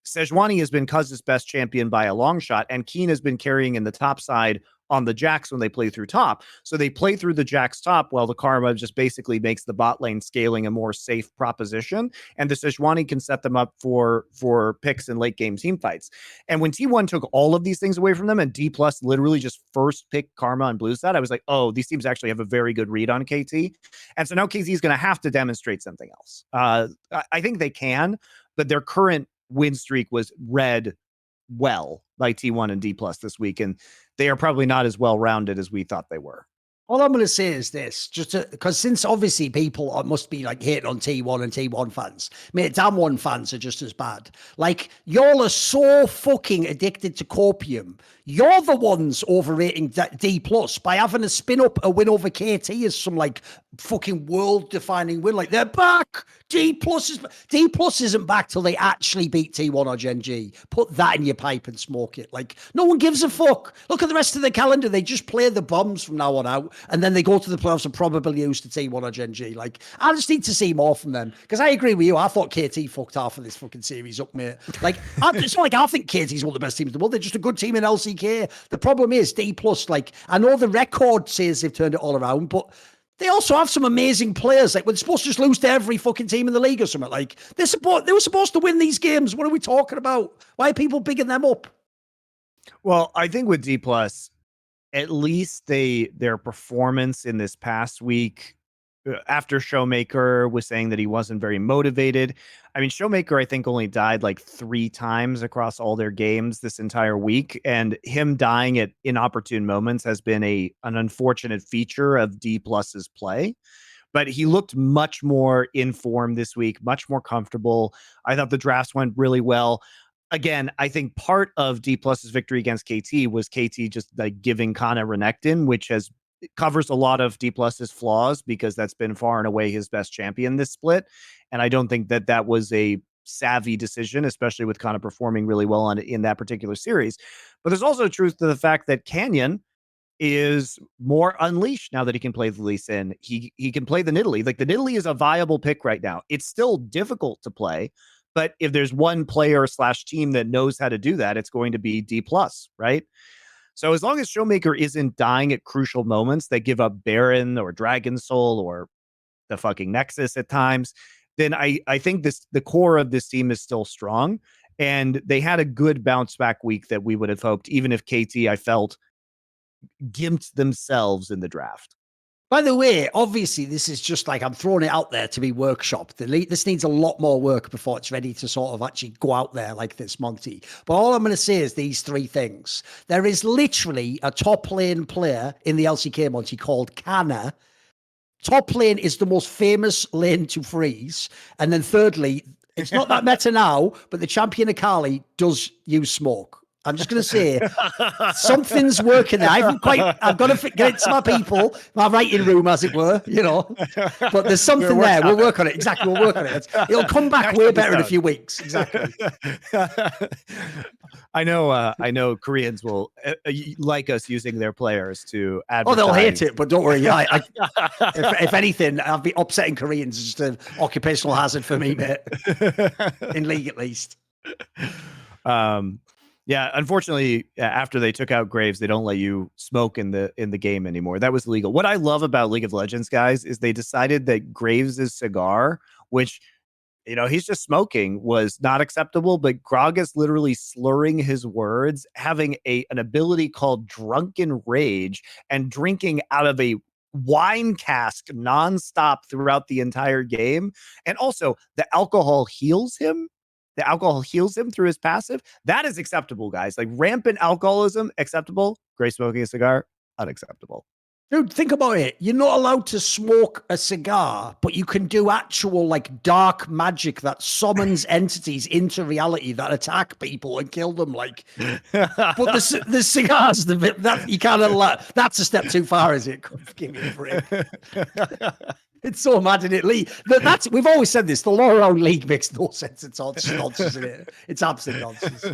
Sejuani has been Cuz's best champion by a long shot, and Keen has been carrying in the top side on the Jax when they play through top. So they play through the Jax top while the Karma just basically makes the bot lane scaling a more safe proposition. And the Sejuani can set them up for picks in late game team fights. And when T1 took all of these things away from them and Dplus literally just first picked Karma on blue side, I was like, oh, these teams actually have a very good read on KT. And so now KT is going to have to demonstrate something else. I think they can, but their current win streak was read well by T1 and Dplus this week, and they are probably not as well rounded as we thought they were.
All I'm going to say is this, just because since obviously people must be like hating on T1 and T1 fans, mate, Damwon fans are just as bad. Like, y'all are so fucking addicted to copium. You're the ones overrating D plus by having to spin up a win over KT as some like fucking world defining win. Like, they're back. D plus isn't back till they actually beat T1 or GenG. Put that in your pipe and smoke it. Like, no one gives a fuck. Look at the rest of the calendar. They just play the bombs from now on out, and then they go to the playoffs and probably lose to T1 or GenG. Like, I just need to see more from them. Because I agree with you. I thought KT fucked half of this fucking series up, mate. Like, it's not like I think KT's one of the best teams in the world. They're just a good team in LCK. The problem is D plus, like, I know the record says they've turned it all around, but they also have some amazing players. Like, we're supposed to just lose to every fucking team in the league or something. Like, they were supposed to win these games. What are we talking about? Why are people bigging them up?
Well, I think with D plus, at least their performance in this past week, after Showmaker was saying that he wasn't very motivated. I mean, Showmaker, I think, only died like 3 times across all their games this entire week. And him dying at inopportune moments has been an unfortunate feature of D plus's play. But he looked much more in form this week, much more comfortable. I thought the drafts went really well. Again, I think part of D plus's victory against KT was KT just like giving Kana Renekton, which covers a lot of D plus's flaws because that's been far and away his best champion this split. And I don't think that was a savvy decision, especially with Kana performing really well in that particular series. But there's also truth to the fact that Canyon is more unleashed now that he can play the Lee Sin. He can play the Nidalee. Like, the Nidalee is a viable pick right now. It's still difficult to play, but if there's one player / team that knows how to do that, it's going to be D plus, right? So as long as Showmaker isn't dying at crucial moments that give up Baron or Dragon Soul or the fucking Nexus at times, then I think the core of this team is still strong. And they had a good bounce back week that we would have hoped, even if KT, I felt, gimped themselves in the draft.
By the way, obviously, this is just like I'm throwing it out there to be workshopped. This needs a lot more work before it's ready to sort of actually go out there like this, Monty. But all I'm going to say is these 3 things. There is literally a top lane player in the LCK, Monty, called Kana. Top lane is the most famous lane to freeze. And then thirdly, it's not that meta now, but the champion Akali does use smoke. I'm just going to say something's working there. I've got to get it to my people, my writing room, as it were, you know. But there's something there. We'll work on it. Exactly. We'll work on it. It'll come back way better in a few weeks. Exactly.
I know Koreans will like us using their players to advertise.
Oh, they'll hate it, but don't worry. If anything, I'll be upsetting Koreans. It's just an occupational hazard for me, mate. In League, at least.
Yeah, unfortunately, after they took out Graves, they don't let you smoke in the game anymore. That was illegal. What I love about League of Legends, guys, is they decided that Graves' cigar, which, you know, he's just smoking, was not acceptable. But Grog is literally slurring his words, having an ability called Drunken Rage, and drinking out of a wine cask nonstop throughout the entire game. And also, the alcohol heals him. The alcohol heals him through his passive. That is acceptable, guys. Like, rampant alcoholism, acceptable. Gray smoking a cigar, unacceptable.
Dude, think about it. You're not allowed to smoke a cigar, but you can do actual like dark magic that summons entities into reality that attack people and kill them. Like, but the cigars, that you can't allow. That's a step too far, is it? Give me a break. It's so mad, isn't it, Lee? We've always said this. The law around League makes no sense. It's all just nonsense, isn't it? It's absolute nonsense.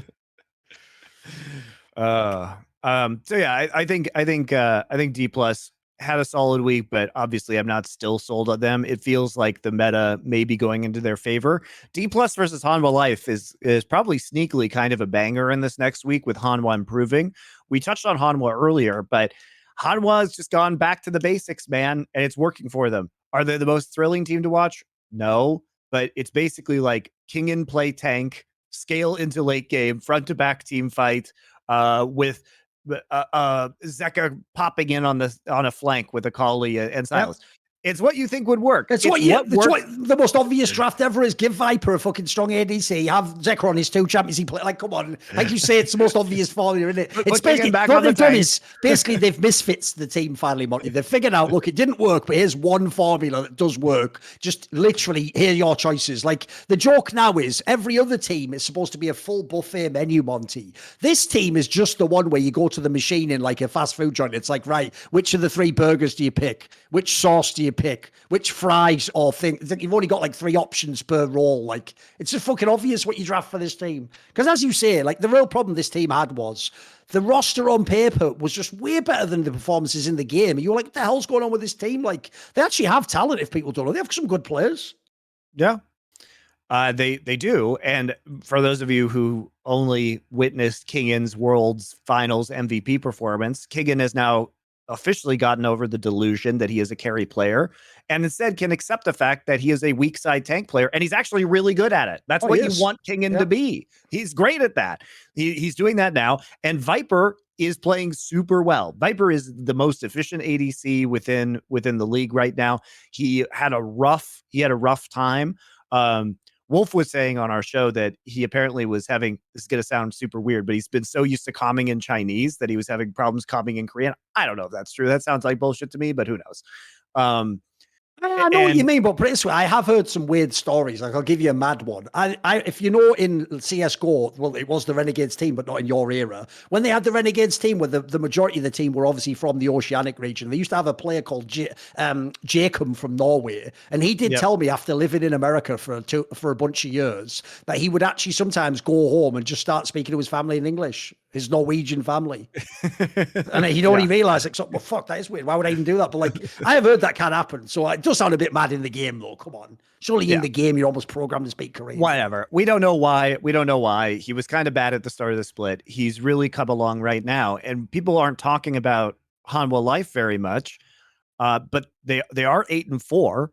So yeah, I think D plus had a solid week, but obviously I'm not still sold on them. It feels like the meta may be going into their favor. D plus versus Hanwha Life is probably sneakily kind of a banger in this next week with Hanwha improving. We touched on Hanwha earlier, but Hanwha has just gone back to the basics, man, and it's working for them. Are they the most thrilling team to watch? No, but it's basically like King and play tank, scale into late game, front to back team fight, with Zeka popping in on a flank with Akali and Silas. It's what you think would work.
It's what the most obvious draft ever is. Give Viper a fucking strong ADC. Have Zekrom on his 2 Champions League play. Like, come on. Like you say, it's the most obvious formula, isn't it? It's basically what they've done is basically they've misfits the team finally, Monty. They've figured out, look, it didn't work, but here's one formula that does work. Just literally, here are your choices. Like the joke now is every other team is supposed to be a full buffet menu, Monty. This team is just the one where you go to the machine in like a fast food joint. It's like, right, which of the 3 burgers do you pick? Which sauce do you pick? Which fries or thing? You've only got like 3 options per roll. Like it's just fucking obvious what you draft for this team. Because as you say, like the real problem this team had was the roster on paper was just way better than the performances in the game. You were like, what the hell's going on with this team? Like they actually have talent. If people don't know, they have some good players.
Yeah, they do. And for those of you who only witnessed Kingan's World's Finals MVP performance, Kingan has now officially gotten over the delusion that he is a carry player and instead can accept the fact that he is a weak side tank player, and he's actually really good at it. That's what you want Kingan to be. He's great at that. He's doing that now, and Viper is playing super well. Viper is the most efficient ADC within the league right now. He had a rough time. Wolf was saying on our show that he apparently was having, this is going to sound super weird, but he's been so used to calming in Chinese that he was having problems calming in Korean. I don't know if that's true. That sounds like bullshit to me, but who knows?
I know what you mean, but this way, I have heard some weird stories. Like I'll give you a mad one. If you know, in CS:GO, well, it was the Renegades team, but not in your era. When they had the Renegades team, where the majority of the team were obviously from the Oceanic region, they used to have a player called Jacob from Norway, and he did tell me after living in America for a bunch of years that he would actually sometimes go home and just start speaking to his family in English. His Norwegian family. And he'd already realized, like, well, fuck, that is weird. Why would I even do that? But like, I have heard that can happen. So it does sound a bit mad in the game, though. Come on. Surely in the game, you're almost programmed to speak Korean.
Whatever. We don't know why. He was kind of bad at the start of the split. He's really come along right now. And people aren't talking about Hanwha Life very much. But they are 8-4.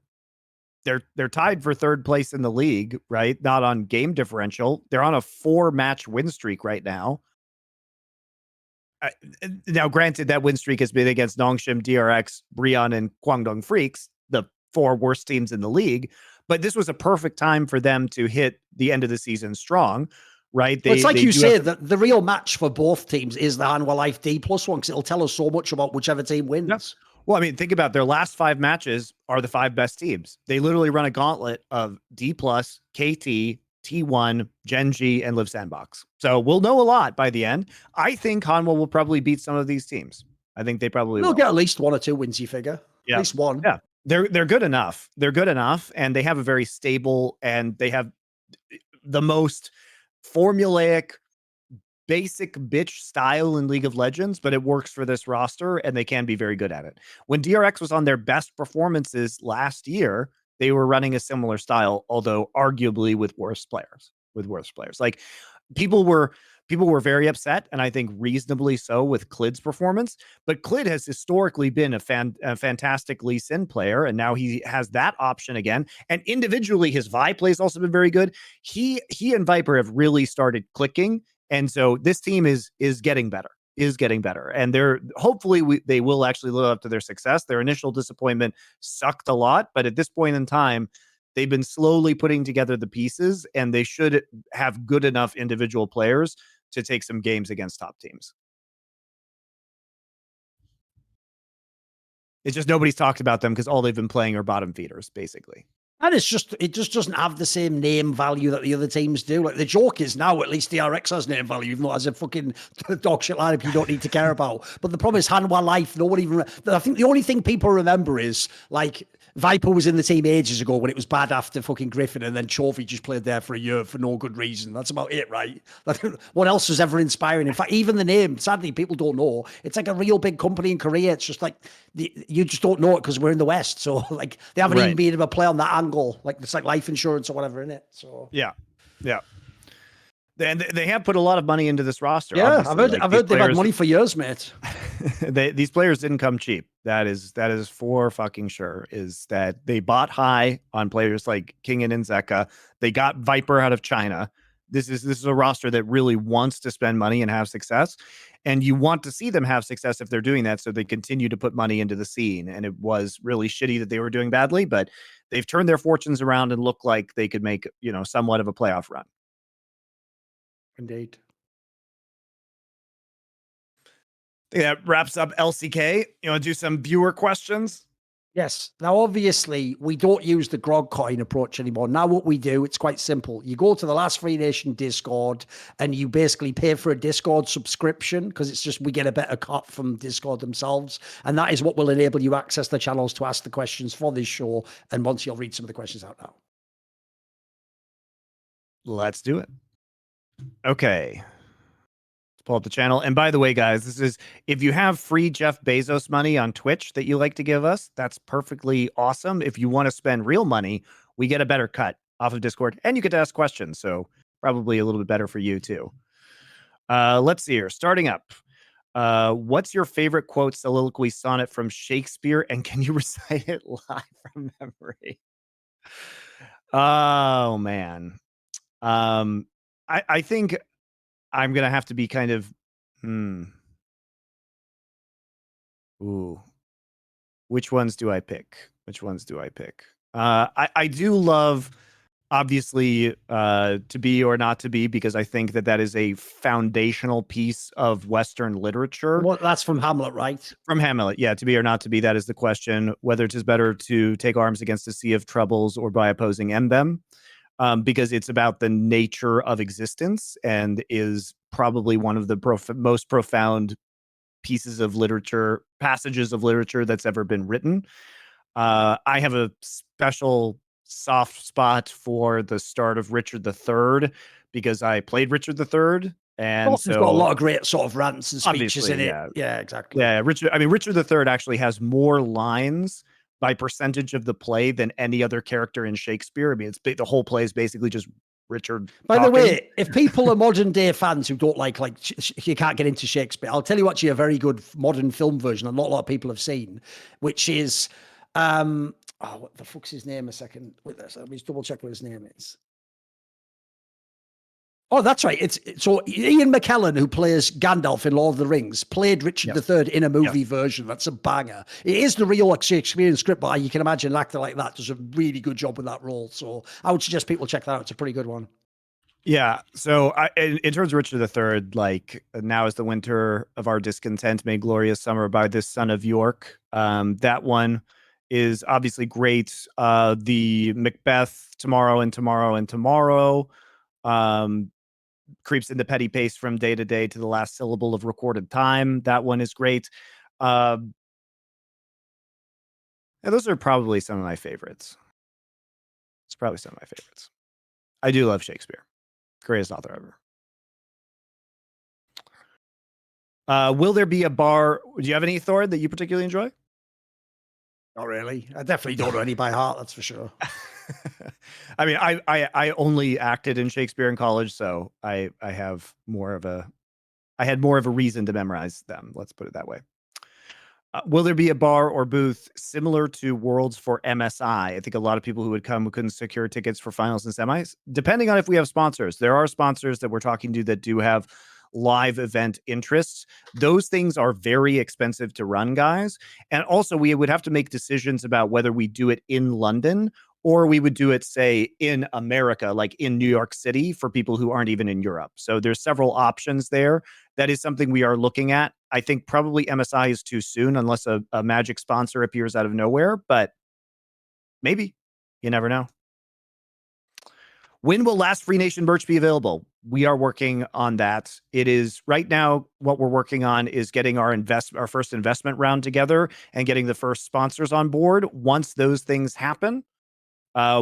They're tied for 3rd place in the league, right? Not on game differential. They're on a 4-match win streak right now. Now, granted, that win streak has been against Nongshim, DRX, Brion, and Guangdong Freaks, the 4 worst teams in the league. But this was a perfect time for them to hit the end of the season strong, right?
It's like you say, that the real match for both teams is the Hanwha Life D+ one, because it'll tell us so much about whichever team wins.
Yep. Well, I mean, think about their last 5 matches are the 5 best teams. They literally run a gauntlet of D+, KT, T1, GenG, and Live Sandbox. So we'll know a lot by the end. I think Hanwha will probably beat some of these teams. I think they probably will
get at least 1 or 2 wins, you figure.
Yeah.
At least 1.
Yeah. They're good enough. They're good enough, and they have a very stable, and they have the most formulaic, basic bitch style in League of Legends, but it works for this roster, and they can be very good at it. When DRX was on their best performances last year, they were running a similar style, although arguably with worse players. Like people were very upset, and I think reasonably so, with Klid's performance. But Klid has historically been a fantastic Lee Sin player, and now he has that option again. And individually, his Vi play has also been very good. He and Viper have really started clicking, and so this team is getting better. And they will actually live up to their success. Their initial disappointment sucked a lot, but at this point in time, they've been slowly putting together the pieces, and they should have good enough individual players to take some games against top teams. It's just nobody's talked about them because all they've been playing are bottom feeders, basically.
And it just doesn't have the same name value that the other teams do. Like the joke is now, at least DRX has name value, even though it has a fucking dog shit lineup you don't need to care about. But the problem is Hanwha Life, nobody even. I think the only thing people remember is like Viper was in the team ages ago when it was bad after fucking Griffin, and then Chovy just played there for a year for no good reason. That's about it, right? Like, what else was ever inspiring? In fact, even the name, sadly, people don't know. It's like a real big company in Korea. It's just like you just don't know it because we're in the West. So like they haven't even been able to play on that angle. Like it's like life insurance or whatever in it. So
yeah. And they have put a lot of money into this roster.
Yeah, I've heard they've had money for years, mate.
These players didn't come cheap. That is for fucking sure. Is that they bought high on players like King and Inzeka. They got Viper out of China. this is a roster that really wants to spend money and have success, and you want to see them have success if they're doing that, so they continue to put money into the scene. And it was really shitty that they were doing badly, but they've turned their fortunes around and look like they could make, somewhat of a playoff run.
Indeed.
I think that wraps up LCK. You want to do some viewer questions?
Yes. Now, obviously, we don't use the grog coin approach anymore. Now, what we do, it's quite simple. You go to the Last Free Nation Discord and you basically pay for a Discord subscription, because it's just we get a better cut from Discord themselves. And that is what will enable you access the channels to ask the questions for this show. And Monty, you'll read some of the questions out now.
Let's do it. Okay. Pull up the channel. And by the way, guys, this is, if you have free Jeff Bezos money on Twitch that you like to give us, that's perfectly awesome. If you want to spend real money, we get a better cut off of Discord, and you get to ask questions. So probably a little bit better for you too. Let's see here. Starting up. What's your favorite quote, soliloquy, sonnet from Shakespeare? And can you recite it live from memory? Oh man. I think I'm going to have to be kind of, Ooh. Which ones do I pick? I do love, obviously, To Be or Not to Be, because I think that is a foundational piece of Western literature.
Well, that's from Hamlet, right?
From Hamlet, yeah. To be or not to be, that is the question. Whether it is better to take arms against a sea of troubles or by opposing end them. Because it's about the nature of existence and is probably one of the most profound passages of literature that's ever been written. I have a special soft spot for the start of Richard III because I played Richard III. And
so, it's got a lot of great sort of rants and speeches in it.
Yeah.
Yeah, exactly.
Yeah, Richard III actually has more lines by percentage of the play than any other character in Shakespeare. I mean, the whole play is basically just Richard
By
talking.
the way, if people are modern day fans who don't like you can't get into Shakespeare, I'll tell you actually a very good modern film version and not a lot of people have seen, which is what the fuck's his name? A second. Wait, let me just double check what his name is. Oh, that's right. So Ian McKellen, who plays Gandalf in Lord of the Rings, played Richard III in a movie version. That's a banger. It is the real Shakespearean script, but you can imagine an actor like that does a really good job with that role. So I would suggest people check that out. It's a pretty good one.
Yeah. So in terms of Richard III, like, now is the winter of our discontent, made glorious summer by this son of York. That one is obviously great. The Macbeth, tomorrow and tomorrow and tomorrow. Creeps into petty pace from day to day to the last syllable of recorded time. That one is great. And those are probably some of my favorites. I do love Shakespeare. Greatest author ever. Will there be a bar? Do you have any, Thor, that you particularly enjoy?
Not really. I definitely don't know any by heart, that's for sure.
I mean, I only acted in Shakespeare in college, so I had more of a reason to memorize them. Let's put it that way. Will there be a bar or booth similar to Worlds for MSI? I think a lot of people who would come who couldn't secure tickets for finals and semis, depending on if we have sponsors. There are sponsors that we're talking to that do have live event interests. Those things are very expensive to run, guys. And also, we would have to make decisions about whether we do it in London or we would do it, say, in America, like in New York City, for people who aren't even in Europe. So there's several options there. That is something we are looking at. I think probably MSI is too soon unless a Magic sponsor appears out of nowhere, but maybe. You never know. When will Last Free Nation merch be available? We are working on that. It is right now, what we're working on is getting our first investment round together and getting the first sponsors on board. Once those things happen,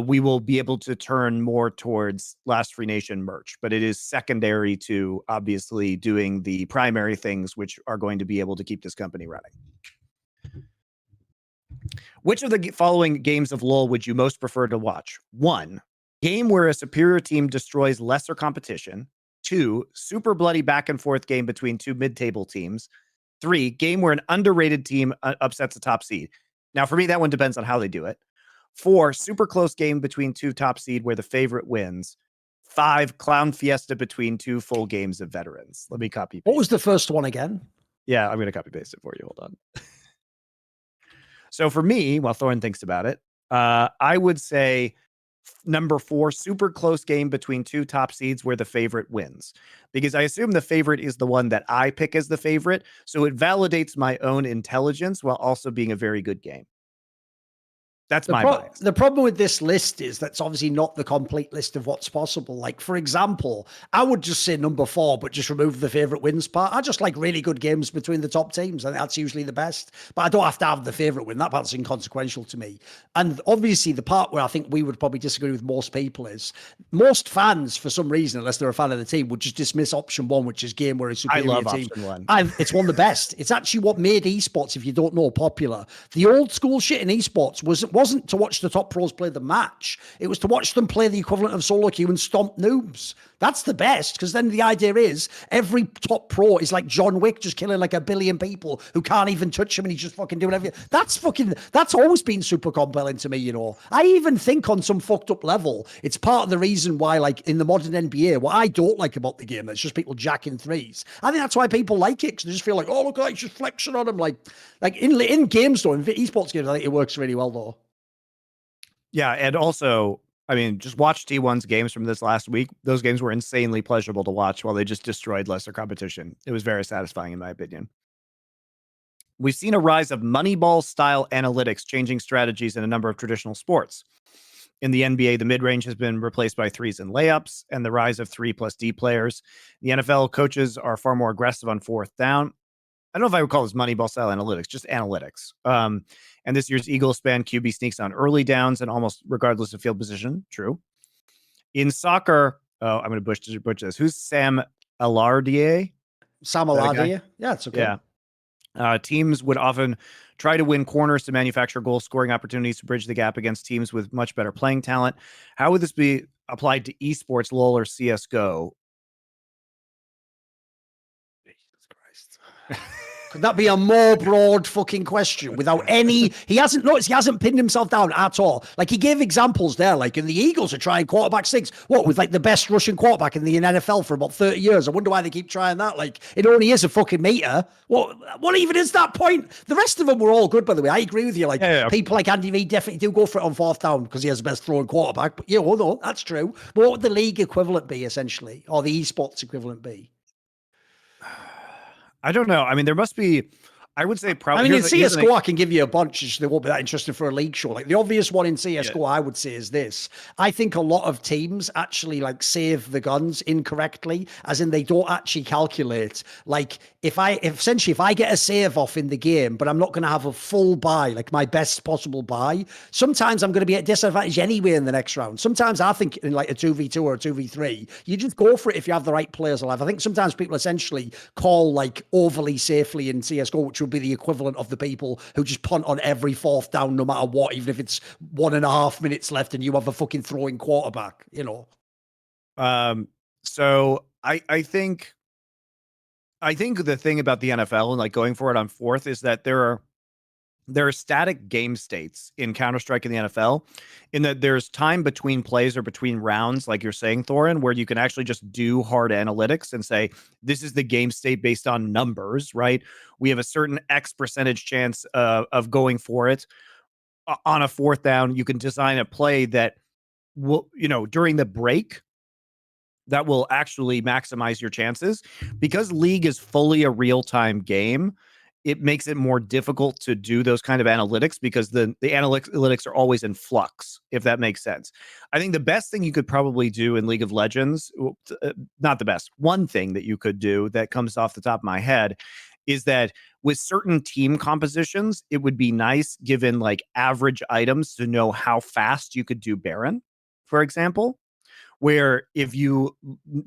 we will be able to turn more towards Last Free Nation merch, but it is secondary to obviously doing the primary things, which are going to be able to keep this company running. Which of the following games of LoL would you most prefer to watch? 1, game where a superior team destroys lesser competition. 2, super bloody back and forth game between two mid-table teams. 3, game where an underrated team upsets a top seed. Now, for me, that one depends on how they do it. 4, super close game between two top seed where the favorite wins. 5 clown fiesta between 2 full games of veterans. Let me copy.
What was the first one again?
Yeah, I'm going to copy paste it for you. Hold on. So for me, while Thorin thinks about it, I would say number 4, super close game between 2 top seeds where the favorite wins. Because I assume the favorite is the one that I pick as the favorite. So it validates my own intelligence while also being a very good game. That's my bias.
The problem with this list is that's obviously not the complete list of what's possible. Like, for example, I would just say number 4, but just remove the favorite wins part. I just like really good games between the top teams. I think that's usually the best. But I don't have to have the favorite win. That part's inconsequential to me. And obviously, the part where I think we would probably disagree with most people is most fans, for some reason, unless they're a fan of the team, would just dismiss option 1, which is game where a superior team.
I love option 1.
It's one of the best. It's actually what made esports, if you don't know, popular. The old school shit in esports wasn't to watch the top pros play the match. It was to watch them play the equivalent of solo queue and stomp noobs. That's the best, because then the idea is every top pro is like John Wick, just killing like 1 billion people who can't even touch him, and he's just fucking doing everything. That's always been super compelling to me, you know. I even think on some fucked up level, it's part of the reason why, like in the modern NBA, what I don't like about the game, that's just people jacking threes. I think that's why people like it, because they just feel like, oh, look, he's just flexing on him. Like in games though, in esports games, I think it works really well though.
Yeah, and also, I mean, just watch T1's games from this last week. Those games were insanely pleasurable to watch while they just destroyed lesser competition. It was very satisfying, in my opinion. We've seen a rise of Moneyball-style analytics, changing strategies in a number of traditional sports. In the NBA, the mid-range has been replaced by threes and layups, and the rise of 3+D players. The NFL coaches are far more aggressive on 4th down. I don't know if I would call this Moneyball-style analytics, just analytics. And this year's Eagle span QB sneaks on early downs and almost regardless of field position. True. In soccer, I'm going to butcher this. Who's Sam Alardier?
Sam Alardier? Yeah, it's okay.
Yeah. Teams would often try to win corners to manufacture goal scoring opportunities to bridge the gap against teams with much better playing talent. How would this be applied to esports, LoL, or CSGO?
Jesus Christ. Could that be a more broad fucking question without any? He hasn't pinned himself down at all. Like, he gave examples there, like in the Eagles are trying quarterback 6. What, with like the best Russian quarterback in the NFL for about 30 years? I wonder why they keep trying that. Like, it only is a fucking meter. What even is that point? The rest of them were all good, by the way. I agree with you. Like, people like Andy Reid definitely do go for it on 4th down because he has the best throwing quarterback. But yeah, well, no, that's true. But what would the league equivalent be, essentially? Or the esports equivalent be?
I don't know. I mean, there must be, I would say probably.
I mean, in CSGO, I can give you a bunch. They won't be that interested for a league show. Like the obvious one in CSGO, I would say is this. I think a lot of teams actually like save the guns incorrectly, as in they don't actually calculate. Like if I get a save off in the game, but I'm not going to have a full buy, like my best possible buy, sometimes I'm going to be at disadvantage anyway in the next round. Sometimes I think in like a 2v2 or a 2v3, you just go for it if you have the right players alive. I think sometimes people essentially call like overly safely in CSGO, which would be the equivalent of the people who just punt on every 4th down no matter what, even if it's 1.5 minutes left and you have a fucking throwing quarterback, you know.
So I think the thing about the NFL and like going for it on 4th is that there are static game states in Counter-Strike in the NFL, in that there's time between plays or between rounds, like you're saying, Thorin, where you can actually just do hard analytics and say, this is the game state based on numbers, right? We have a certain X percentage chance of going for it. On a 4th down, you can design a play that will, during the break, that will actually maximize your chances. Because League is fully a real-time game, it makes it more difficult to do those kind of analytics because the analytics are always in flux, if that makes sense. I think the best thing you could probably do in League of Legends, not the best, one thing that you could do that comes off the top of my head is that with certain team compositions, it would be nice, given like average items, to know how fast you could do Baron, for example. Where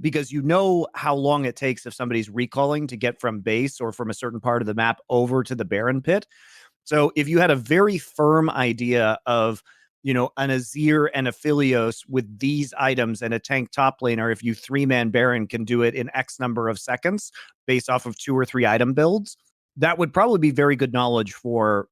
because you know how long it takes if somebody's recalling to get from base or from a certain part of the map over to the Baron pit. So if you had a very firm idea of, an Azir and a Philios with these items and a tank top laner, if you 3-man Baron can do it in X number of seconds based off of 2 or 3 item builds, that would probably be very good knowledge for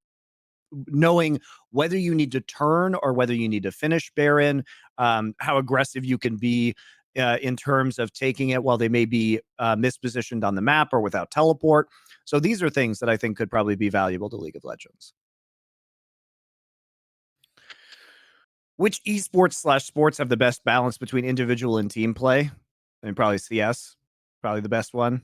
knowing whether you need to turn or whether you need to finish Baron, how aggressive you can be in terms of taking it while they may be mispositioned on the map or without teleport. So these are things that I think could probably be valuable to League of Legends. Which esports/sports have the best balance between individual and team play? I mean, probably CS, probably the best one.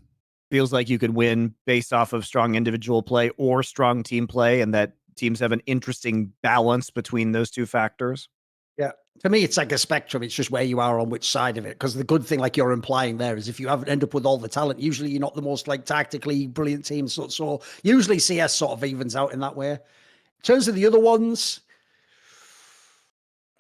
Feels like you could win based off of strong individual play or strong team play, and that teams have an interesting balance between those two factors.
Yeah. For me, it's like a spectrum. It's just where you are on which side of it. Because the good thing, like you're implying there, is if you haven't end up with all the talent, usually you're not the most like tactically brilliant team. So usually CS sort of evens out in that way. In terms of the other ones,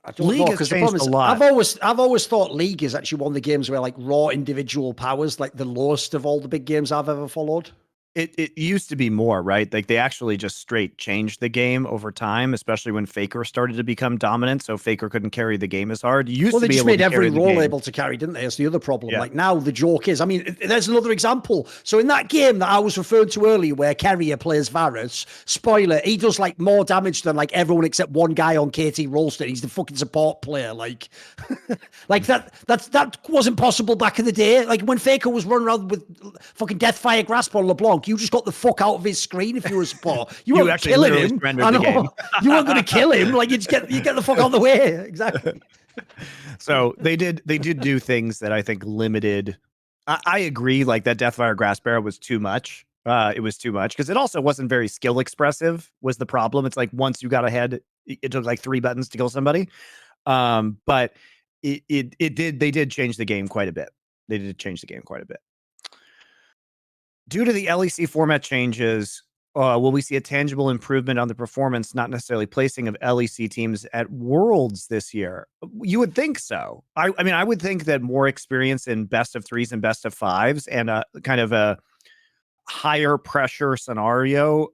I don't know, because the problem is I've always thought League is actually one of the games where like raw individual powers, like the lowest of all the big games I've ever followed.
It used to be more, right? Like they actually just straight changed the game over time, especially when Faker started to become dominant. So Faker couldn't carry the game as hard.
They just made every role able to carry, didn't they? That's the other problem. Yeah. Like now the joke is, I mean, there's another example. So in that game that I was referring to earlier where Carrier plays Varus, spoiler, he does like more damage than like everyone except one guy on KT Rolster. He's the fucking support player. Like, like that wasn't possible back in the day. Like when Faker was running around with fucking Deathfire Grasp on LeBlanc, you just got the fuck out of his screen if you were a support. You weren't killing him. I know. You weren't going to kill him. Like you get the fuck out of the way. Exactly.
So they did do things that I think limited. I agree. Like that Deathfire Grasp Barrel was too much. It was too much because it also wasn't very skill expressive. Was the problem? It's like once you got ahead, it took like 3 buttons to kill somebody. But they did change the game quite a bit. They did change the game quite a bit. Due to the LEC format changes, will we see a tangible improvement on the performance, not necessarily placing of LEC teams at Worlds this year? You would think so. I mean, I would think that more experience in best of 3s and best of 5s and a kind of a higher pressure scenario,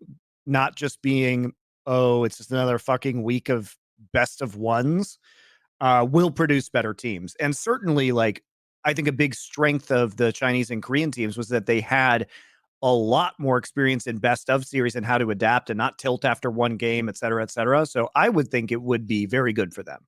not just being, oh, it's just another fucking week of best of 1s, will produce better teams. And certainly, like, I think a big strength of the Chinese and Korean teams was that they had a lot more experience in best of series and how to adapt and not tilt after one game, et cetera, et cetera. So I would think it would be very good for them.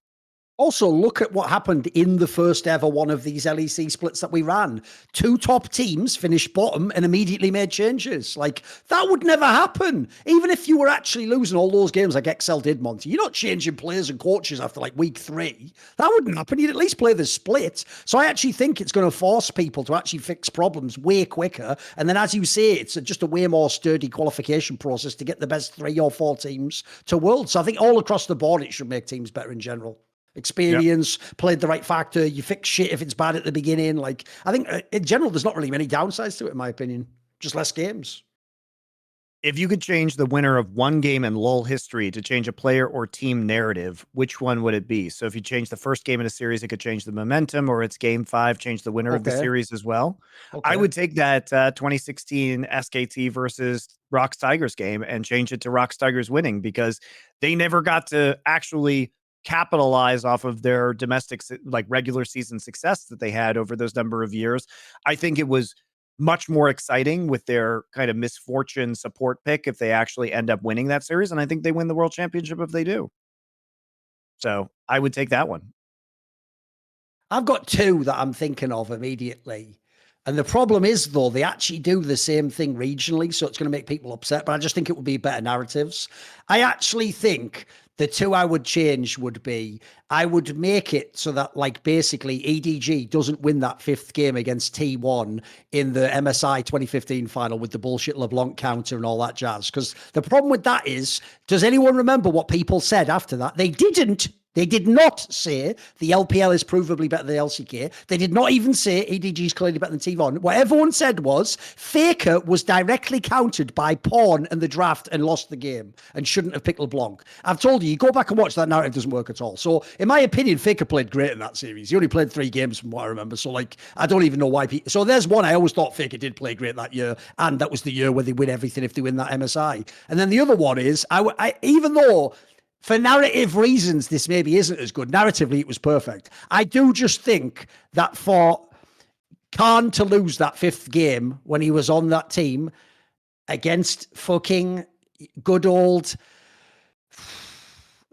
Also, look at what happened in the first ever one of these LEC splits that we ran. 2 top teams finished bottom and immediately made changes. Like, that would never happen. Even if you were actually losing all those games like XL did, Monty. You're not changing players and coaches after, like, week 3. That wouldn't happen. You'd at least play the split. So I actually think it's going to force people to actually fix problems way quicker. And then, as you say, it's just a way more sturdy qualification process to get the best 3 or 4 teams to Worlds. So I think all across the board, it should make teams better in general. Experience, played the right factor, you fix shit if it's bad at the beginning. Like, I think in general, there's not really many downsides to it, in my opinion. Just less games.
If you could change the winner of one game in LoL history to change a player or team narrative, which one would it be? So if you change the first game in a series, it could change the momentum, or it's game 5, change the winner of the series as well. Okay. I would take that 2016 SKT versus Rocks Tigers game and change it to Rocks Tigers winning, because they never got to actually capitalize off of their domestic, like regular season success that they had over those number of years. I think it was much more exciting with their kind of misfortune support pick if they actually end up winning that series. And I think they win the world championship if they do. So I would take that one.
I've got 2 that I'm thinking of immediately. And the problem is, though, they actually do the same thing regionally, so it's going to make people upset, but I just think it would be better narratives. I actually think the 2 I would change would be, I would make it so that, like, basically EDG doesn't win that 5th game against T1 in the MSI 2015 final with the bullshit LeBlanc counter and all that jazz. Because the problem with that is, does anyone remember what people said after that? They didn't. They did not say the LPL is provably better than the LCK. They did not even say EDG is clearly better than T1. What everyone said was Faker was directly countered by Pawn in the draft and lost the game and shouldn't have picked LeBlanc. I've told you, go back and watch that narrative, doesn't work at all. So in my opinion, Faker played great in that series. He only played 3 games from what I remember. So like, I don't even know why people... So there's one, I always thought Faker did play great that year. And that was the year where they win everything if they win that MSI. And then the other one is, I even though... for narrative reasons, this maybe isn't as good. Narratively, it was perfect. I do just think that for Khan to lose that 5th game when he was on that team against fucking good old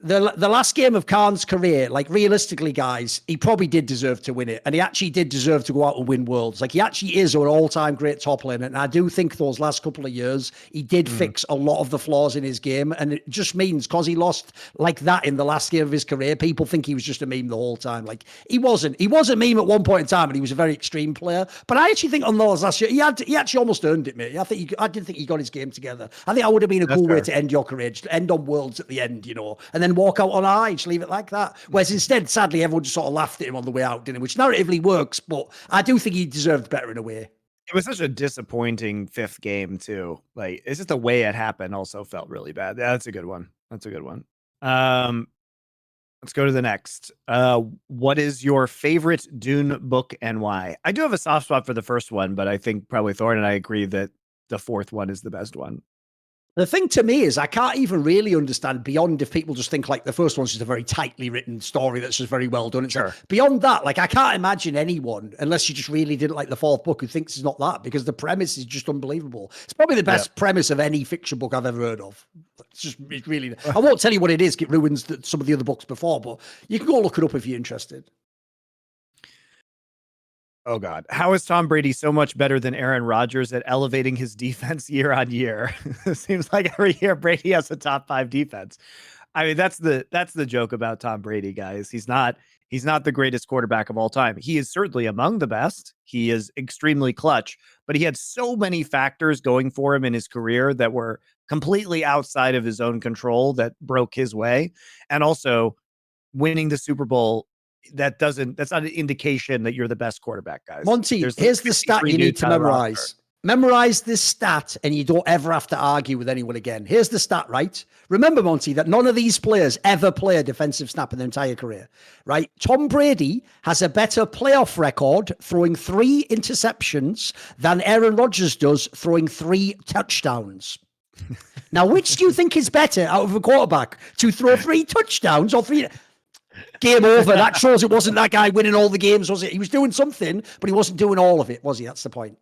The last game of Khan's career, like realistically, guys, he probably did deserve to win it. And he actually did deserve to go out and win Worlds. Like he actually is an all-time great top laner. And I do think those last couple of years, he did fix a lot of the flaws in his game. And it just means because he lost like that in the last game of his career, people think he was just a meme the whole time. Like he wasn't. He was a meme at one point in time, and he was a very extreme player. But I actually think on those last year, he actually almost earned it, mate. I did think he got his game together. I think that would have been a cool way to end your career, just end on Worlds at the end, you know, and then walk out on high, just leave it like that. Whereas instead, sadly, everyone just sort of laughed at him on the way out, didn't it? Which narratively works, but I do think he deserved better in a way.
It was such a disappointing fifth game too. Like it's just the way it happened also felt really bad. Yeah, that's a good one. That's a good one. Let's go to the next. What is your favorite Dune book and why? I do have a soft spot for the first one, but I think probably Thorin and I agree that the fourth one is the best one.
The thing to me is I can't even really understand beyond if people just think like the first one's just a very tightly written story that's just very well done. It's like, beyond that, like I can't imagine anyone, unless you just really didn't like the fourth book, who thinks it's not that, because the premise is just unbelievable. It's probably the best premise of any fiction book I've ever heard of. It's really, I won't tell you what it is. It ruins some of the other books before, but you can go look it up if you're interested.
Oh God. How is Tom Brady so much better than Aaron Rodgers at elevating his defense year on year? It seems like every year Brady has a top 5 defense. I mean, that's the joke about Tom Brady, guys. He's not the greatest quarterback of all time. He is certainly among the best. He is extremely clutch, but he had so many factors going for him in his career that were completely outside of his own control that broke his way. And also winning the Super Bowl, that's not an indication that you're the best quarterback, guys.
Monty, here's the stat you need to memorize. Memorize this stat and you don't ever have to argue with anyone again. Here's the stat, right? Remember, Monty, that none of these players ever play a defensive snap in their entire career, right? Tom Brady has a better playoff record throwing 3 interceptions than Aaron Rodgers does throwing 3 touchdowns. Now, which do you think is better out of a quarterback? To throw 3 touchdowns or 3... Game over. That shows it wasn't that guy winning all the games, was it? He was doing something, but he wasn't doing all of it, was he? That's the point.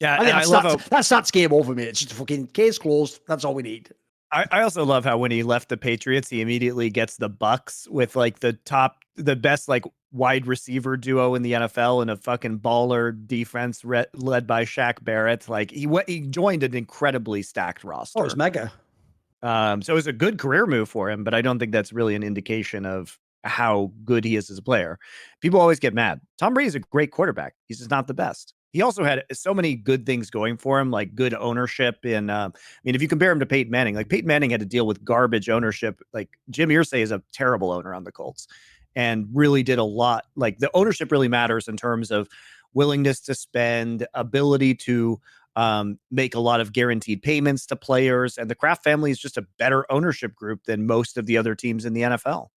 Yeah,
I love that's game over, mate. It's just a fucking case closed. That's all we need.
I also love how when he left the Patriots, he immediately gets the Bucks with like the best like wide receiver duo in the NFL and a fucking baller defense led by Shaq Barrett. Like he joined an incredibly stacked roster.
Oh, it was mega.
So it was a good career move for him, but I don't think that's really an indication of how good he is as a player. People always get mad. Tom Brady is a great quarterback. He's just not the best. He also had so many good things going for him, like good ownership. And I mean, if you compare him to Peyton Manning, like Peyton Manning had to deal with garbage ownership. Like Jim Irsay is a terrible owner on the Colts and really did a lot. Like the ownership really matters in terms of willingness to spend, ability to make a lot of guaranteed payments to players. And the Kraft family is just a better ownership group than most of the other teams in the NFL.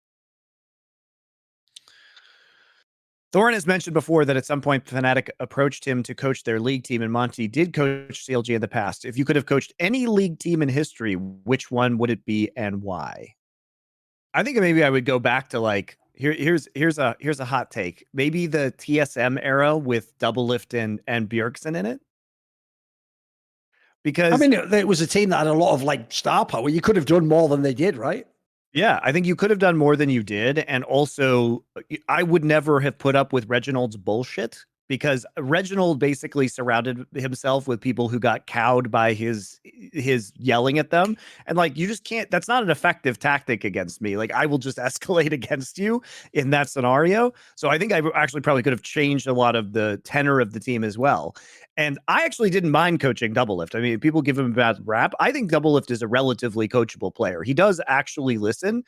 Thorin has mentioned before that at some point Fnatic approached him to coach their league team, and Monty did coach CLG in the past. If you could have coached any league team in history, which one would it be and why? I think maybe I would go back to like here's a hot take. Maybe the TSM era with Doublelift and Bjergsen in it. Because
I mean, it was a team that had a lot of like star power. You could have done more than they did, right?
Yeah, I think you could have done more than you did. And also, I would never have put up with Reginald's bullshit because Reginald basically surrounded himself with people who got cowed by his yelling at them. And like, you just can't, that's not an effective tactic against me. Like, I will just escalate against you in that scenario. So I think I actually probably could have changed a lot of the tenor of the team as well. And I actually didn't mind coaching Doublelift. I mean, people give him a bad rap. I think Doublelift is a relatively coachable player. He does actually listen.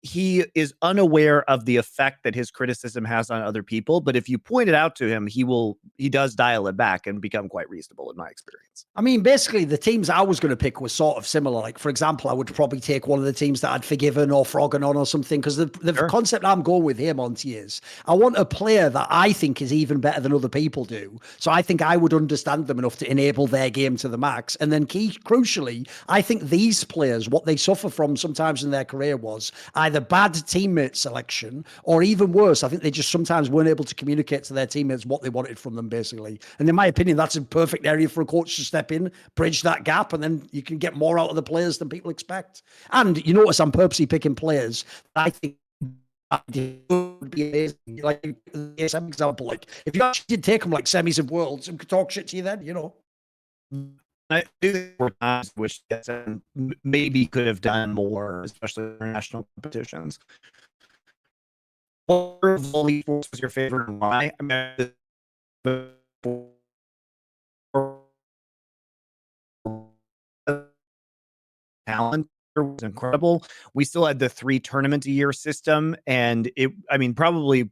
He is unaware of the effect that his criticism has on other people. But if you point it out to him, he does dial it back and become quite reasonable in my experience.
I mean, basically the teams I was going to pick were sort of similar. Like, for example, I would probably take one of the teams that I'd Forgiven or Froggen on or something. Because the concept I'm going with here, Monty, is I want a player that I think is even better than other people do. So I think I would understand them enough to enable their game to the max. And then crucially, I think these players, what they suffer from sometimes in their career was either either bad teammate selection or even worse, I think they just sometimes weren't able to communicate to their teammates what they wanted from them, basically. And in my opinion, that's a perfect area for a coach to step in, bridge that gap, and then you can get more out of the players than people expect. And you notice I'm purposely picking players that I think would be amazing. Like the ASM example, like if you actually did take them like semis of worlds and could talk shit to you then, you know.
I do think there were times which maybe could have done more, especially international competitions. What of all esports was your favorite and why? I mean, talent was incredible. We still had the 3 tournament a year system, and I mean, probably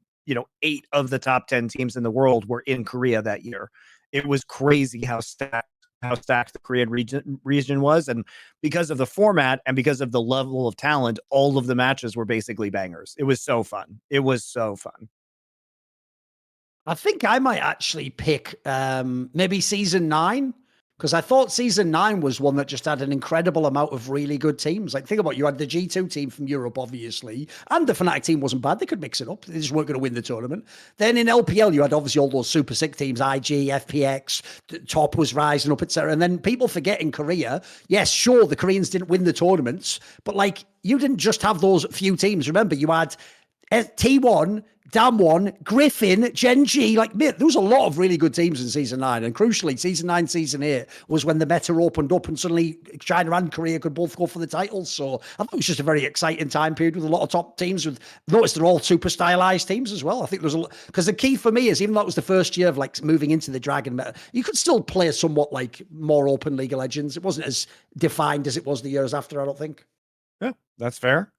8 of the top 10 teams in the world were in Korea that year. It was crazy how stacked the Korean region was, and because of the format and because of the level of talent, all of the matches were basically bangers. It was so fun. It was so fun.
I think I might actually pick maybe season 9, because I thought season 9 was one that just had an incredible amount of really good teams. Like, think about it, you had the G2 team from Europe, obviously, and the Fnatic team wasn't bad. They could mix it up. They just weren't going to win the tournament. Then in LPL, you had obviously all those super sick teams, IG, FPX, Top was rising up, etc. And then people forget in Korea, yes, sure, the Koreans didn't win the tournaments, but like, you didn't just have those few teams. Remember, you had T1, Damwon, Griffin, GenG, like, there was a lot of really good teams in season 9. And crucially, season 9, season 8 was when the meta opened up and suddenly China and Korea could both go for the titles. So I thought it was just a very exciting time period with a lot of top teams. Notice they're all super stylized teams as well. I think there's because the key for me is, even though it was the first year of like moving into the Dragon meta, you could still play somewhat like more open League of Legends. It wasn't as defined as it was the years after, I don't think.
Yeah, that's fair.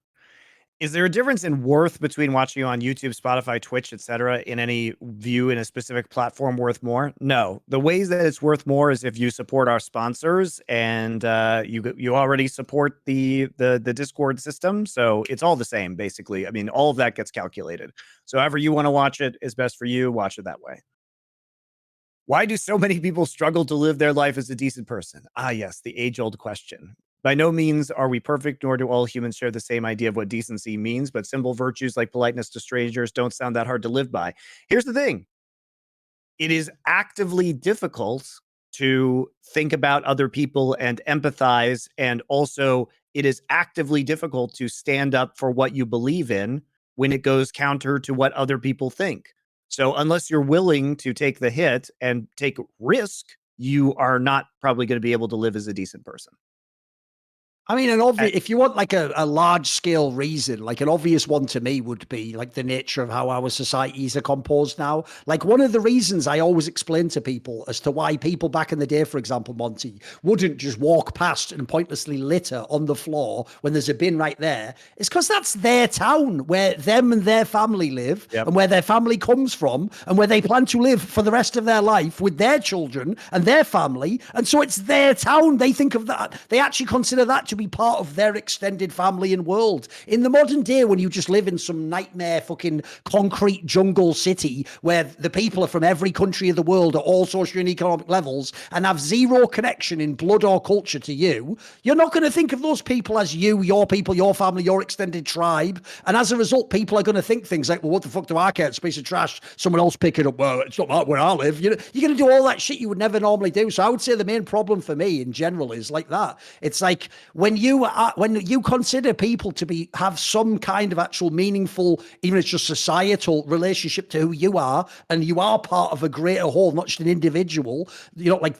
Is there a difference in worth between watching you on YouTube, Spotify, Twitch, etc., in any view in a specific platform worth more? No. The ways that it's worth more is if you support our sponsors and you already support the Discord system. So it's all the same, basically. I mean, all of that gets calculated. So however you want to watch it is best for you. Watch it that way. Why do so many people struggle to live their life as a decent person? Ah, yes, the age-old question. By no means are we perfect, nor do all humans share the same idea of what decency means, but simple virtues like politeness to strangers don't sound that hard to live by. Here's the thing. It is actively difficult to think about other people and empathize, and also it is actively difficult to stand up for what you believe in when it goes counter to what other people think. So unless you're willing to take the hit and take risk, you are not probably going to be able to live as a decent person.
I mean, if you want like a large scale reason, like an obvious one to me would be like the nature of how our societies are composed now. Like, one of the reasons I always explain to people as to why people back in the day, for example, Monty, wouldn't just walk past and pointlessly litter on the floor when there's a bin right there, is because that's their town where them and their family live, and where their family comes from, and where they plan to live for the rest of their life with their children and their family. And so it's their town. They think of that. They actually consider that to be part of their extended family and world. In the modern day, when you just live in some nightmare fucking concrete jungle city where the people are from every country of the world at all social and economic levels and have zero connection in blood or culture to you, you're not going to think of those people as you, your people, your family, your extended tribe. And as a result, people are going to think things like, well, what the fuck do I care? It's a piece of trash. Someone else pick it up. Well, it's not where I live. You're going to do all that shit you would never normally do. So I would say the main problem for me in general is like that. It's like when you consider people to have some kind of actual meaningful, even if it's just societal relationship to who you are, and you are part of a greater whole, not just an individual, like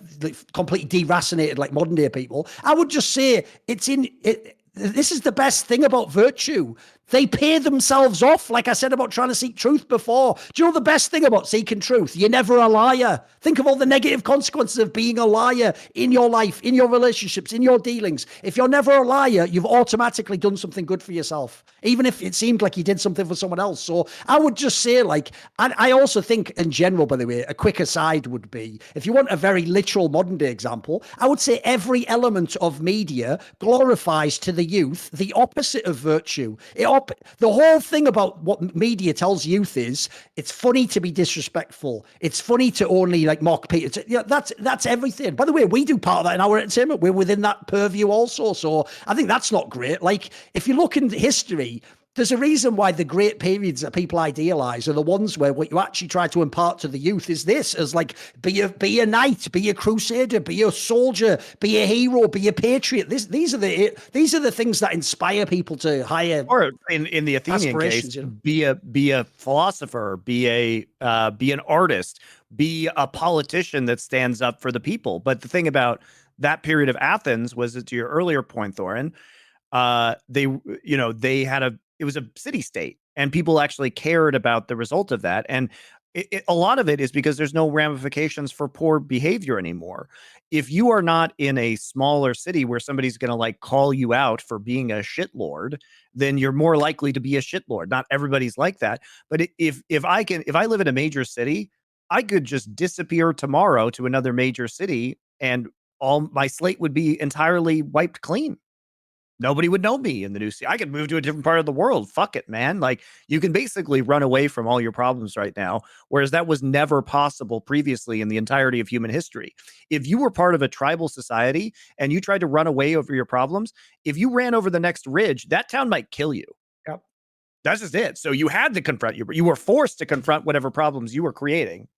completely deracinated like modern day people, I would just say this is the best thing about virtue. They pay themselves off, like I said about trying to seek truth before. Do you know the best thing about seeking truth? You're never a liar. Think of all the negative consequences of being a liar in your life, in your relationships, in your dealings. If you're never a liar, you've automatically done something good for yourself, even if it seemed like you did something for someone else. So I would just say, like, and I also think in general, by the way, a quick aside would be, if you want a very literal modern day example, I would say every element of media glorifies to the youth the opposite of virtue. The whole thing about what media tells youth is it's funny to be disrespectful. It's funny to only like mock people. That's everything. By the way, we do part of that in our entertainment. We're within that purview also. So I think that's not great. Like, if you look in history, There's a reason why the great periods that people idealize are the ones where what you actually try to impart to the youth is this, as like, be a knight, be a crusader, be a soldier, be a hero, be a patriot. These are the things that inspire people to higher,
or in the Athenian case,
you know?
be a philosopher, be an artist, be a politician that stands up for the people. But the thing about that period of Athens was, to your earlier point, Thorin, they had it was a city state, and people actually cared about the result of that. And a lot of it is because there's no ramifications for poor behavior anymore. If you are not in a smaller city where somebody's going to like call you out for being a shitlord, then you're more likely to be a shitlord. Not everybody's like that, but if I live in a major city, I could just disappear tomorrow to another major city, and all my slate would be entirely wiped clean. Nobody would know me in the new city. I could move to a different part of the world. Fuck it, man. Like, you can basically run away from all your problems right now, whereas that was never possible previously in the entirety of human history. If you were part of a tribal society and you tried to run away over your problems, if you ran over the next ridge, that town might kill you.
Yep.
That's just it. So you had to confront you were forced to confront whatever problems you were creating.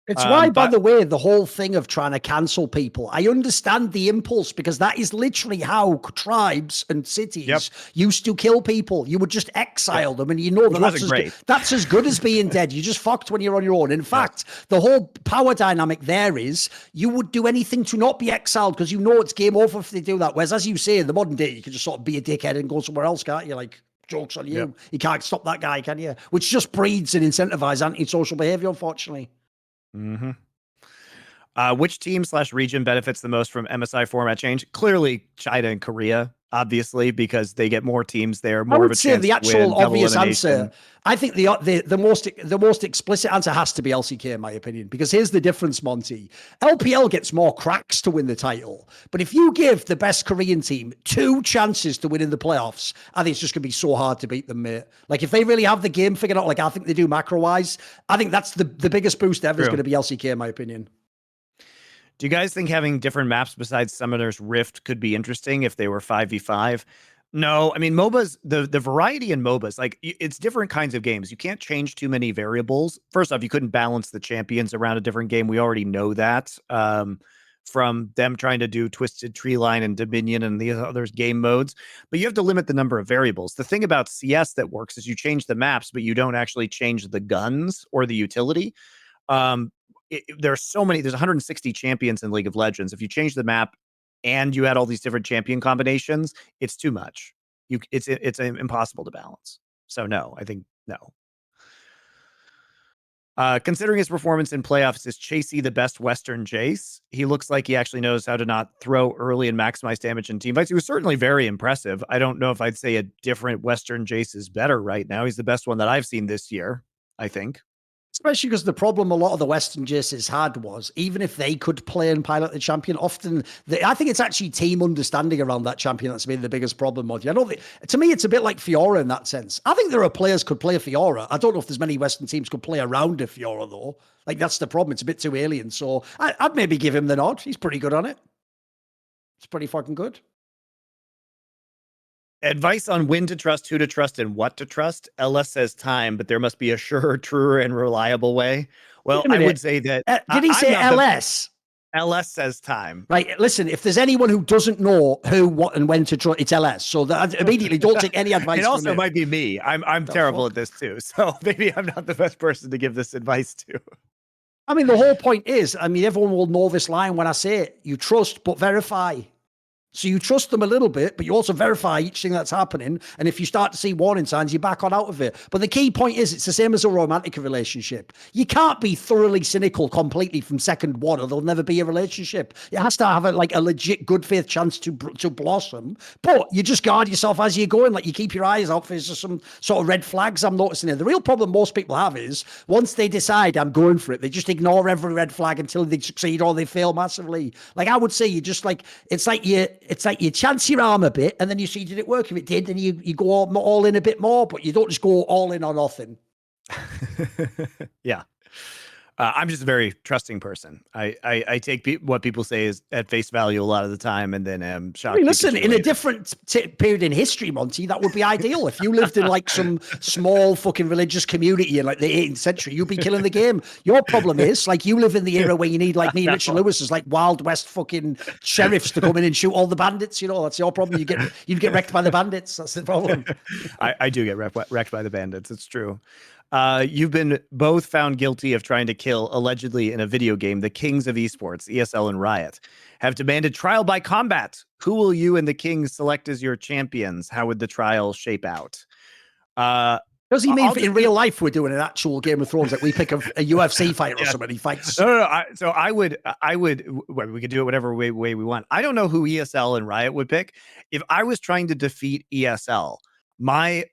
It's why, by the way, the whole thing of trying to cancel people, I understand the impulse, because that is literally how tribes and cities used to kill people. You would just exile them, and you know that's as good as being dead. You just fucked when you're on your own. In fact, the whole power dynamic there is you would do anything to not be exiled, because you know it's game over if they do that. Whereas, as you say, in the modern day, you can just sort of be a dickhead and go somewhere else, can't you? Like, joke's on you. Yep. You can't stop that guy, can you? Which just breeds and incentivizes antisocial behavior, unfortunately.
Mm-hmm. Which team/region benefits the most from MSI format change? Clearly, China and Korea, obviously, because they get more teams there, more of a chance
the actual
to win,
obvious answer. I think the most explicit answer has to be LCK, in my opinion, because here's the difference, Monty. LPL gets more cracks to win the title, but if you give the best Korean team 2 chances to win in the playoffs, I think it's just gonna be so hard to beat them, mate. Like, if they really have the game figured out, like I think they do macro-wise, I think that's the biggest boost ever is going to be LCK, in my opinion.
Do you guys think having different maps besides Summoner's Rift could be interesting if they were 5v5? No, I mean, MOBAs, the variety in MOBAs, like, it's different kinds of games. You can't change too many variables. First off, you couldn't balance the champions around a different game. We already know that from them trying to do Twisted Treeline and Dominion and the other game modes. But you have to limit the number of variables. The thing about CS that works is you change the maps, but you don't actually change the guns or the utility. There's so many, there's 160 champions in League of Legends. If you change the map and you had all these different champion combinations, it's too much. It's impossible to balance. So no, I think no. Considering his performance in playoffs, is Chasy the best Western Jayce? He looks like he actually knows how to not throw early and maximize damage in team fights. He was certainly very impressive. I don't know if I'd say a different Western Jayce is better right now. He's the best one that I've seen this year, I think.
Especially because the problem a lot of the Western Jayces had was, even if they could play and pilot the champion, often I think it's actually team understanding around that champion that's been the biggest problem, Monty. I don't think, to me, it's a bit like Fiora in that sense. I think there are players could play Fiora. I don't know if there's many Western teams could play around a Fiora, though. Like, that's the problem. It's a bit too alien. So I'd maybe give him the nod. He's pretty good on it. It's pretty fucking good.
Advice on when to trust, who to trust, and what to trust. LS says time, but there must be a surer, truer, and reliable way. Well, I would say that.
Did he say LS?
LS says time.
Right. Listen, if there's anyone who doesn't know who, what, and when to trust, it's LS. So that immediately don't take any advice.
It also might be me. I'm terrible at this too. So maybe I'm not the best person to give this advice to.
I mean, the whole point is, everyone will know this line when I say it. You trust, but verify. So you trust them a little bit, but you also verify each thing that's happening. And if you start to see warning signs, you back on out of it. But the key point is, it's the same as a romantic relationship. You can't be thoroughly cynical completely from second one, or there'll never be a relationship. It has to have a legit good faith chance to blossom. But you just guard yourself as you're going. Like, you keep your eyes out for some sort of red flags. I'm noticing it. The real problem most people have is, once they decide I'm going for it, they just ignore every red flag until they succeed or they fail massively. Like, I would say you just it's like you chance your arm a bit, and then you see, did it work? If it did, then you go all in a bit more, but you don't just go all in or nothing.
Yeah. I'm just a very trusting person. I take what people say is at face value a lot of the time, and then am shocked.
I mean, listen, in a different period in history, Monty, that would be ideal. If you lived in like some small fucking religious community in like the 18th century, you'd be killing the game. Your problem is like you live in the era where you need like me, Richard Lewis, as like Wild West fucking sheriffs to come in and shoot all the bandits. You know, that's your problem. You get wrecked by the bandits. That's the problem.
I do get wrecked by the bandits. It's true. You've been both found guilty of trying to kill, allegedly in a video game, the kings of esports, ESL and Riot, have demanded trial by combat. Who will you and the kings select as your champions? How would the trial shape out?
Does he mean in real life we're doing an actual Game of Thrones? Like we pick a UFC fighter or somebody fights?
No. So I would. We could do it whatever way we want. I don't know who ESL and Riot would pick. If I was trying to defeat ESL, my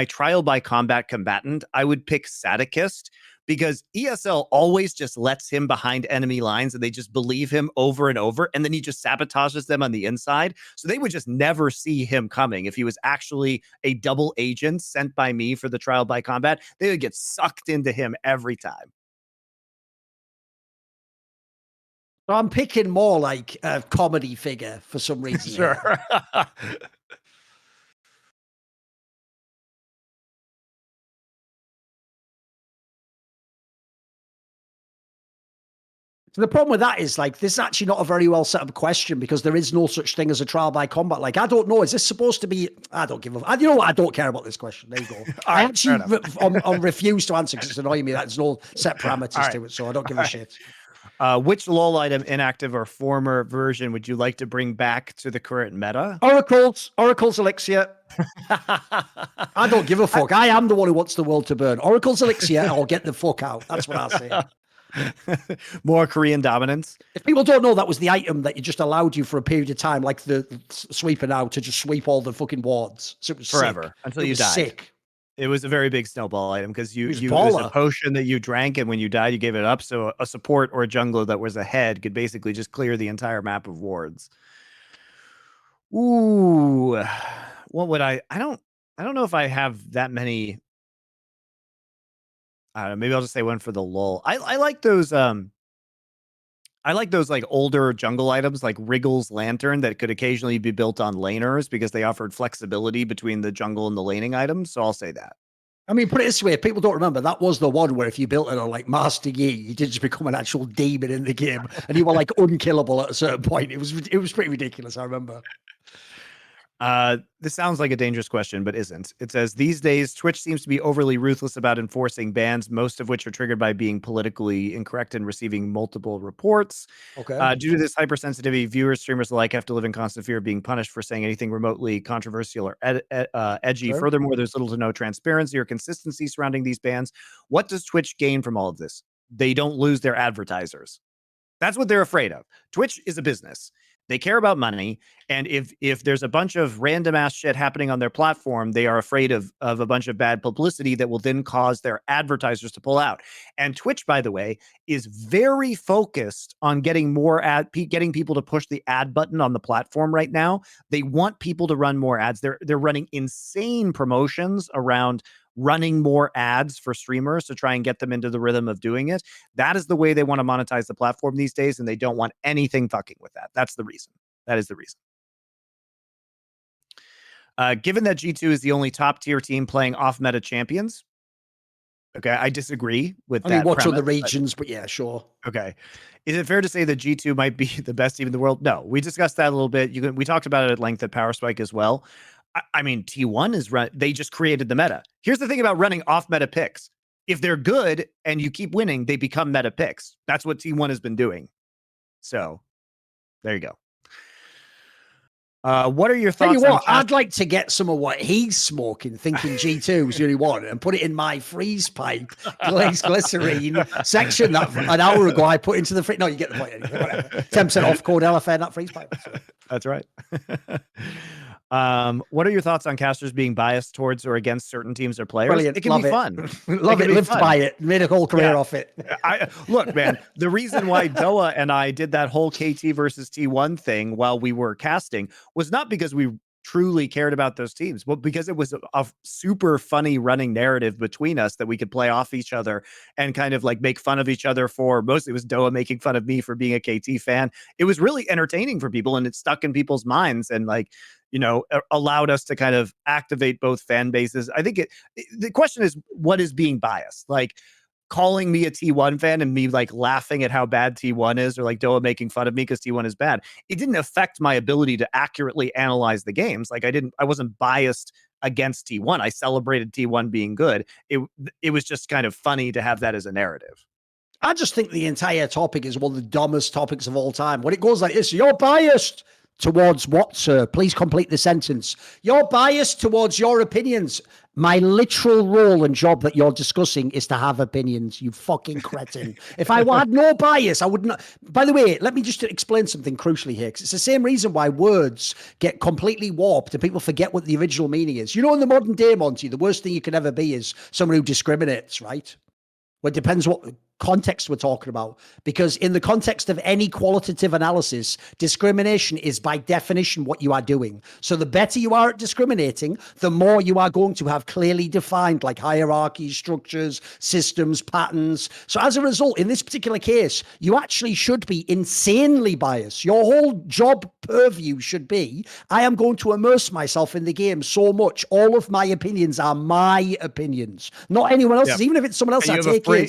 trial by combat combatant, I would pick Sadikist, because ESL always just lets him behind enemy lines and they just believe him over and over, and then he just sabotages them on the inside. So they would just never see him coming. If he was actually a double agent sent by me for the trial by combat, they would get sucked into him every time.
So I'm picking more like a comedy figure for some reason.
Sure.
So the problem with that is like this is actually not a very well set up question, because there is no such thing as a trial by combat. Like I don't know, is this supposed to be? I don't give a. You know what? I don't care about this question. There you go. I actually refuse to answer because it's annoying me that there's no set parameters to it, so I don't give a shit.
Which LoL item, inactive or former version, would you like to bring back to the current meta?
Oracle's Elixir. I don't give a fuck. I am the one who wants the world to burn. Oracle's Elixir, or get the fuck out. That's what I'll say.
More Korean dominance.
If people don't know, that was the item that you just allowed you for a period of time, like the sweeper now, to just sweep all the fucking wards. So it was
forever
sick.
Until you died.
Sick.
It was a very big snowball item because it was a potion that you drank, and when you died, you gave it up. So a support or a jungler that was ahead could basically just clear the entire map of wards. Ooh, what would I don't know if I have that many. I don't know, maybe I'll just say one for the LoL. I like those. I like those like older jungle items like Wriggle's Lantern that could occasionally be built on laners because they offered flexibility between the jungle and the laning items. So I'll say that.
I mean, put it this way, if people don't remember, that was the one where if you built it on like Master Yi, you did just become an actual demon in the game, and you were like unkillable at a certain point. It was pretty ridiculous, I remember.
This sounds like a dangerous question, but isn't. It says, these days, Twitch seems to be overly ruthless about enforcing bans, most of which are triggered by being politically incorrect and receiving multiple reports.
Okay.
Due to this hypersensitivity, viewers, streamers alike have to live in constant fear of being punished for saying anything remotely controversial or edgy. Sure. Furthermore, there's little to no transparency or consistency surrounding these bans. What does Twitch gain from all of this? They don't lose their advertisers. That's what they're afraid of. Twitch is a business. They care about money, and if there's a bunch of random ass shit happening on their platform, they are afraid of a bunch of bad publicity that will then cause their advertisers to pull out. And Twitch, by the way, is very focused on getting people to push the ad button on the platform right now. They want people to run more ads. They're running insane promotions around running more ads for streamers to try and get them into the rhythm of doing it. That is the way they want to monetize the platform these days, and they don't want anything fucking with that. That's the reason. That is the reason. Given that G2 is the only top-tier team playing off-meta champions, okay, I disagree with that.
I mean, watch on the regions, but yeah, sure.
Okay. Is it fair to say that G2 might be the best team in the world? No. We discussed that a little bit. We talked about it at length at Power Spike as well. I mean, T1 is they just created the meta. Here's the thing about running off meta picks. If they're good and you keep winning, they become meta picks. That's what T1 has been doing. So there you go. What are your thoughts?
Tell you what, I'd like to get some of what he's smoking, thinking G2 is the only one, and put it in my freeze pipe, glycerine section that an hour ago I put into the fridge. No, you get the point. Anyway, 10% off code LFN, that freeze pipe.
That's right. What are your thoughts on casters being biased towards or against certain teams or players?
Brilliant.
It can be fun.
Love it. Lived by it. Made a whole career off it.
Look, man, the reason why Doa and I did that whole KT versus T1 thing while we were casting was not because we truly cared about those teams? Well, because it was a super funny running narrative between us that we could play off each other and kind of like make fun of each other for, mostly it was Doa making fun of me for being a KT fan. It was really entertaining for people and it stuck in people's minds and like, allowed us to kind of activate both fan bases. I think the question is, what is being biased? Like, calling me a T1 fan and me like laughing at how bad T1 is, or like Doa making fun of me because T1 is bad. It didn't affect my ability to accurately analyze the games. Like I wasn't biased against T1. I celebrated T1 being good. It was just kind of funny to have that as a narrative.
I just think the entire topic is one of the dumbest topics of all time. When it goes like this, you're biased towards what, sir? Please complete the sentence. You're biased towards your opinions. My literal role and job that you're discussing is to have opinions, you fucking cretin. If I had no bias, I would not. By the way, let me just explain something crucially here, because it's the same reason why words get completely warped and people forget what the original meaning is. In the modern day, Monty, the worst thing you can ever be is someone who discriminates, right? Well, it depends what context we're talking about, because in the context of any qualitative analysis, discrimination is by definition what you are doing. So the better you are at discriminating, the more you are going to have clearly defined like hierarchies, structures, systems, patterns. So as a result, in this particular case, you actually should be insanely biased. Your whole job purview should be, I am going to immerse myself in the game so much, all of my opinions are my opinions, not anyone else's. Even if it's someone else,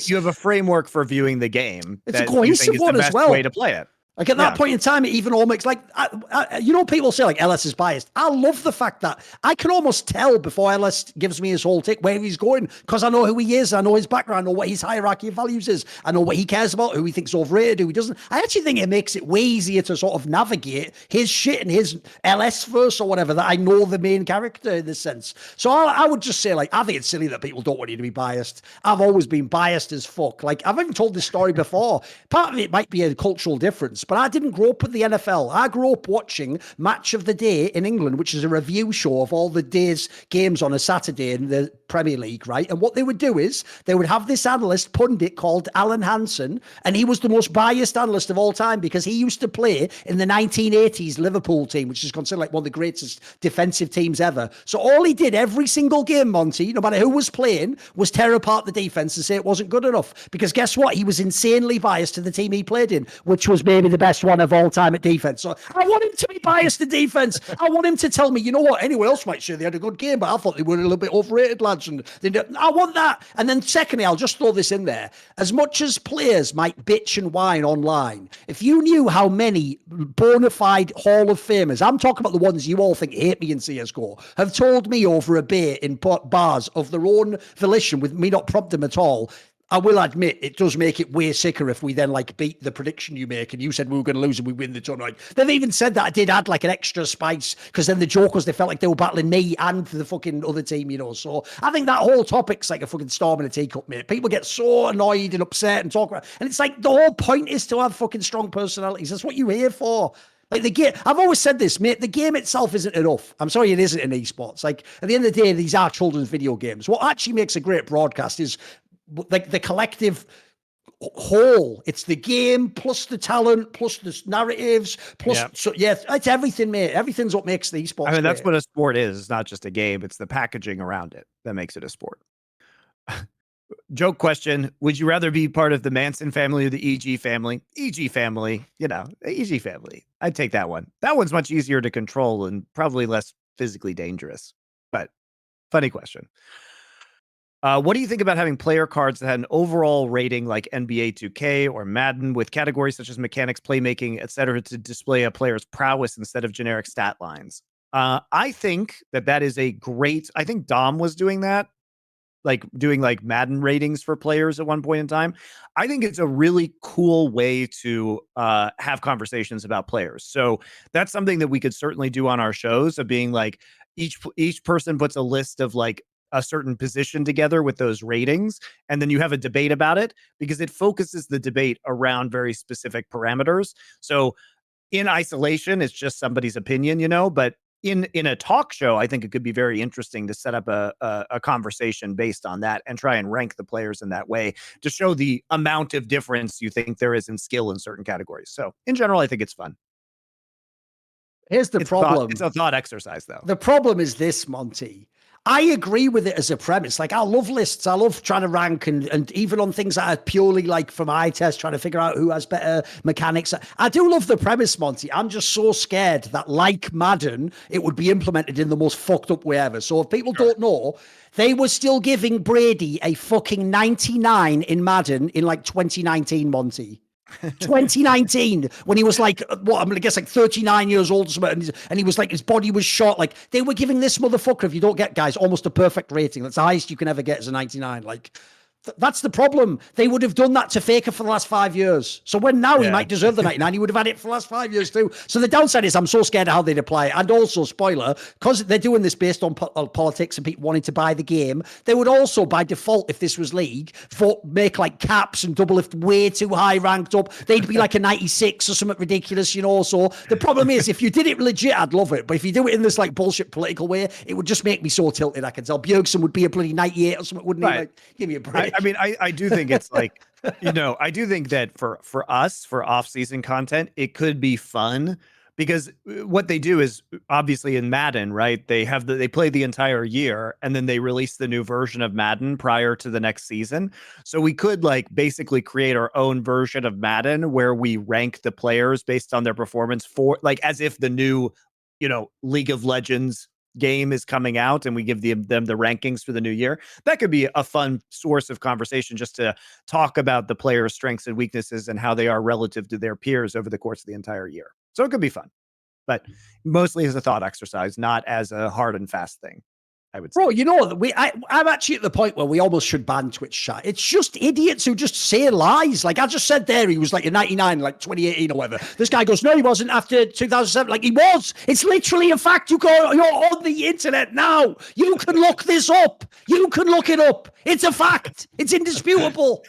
you have a framework for viewing the game.
It's a cohesive one as well.
Way to play it.
Like at that point in time, it even all makes like, people say like LS is biased. I love the fact that I can almost tell before LS gives me his whole tick where he's going, because I know who he is. I know his background. I know what his hierarchy of values is. I know what he cares about, who he thinks overrated, who he doesn't. I actually think it makes it way easier to sort of navigate his shit and his LS verse or whatever, that I know the main character in this sense. So I would just say, like, I think it's silly that people don't want you to be biased. I've always been biased as fuck. Like, I've even told this story before. Part of it might be a cultural difference, but I didn't grow up with the NFL. I grew up watching Match of the Day in England, which is a review show of all the day's games on a Saturday in the Premier League, right? And what they would do is they would have this analyst pundit called Alan Hansen, and he was the most biased analyst of all time because he used to play in the 1980s Liverpool team, which is considered like one of the greatest defensive teams ever. So all he did every single game, Monty, no matter who was playing, was tear apart the defense and say it wasn't good enough. Because guess what? He was insanely biased to the team he played in, which was maybe the best one of all time at defense. So I want him to be biased to defense. I want him to tell me, you know what, anyone else might say they had a good game, but I thought they were a little bit overrated, lads. And I want that. And then secondly, I'll just throw this in there. As much as players might bitch and whine online, if you knew how many bona fide Hall of Famers, I'm talking about the ones you all think hate me in CSGO, have told me over a beer in bars of their own volition with me not prompting them at all, I will admit it does make it way sicker if we then like beat the prediction you make and you said we were going to lose and we win the tournament. They've even said that I did add like an extra spice because then the joke was they felt like they were battling me and the fucking other team, So I think that whole topic's like a fucking storm in a teacup, mate. People get so annoyed and upset and talk about, and it's like the whole point is to have fucking strong personalities. That's what you're here for. Like the game, I've always said this, mate, the game itself isn't enough. I'm sorry, it isn't in esports. Like at the end of the day, these are children's video games. What actually makes a great broadcast is like the collective whole. It's the game plus the talent plus the narratives plus it's everything, mate. Everything's what makes the esports.
I mean, that's what a sport is. It's not just a game. It's the packaging around it that makes it a sport. Joke question. Would you rather be part of the Manson family or the EG family? EG family, the EG family. I'd take that one. That one's much easier to control and probably less physically dangerous. But funny question. What do you think about having player cards that had an overall rating like NBA 2K or Madden with categories such as mechanics, playmaking, etc., to display a player's prowess instead of generic stat lines? I think that is a great. I think Dom was doing that, like doing like Madden ratings for players at one point in time. I think it's a really cool way to have conversations about players. So that's something that we could certainly do on our shows, of being like each person puts a list of like a certain position together with those ratings, and then you have a debate about it, because it focuses the debate around very specific parameters. So in isolation, it's just somebody's opinion, but in a talk show, I think it could be very interesting to set up a conversation based on that and try and rank the players in that way to show the amount of difference you think there is in skill in certain categories. So in general, I think it's fun.
Here's the problem.
It's a thought exercise, though.
The problem is this, Monty. I agree with it as a premise. Like, I love lists. I love trying to rank and even on things that are purely like from eye test, trying to figure out who has better mechanics. I do love the premise, Monty. I'm just so scared that, like Madden, it would be implemented in the most fucked up way ever. So if people don't know, they were still giving Brady a fucking 99 in Madden in like 2019, Monty. 2019, when he was like, what, I'm gonna guess like 39 years old or something, and he was like, his body was shot. Like, they were giving this motherfucker, if you don't get, guys, almost a perfect rating. That's the highest you can ever get as a 99. Like, that's the problem. They would have done that to Faker for the last 5 years. So when now he might deserve the 99, he would have had it for the last 5 years too. So the downside is I'm so scared of how they'd apply it. And also, spoiler, because they're doing this based on politics and people wanting to buy the game, they would also, by default, if this was League, make like caps and double lift way too high ranked up. They'd be like a 96 or something ridiculous, you know. So the problem is, if you did it legit, I'd love it. But if you do it in this like bullshit political way, it would just make me so tilted. I can tell Bjergsen would be a bloody 98 or something, wouldn't he? Like, give me a break.
I mean, I do think it's like, you know, I do think that for us, for off-season content, it could be fun because what they do is obviously in Madden, right? They play the entire year and then they release the new version of Madden prior to the next season. So we could like basically create our own version of Madden where we rank the players based on their performance for like as if the new, you know, League of Legends game is coming out and we give them the rankings for the new year. That could be a fun source of conversation just to talk about the players' strengths and weaknesses and how they are relative to their peers over the course of the entire year. So it could be fun, but mostly as a thought exercise, not as a hard and fast thing, I would say.
Bro, you know, I'm actually at the point where we almost should ban Twitch chat. It's just idiots who just say lies. Like I just said there, he was like a 99, like 2018 or whatever. This guy goes, no, he wasn't after 2007. Like he was. It's literally a fact. You're on the internet now. You can look this up. You can look it up. It's a fact. It's indisputable.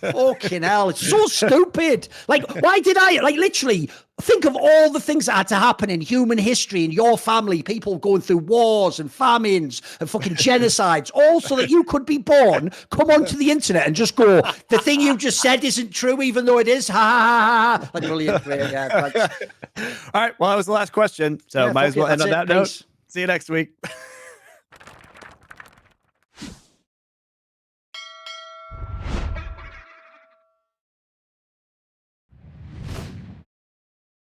Fucking hell. It's so stupid. Like, why did I, like literally, think of all the things that had to happen in human history, in your family, people going through wars and famines and fucking genocides, all so that you could be born, come onto the internet and just go, the thing you just said isn't true, even though it is. Ha ha ha ha. Like, brilliant. Yeah,
all right. Well, that was the last question. So might as well end on that note. See you next week.